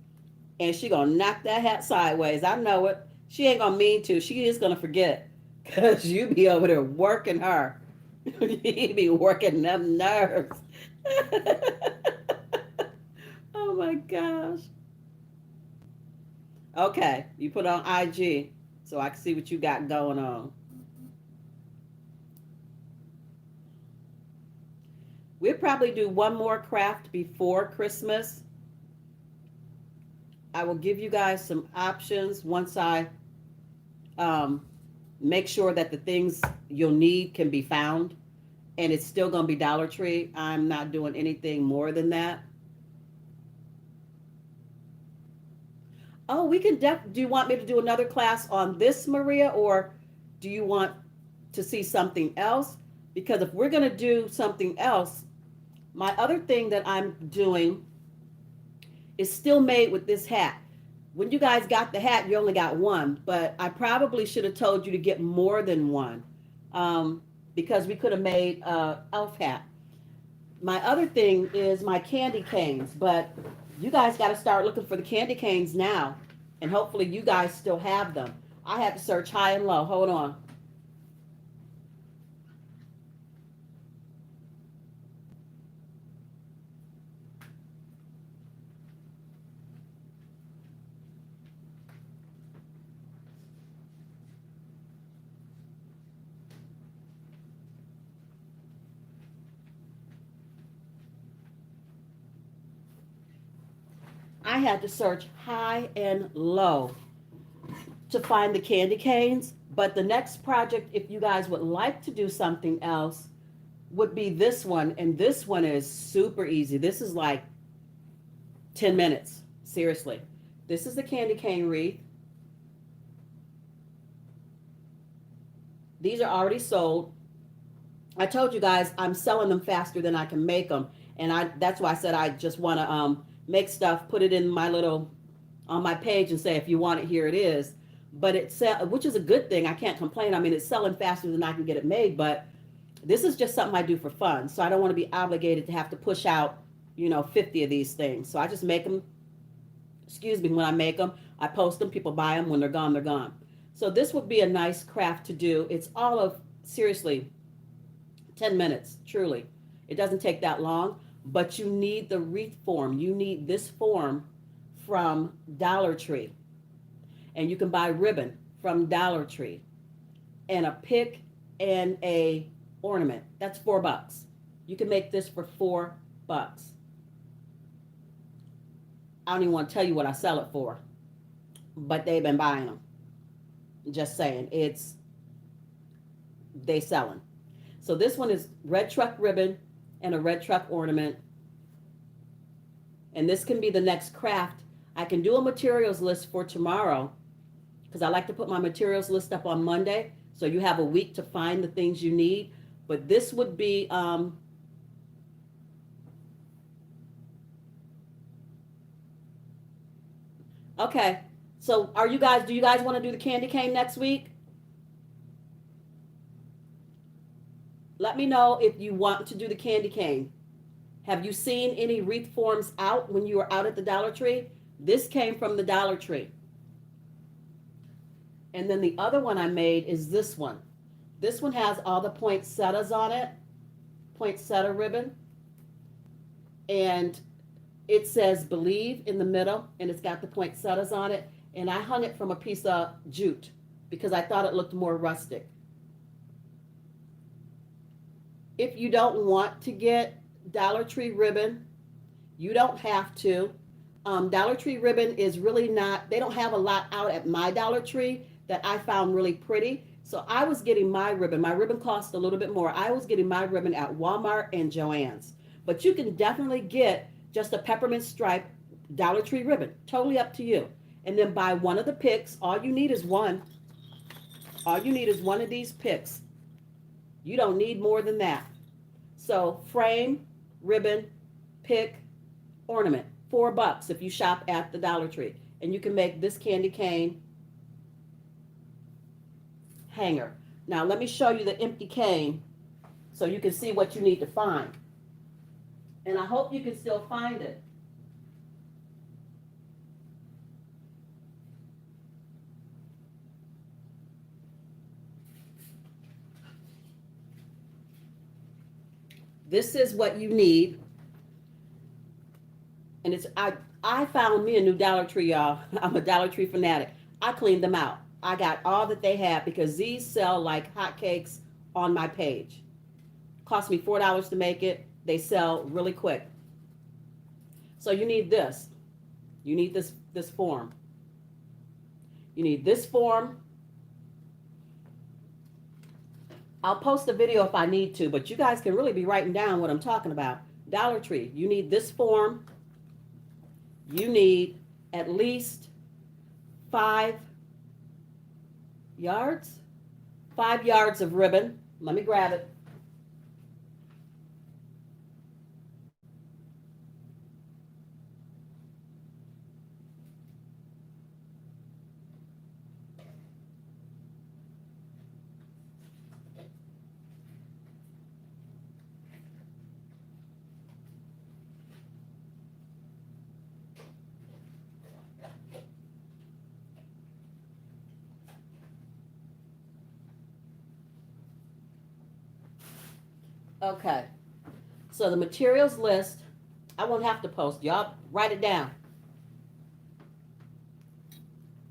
and she gonna knock that hat sideways. I know it. She ain't gonna mean to. She is gonna forget, cause you be over there working her. You be working them nerves. Oh my gosh. Okay, you put on IG so I can see what you got going on. We'll probably do one more craft before Christmas. I will give you guys some options once I um, make sure that the things you'll need can be found, and it's still going to be Dollar Tree. I'm not doing anything more than that. Oh, we can do you want me to do another class on this, Maria, or do you want to see something else? Because if we're going to do something else, my other thing that I'm doing is still made with this hat. When you guys got the hat, you only got one, but I probably should have told you to get more than one, because we could have made a elf hat. My other thing is my candy canes, but you guys got to start looking for the candy canes now, and hopefully you guys still have them. I had to search high and low. Hold on. I had to search high and low to find the candy canes. But the next project, if you guys would like to do something else, would be this one. And this one is super easy. This is like 10 minutes. Seriously. This is the candy cane wreath. These are already sold. I told you guys I'm selling them faster than I can make them. And that's why I said I just want to make stuff, put it in my little, on my page and say, if you want it, here it is. But which is a good thing. I can't complain. I mean, it's selling faster than I can get it made, but this is just something I do for fun. So I don't want to be obligated to have to push out, 50 of these things. So I just make them, excuse me, when I make them, I post them, people buy them. When they're gone, they're gone. So this would be a nice craft to do. It's all of, seriously, 10 minutes, truly. It doesn't take that long, but you need the wreath form. You need this form from Dollar Tree. And you can buy ribbon from Dollar Tree and a pick and a ornament. That's $4. You can make this for $4. I don't even want to tell you what I sell it for, but they've been buying them. Just saying, they selling. So this one is red truck ribbon and a red truck ornament. And this can be the next craft. I can do a materials list for tomorrow because I like to put my materials list up on Monday. So you have a week to find the things you need. But this would be, okay. So do you guys want to do the candy cane next week? Let me know if you want to do the candy cane. Have you seen any wreath forms out when you were out at the Dollar Tree? This came from the Dollar Tree. And then the other one I made is this one. This one has all the poinsettias on it, poinsettia ribbon, and it says believe in the middle, and it's got the poinsettias on it. And I hung it from a piece of jute because I thought it looked more rustic. If you don't want to get Dollar Tree ribbon, you don't have to. Dollar Tree ribbon is really not, they don't have a lot out at my Dollar Tree that I found really pretty. So I was getting my ribbon. My ribbon cost a little bit more. I was getting my ribbon at Walmart and Joann's. But you can definitely get just a peppermint stripe Dollar Tree ribbon. Totally up to you. And then buy one of the picks. All you need is one. All you need is one of these picks. You don't need more than that. So frame, ribbon, pick, ornament. $4 if you shop at the Dollar Tree. And you can make this candy cane hanger. Now let me show you the empty cane so you can see what you need to find. And I hope you can still find it. This is what you need. And it's I found me a new Dollar Tree, y'all. I'm a Dollar Tree fanatic. I cleaned them out. I got all that they had because these sell like hotcakes on my page. Cost me $4 to make it. They sell really quick. So you need this. You need this form. You need this form. I'll post a video if I need to, but you guys can really be writing down what I'm talking about. Dollar Tree, you need this form. You need at least 5 yards. 5 yards of ribbon. Let me grab it. Okay, so the materials list, I won't have to post. Y'all write it down.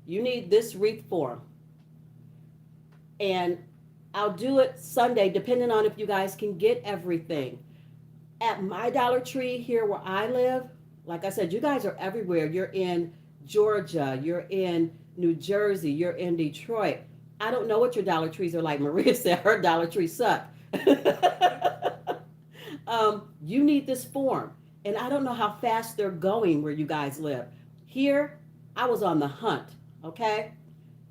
You need this wreath form. And I'll do it Sunday, depending on if you guys can get everything. At my Dollar Tree here where I live, like I said, you guys are everywhere. You're in Georgia, you're in New Jersey, you're in Detroit. I don't know what your Dollar Trees are like. Maria said her Dollar Tree sucked. You need this form. And I don't know how fast they're going where you guys live. Here, I was on the hunt, okay?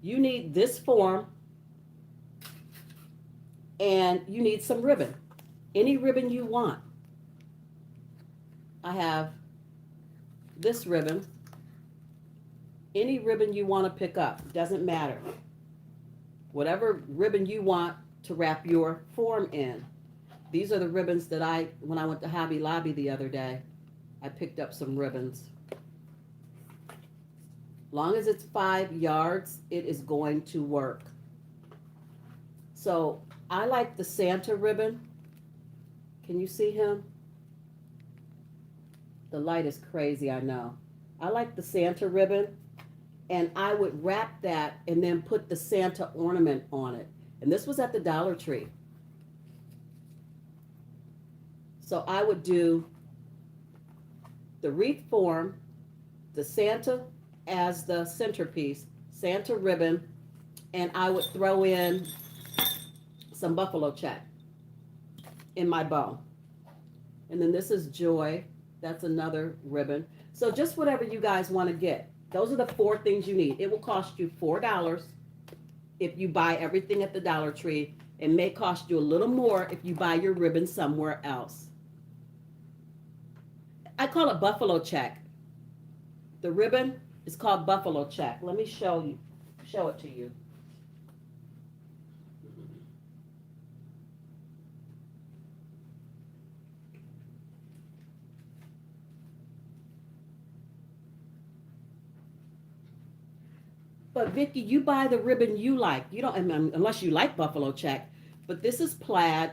You need this form, and you need some ribbon. Any ribbon you want. I have this ribbon. Any ribbon you want to pick up, doesn't matter. Whatever ribbon you want to wrap your form in. These are the ribbons that when I went to Hobby Lobby the other day, I picked up some ribbons. Long as it's 5 yards, it is going to work. So I like the Santa ribbon. Can you see him? The light is crazy, I know. I like the Santa ribbon, and I would wrap that and then put the Santa ornament on it. And this was at the Dollar Tree. So I would do the wreath form, the Santa as the centerpiece, Santa ribbon, and I would throw in some buffalo check in my bow. And then this is Joy. That's another ribbon. So just whatever you guys want to get. Those are the 4 things you need. It will cost you $4 if you buy everything at the Dollar Tree. It may cost you a little more if you buy your ribbon somewhere else. I call it buffalo check. The ribbon is called buffalo check. Let me show it to you. But Vicki, you buy the ribbon you like. You don't, unless you like buffalo check. But this is plaid.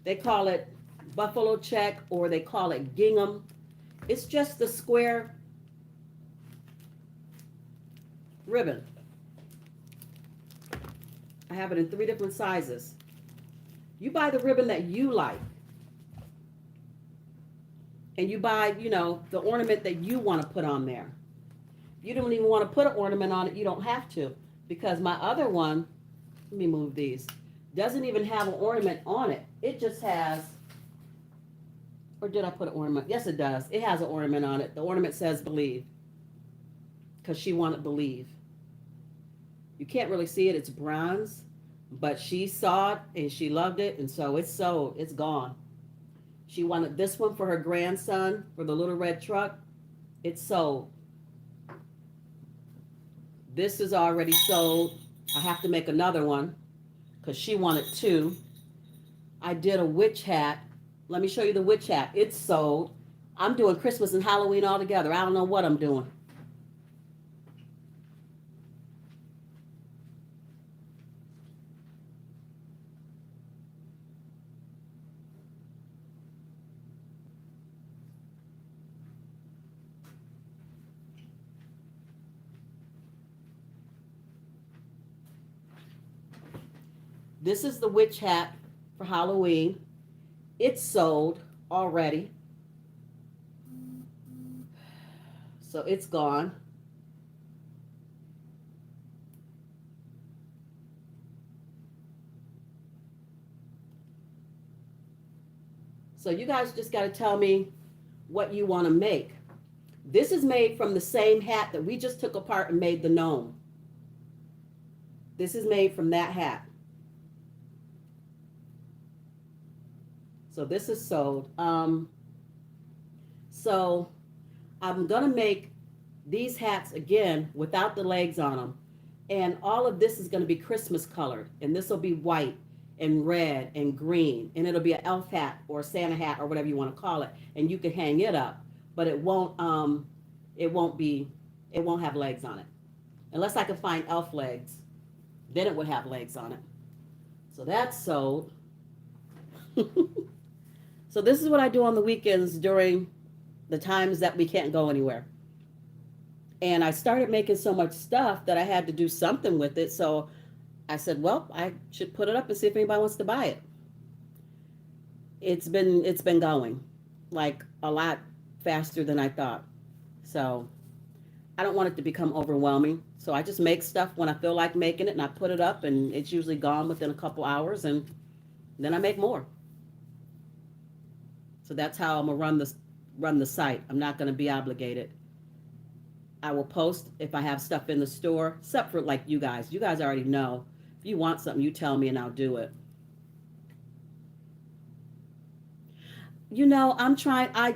They call it buffalo check or they call it gingham. It's just the square ribbon. I have it in 3 different sizes. You buy the ribbon that you like. And you buy, you know, the ornament that you want to put on there. If you don't even want to put an ornament on it, you don't have to. Because my other one, let me move these, doesn't even have an ornament on it. It just has, or did I put an ornament? Yes, it does. It has an ornament on it. The ornament says believe. Because she wanted believe. You can't really see it. It's bronze. But she saw it and she loved it. And so it's sold. It's gone. She wanted this one for her grandson for the little red truck. It's sold. This is already sold. I have to make another one because she wanted 2. I did a witch hat. Let me show you the witch hat. It's sold. I'm doing Christmas and Halloween all together. I don't know what I'm doing. This is the witch hat for Halloween. It's sold already. So it's gone. So you guys just got to tell me what you want to make. This is made from the same hat that we just took apart and made the gnome. This is made from that hat. So this is sold. So I'm going to make these hats again without the legs on them. And all of this is going to be Christmas colored. And this will be white and red and green. And it'll be an elf hat or a Santa hat or whatever you want to call it. And you can hang it up. But it won't have legs on it. Unless I can find elf legs. Then it would have legs on it. So that's sold. So this is what I do on the weekends during the times that we can't go anywhere. And I started making so much stuff that I had to do something with it. So I said, well, I should put it up and see if anybody wants to buy it. It's been going like a lot faster than I thought. So I don't want it to become overwhelming. So I just make stuff when I feel like making it and I put it up and it's usually gone within a couple hours and then I make more. So that's how I'm gonna run the site. I'm not gonna be obligated. I will post if I have stuff in the store, except for like you guys. You guys already know. If you want something, you tell me and I'll do it. You know, I'm trying. I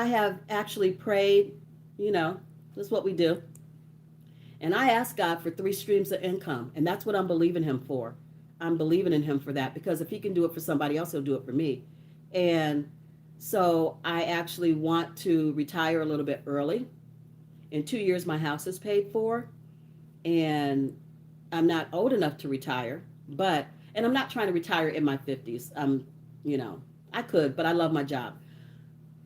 have actually prayed. You know, that's what we do. And I asked God for 3 streams of income, and that's what I'm believing Him for. I'm believing in Him for that because if He can do it for somebody else, He'll do it for me. And so I actually want to retire a little bit early. In 2 years, my house is paid for, and I'm not old enough to retire, and I'm not trying to retire in my 50s. You know, I could, but I love my job.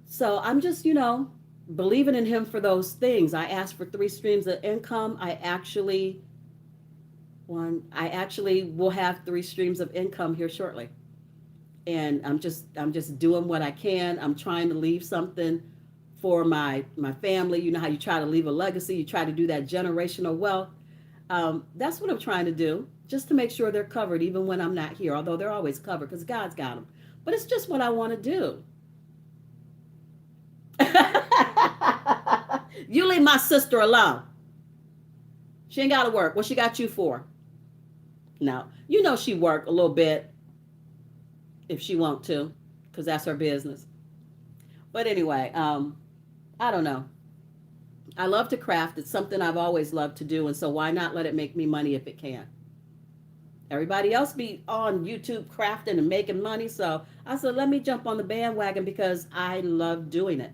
So I'm just, you know, believing in Him for those things. I asked for 3 streams of income. I actually will have 3 streams of income here shortly. And I'm just doing what I can. I'm trying to leave something for my family. You know how you try to leave a legacy. You try to do that generational wealth. That's what I'm trying to do, just to make sure they're covered even when I'm not here, although they're always covered because God's got them. But it's just what I want to do. You leave my sister alone. She ain't got to work. What she got you for? No. You know she work a little bit if she want to, because that's her business. But anyway, I don't know. I love to craft. It's something I've always loved to do, and so why not let it make me money if it can? Everybody else be on YouTube crafting and making money, so I said, let me jump on the bandwagon because I love doing it.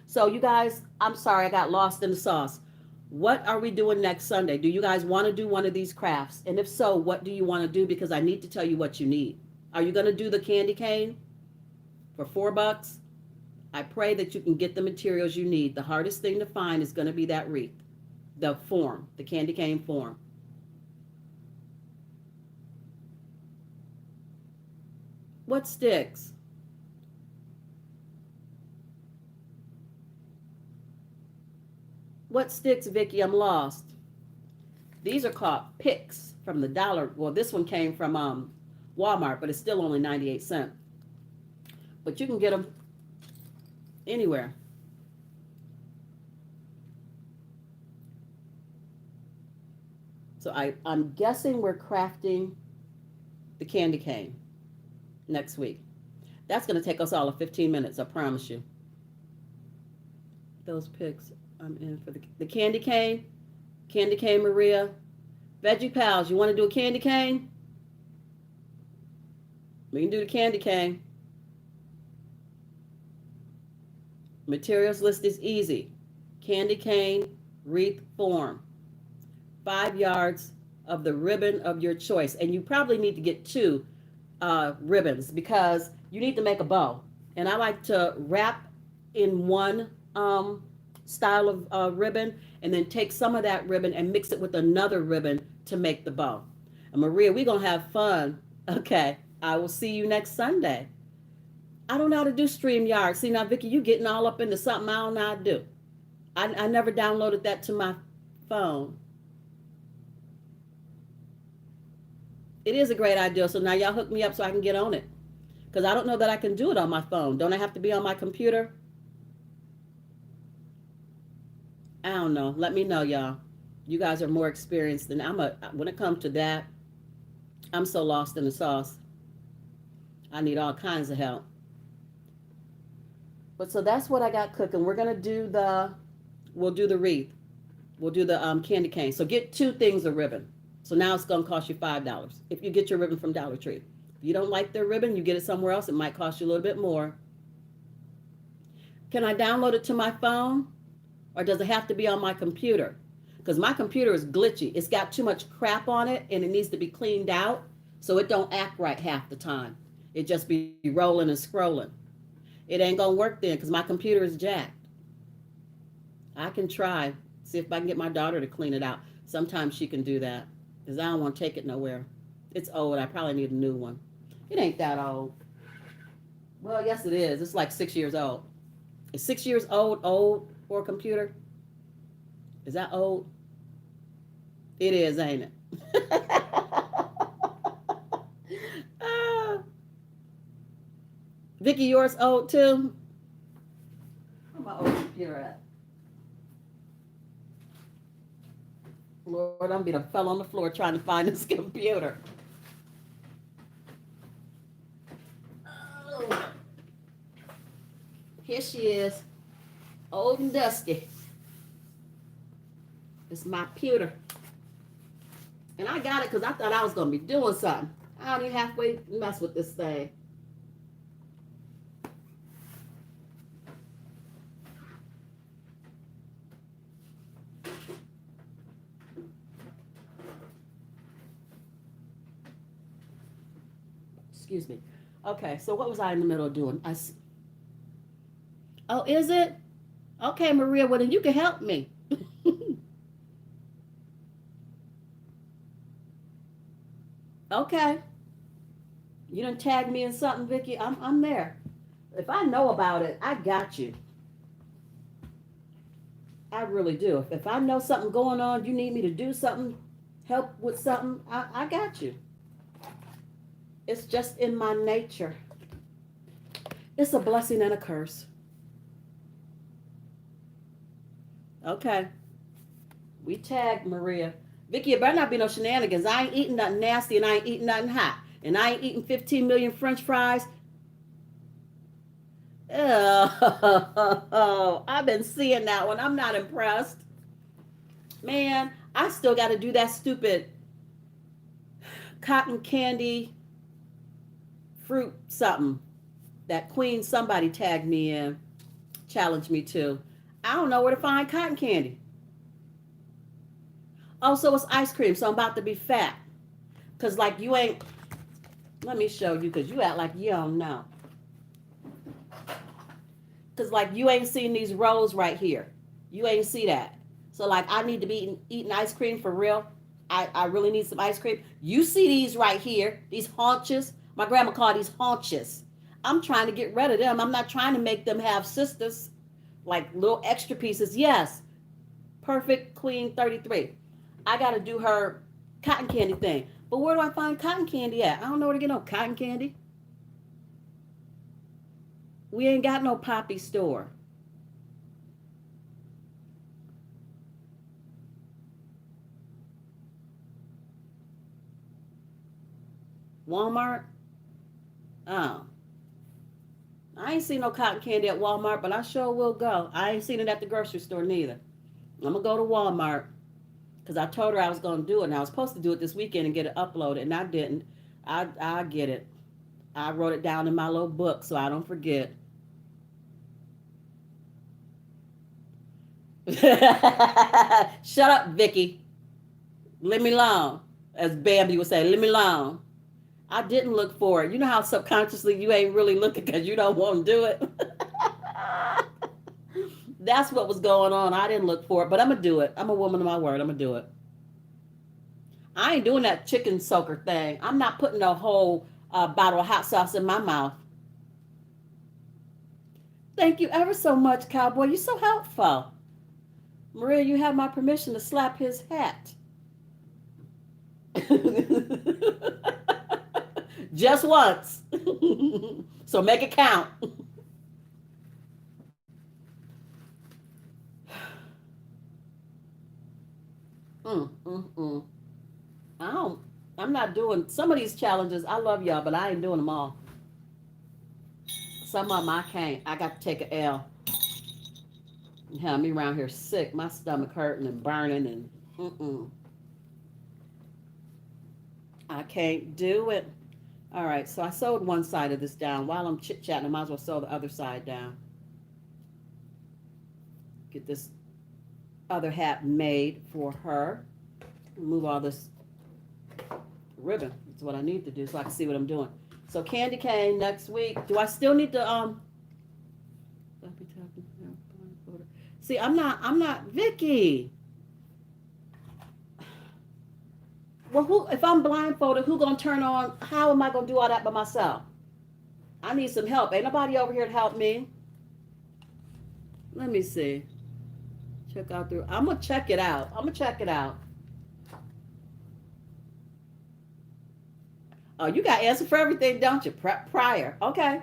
So you guys, I'm sorry I got lost in the sauce. What are we doing next Sunday? Do you guys want to do one of these crafts? And if so, what do you want to do? Because I need to tell you what you need. Are you going to do the candy cane for $4? I pray that you can get the materials you need. The hardest thing to find is going to be that wreath, the form, the candy cane form. What sticks? What sticks, Vicky? I'm lost. These are called picks from the dollar. Well, this one came from Walmart, but it's still only 98 cents. But you can get them anywhere. So I'm guessing we're crafting the candy cane next week. That's going to take us all of 15 minutes, I promise you. Those picks, I'm in for the candy cane. Candy cane, Maria. Veggie Pals, you want to do a candy cane? We can do the candy cane. Materials list is easy. Candy cane, wreath form. 5 yards of the ribbon of your choice. And you probably need to get 2 ribbons because you need to make a bow. And I like to wrap in one style of ribbon and then take some of that ribbon and mix it with another ribbon to make the bow. And Maria, we're going to have fun. Okay, I will see you next Sunday. I don't know how to do StreamYard. See, now, Vicki, you getting all up into something I don't know how to do. I never downloaded that to my phone. It is a great idea. So now y'all hook me up so I can get on it. Because I don't know that I can do it on my phone. Don't I have to be on my computer? I don't know. Let me know, y'all. You guys are more experienced than when it comes to that, I'm so lost in the sauce. I need all kinds of help. But so that's what I got cooking. We're going to do we'll do the wreath. We'll do the candy cane. So get 2 things of ribbon. So now it's going to cost you $5 if you get your ribbon from Dollar Tree. If you don't like their ribbon, you get it somewhere else. It might cost you a little bit more. Can I download it to my phone? Or does it have to be on my computer? Because my computer is glitchy. It's got too much crap on it and it needs to be cleaned out so it don't act right half the time. It just be rolling and scrolling. It ain't going to work then because my computer is jacked. I can try. See if I can get my daughter to clean it out. Sometimes she can do that because I don't want to take it nowhere. It's old. I probably need a new one. It ain't that old. Well, yes, it is. It's like 6 years old. Is 6 years old for a computer? Is that old? It is, ain't it? Vicky, yours old too? Where's my old computer at? Lord, I'm gonna fell on the floor trying to find this computer. Oh. Here she is. Old and dusty. It's my pewter. And I got it because I thought I was going to be doing something. I don't even halfway mess with this thing. Excuse me. Okay, so what was I in the middle of doing? Oh, is it? Okay, Maria, well then you can help me. Okay. You done tag me in something, Vicky. I'm there. If I know about it, I got you. I really do. If I know something going on, you need me to do something, help with something, I got you. It's just in my nature. It's a blessing and a curse. Okay. We tagged Maria. Vicky, it better not be no shenanigans. I ain't eating nothing nasty and I ain't eating nothing hot. And I ain't eating 15 million French fries. Oh, I've been seeing that one. I'm not impressed. Man, I still got to do that stupid cotton candy fruit something that Queen somebody tagged me in, challenged me to. I don't know where to find cotton candy. Oh, so it's ice cream. So I'm about to be fat. Because, like, you ain't. Let me show you, because you act like you don't know. Because, like, you ain't seen these rolls right here. You ain't see that. So, like, I need to be eating ice cream for real. I really need some ice cream. You see these right here, these haunches. My grandma called these haunches. I'm trying to get rid of them. I'm not trying to make them have sisters, like little extra pieces. Yes, perfect queen 33. I got to do her cotton candy thing. But where do I find cotton candy at? I don't know where to get no cotton candy. We ain't got no poppy store. Walmart? Oh. I ain't seen no cotton candy at Walmart, but I sure will go. I ain't seen it at the grocery store neither. I'm going to go to Walmart because I told her I was going to do it. And I was supposed to do it this weekend and get it uploaded, and I didn't. I get it. I wrote it down in my little book so I don't forget. Shut up, Vicky. Leave me alone. As Bambi would say, leave me alone. I didn't look for it. You know how subconsciously you ain't really looking because you don't want to do it? That's what was going on. I didn't look for it, but I'm going to do it. I'm a woman of my word. I'm going to do it. I ain't doing that chicken soaker thing. I'm not putting a whole bottle of hot sauce in my mouth. Thank you ever so much, Cowboy. You're so helpful. Maria, you have my permission to slap his hat. Just once. So make it count. Mm, mm, mm. I don't, I'm not doing some of these challenges. I love y'all, but I ain't doing them all. Some of them I can't. I got to take an L. You have me around here sick. My stomach hurting and burning and mm-mm. I can't do it. All right, so I sewed one side of this down. While I'm chit-chatting, I might as well sew the other side down. Get this other hat made for her. Remove all this ribbon. That's what I need to do so I can see what I'm doing. So candy cane next week. Do I still need to see, I'm not Vicky. Well, who if I'm blindfolded, who gonna turn on? How am I gonna do all that by myself? I need some help. Ain't nobody over here to help me. Let me see. Check out through. I'm gonna check it out. I'm gonna check it out. Oh, you got answer for everything, don't you? Prep prior. Okay.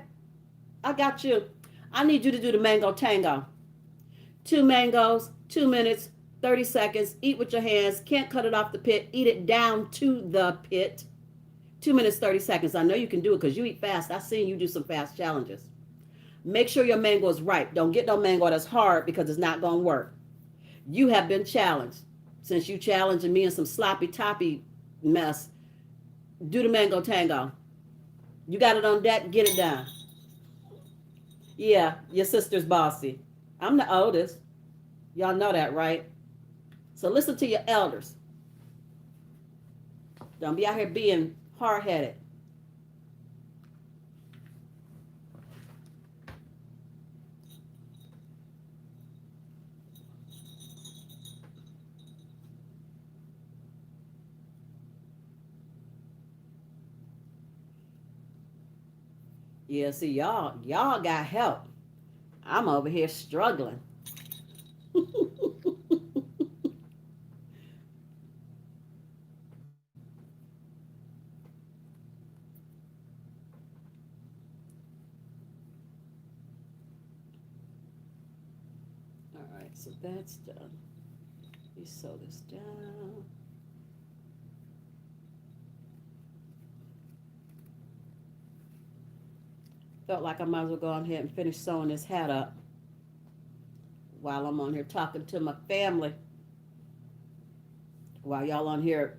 I got you. I need you to do the mango tango. 2 mangoes, 2 minutes, 30 seconds. Eat with your hands. Can't cut it off the pit. Eat it down to the pit. 2 minutes, 30 seconds. I know you can do it because you eat fast. I've seen you do some fast challenges. Make sure your mango is ripe. Don't get no mango that's hard because it's not going to work. You have been challenged. Since you challenging me in some sloppy toppy mess, do the mango tango. You got it on deck, get it done. Yeah, your sister's bossy. I'm the oldest. Y'all know that, right? So listen to your elders. Don't be out here being hard-headed. Yeah, see, y'all got help. I'm over here struggling. All right, so that's done. Let me sew this down. Felt like I might as well go on ahead and finish sewing this hat up while I'm on here talking to my family. While y'all on here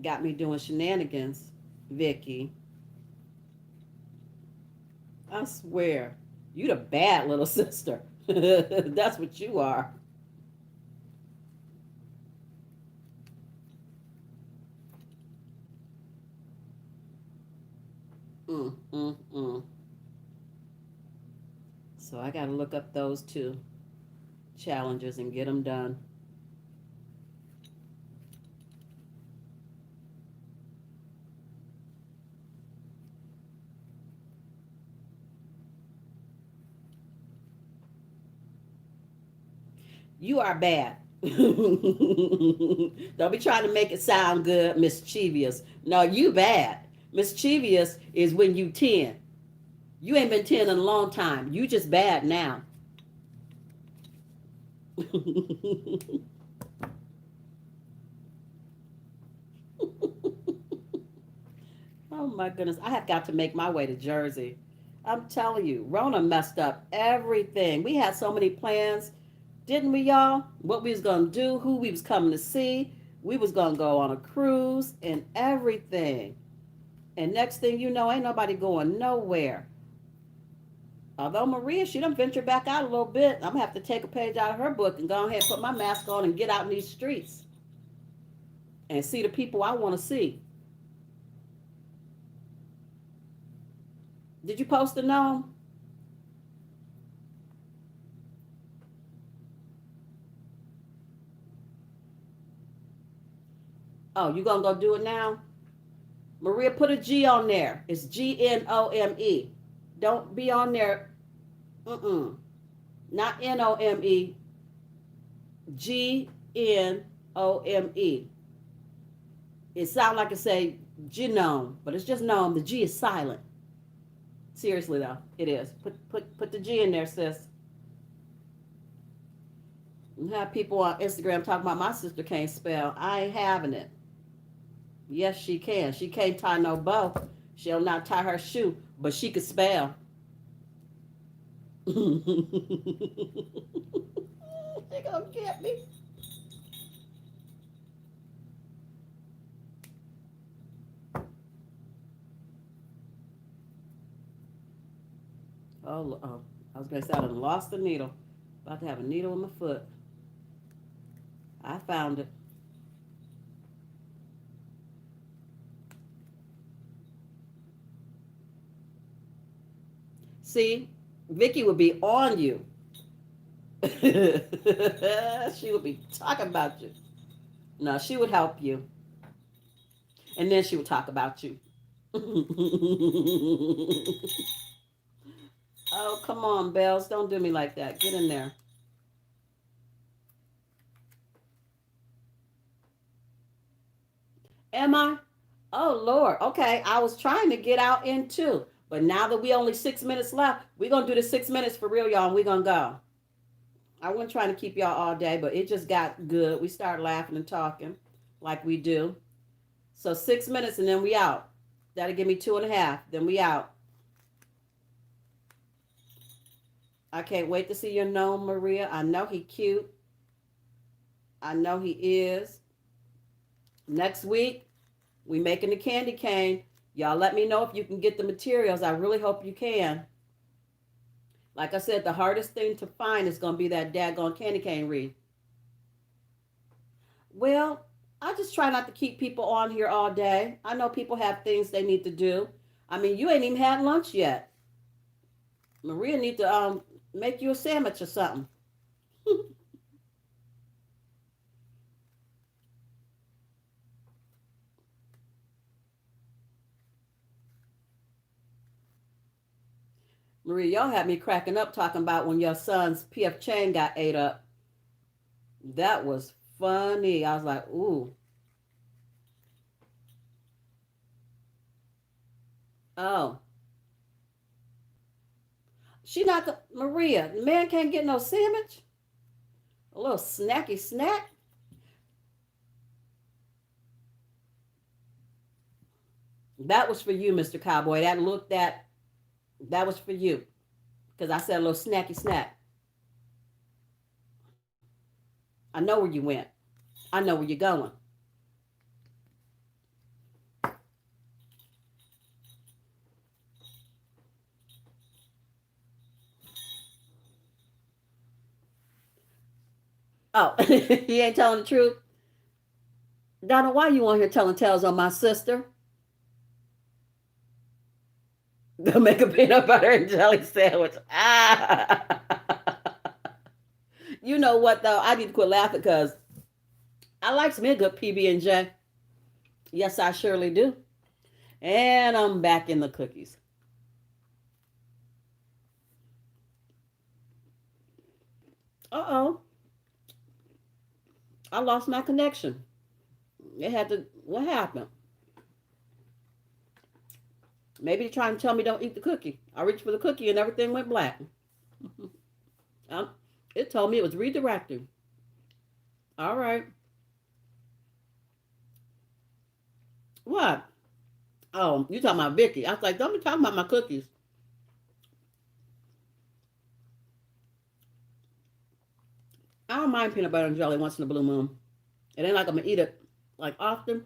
got me doing shenanigans, Vicky. I swear, you the bad little sister. That's what you are. Mm, mm, mm. So I got to look up those two challenges and get them done. You are bad. Don't be trying to make it sound good, mischievous. No, you bad. Mischievous is when you 10. You ain't been 10 in a long time. You just bad now. Oh my goodness. I have got to make my way to Jersey. I'm telling you, Rona messed up everything. We had so many plans, didn't we, y'all? What we was gonna do, who we was coming to see. We was gonna go on a cruise and everything. And next thing you know, ain't nobody going nowhere. Although Maria, she done ventured back out a little bit. I'm gonna have to take a page out of her book and go ahead and put my mask on and get out in these streets and see the people I want to see. Did you post a gnome? Oh, you gonna go do it now? Maria, put a G on there. It's Gnome. Don't be on there. Mm-mm. Not Nome. Gnome. It sounds like it say genome, but it's just gnome. The G is silent. Seriously though, it is. Put the G in there, sis. You have people on Instagram talking about my sister can't spell. I ain't having it. Yes, she can. She can't tie no bow. She'll not tie her shoe, but she could spell. They gonna get me. Oh, I was gonna say I done lost the needle. About to have a needle in my foot. I found it. See, Vicky would be on you. She would be talking about you. No, she would help you, and then she would talk about you. Oh, come on, Bells. Don't do me like that. Get in there. Am I? Oh, Lord. Okay. I was trying to get out in two. But now that we only 6 minutes left, we're going to do the 6 minutes for real, y'all, and we're going to go. I wasn't trying to keep y'all all day, but it just got good. We started laughing and talking like we do. So 6 minutes and then we out. That'll give me 2.5. Then we out. I can't wait to see your gnome, Maria. I know he cute. I know he is. Next week, we making the candy cane. Y'all let me know if you can get the materials. I really hope you can. Like I said, the hardest thing to find is going to be that daggone candy cane wreath. Well, I just try not to keep people on here all day. I know people have things they need to do. I mean, you ain't even had lunch yet. Maria need to make you a sandwich or something. Maria, y'all had me cracking up talking about when your son's PF chain got ate up. That was funny. I was like, ooh. Oh. She not Maria, the man can't get no sandwich? A little snacky snack? That was for you, Mr. Cowboy. That was for you. Because I said a little snacky snack. I know where you went. I know where you're going. Oh, he ain't telling the truth. Donna, why you on here telling tales on my sister? Go make a peanut butter and jelly sandwich. Ah. You know what though? I need to quit laughing because I like me a good PB and J. Yes, I surely do. And I'm back in the cookies. Uh oh, I lost my connection. It had to. What happened? Maybe they're trying to tell me don't eat the cookie. I reached for the cookie and everything went black. um, it told me it was redirecting. All right. What? Oh, you talking about Vicky? I was like, don't be talking about my cookies. I don't mind peanut butter and jelly once in a blue moon. It ain't like I'm gonna eat it like often,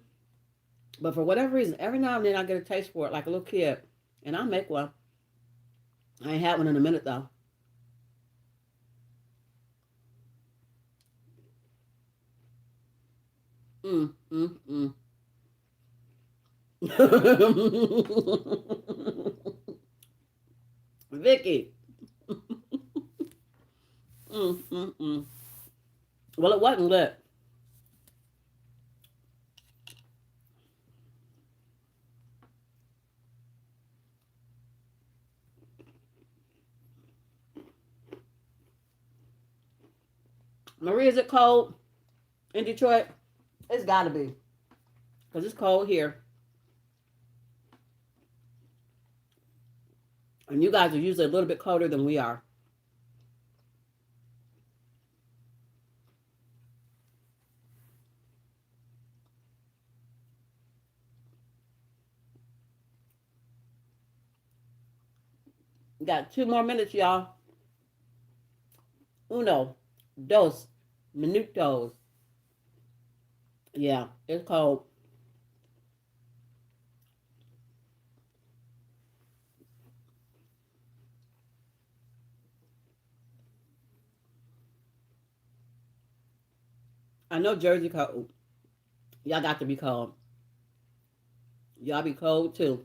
but for whatever reason, every now and then I get a taste for it, like a little kid, and I'll make one. I ain't had one in a minute though. Mm, mm, mm. Vicky. Mm, mm, mm. Well, it wasn't lit. Marie, is it cold in Detroit? It's got to be because it's cold here, and you guys are usually a little bit colder than we are. We got 2 more minutes, y'all. Uno, dos, minutos. Yeah, it's cold. I know Jersey cold. Y'all got to be cold. Y'all be cold too.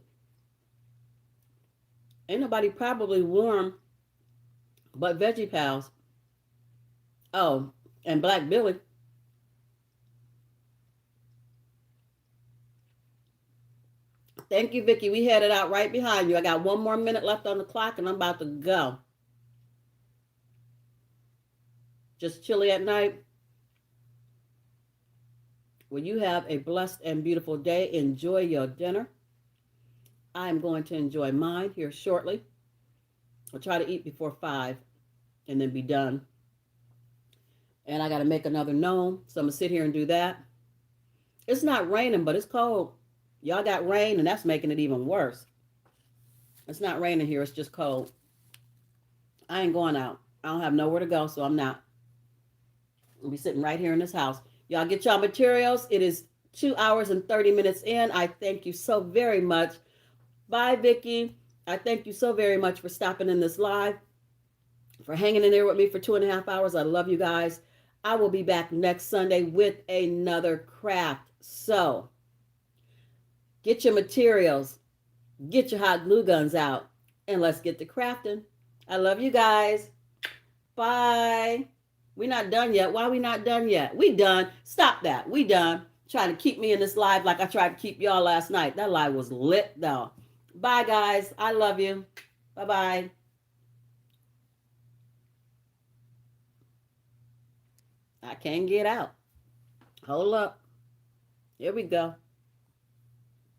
Ain't nobody probably warm but Veggie Pals. Oh, and Black Billy. Thank you, Vicky. We headed out right behind you. I got 1 more minute left on the clock and I'm about to go. Just chilly at night. Well, you have a blessed and beautiful day. Enjoy your dinner. I'm going to enjoy mine here shortly. I'll try to eat before 5 and then be done. And I got to make another gnome. So I'm going to sit here and do that. It's not raining, but it's cold. Y'all got rain, and that's making it even worse. It's not raining here. It's just cold. I ain't going out. I don't have nowhere to go, so I'm not. I'll be sitting right here in this house. Y'all get y'all materials. It is 2 hours and 30 minutes in. I thank you so very much. Bye, Vicky. I thank you so very much for stopping in this live, for hanging in there with me for 2.5 hours. I love you guys. I will be back next Sunday with another craft. So get your materials, get your hot glue guns out, and let's get to crafting. I love you guys. Bye. We not done yet. Why we not done yet? We done. Stop that. We done. Trying to keep me in this live like I tried to keep y'all last night. That live was lit though. Bye guys. I love you. Bye bye. I can't get out. Hold up. Here we go.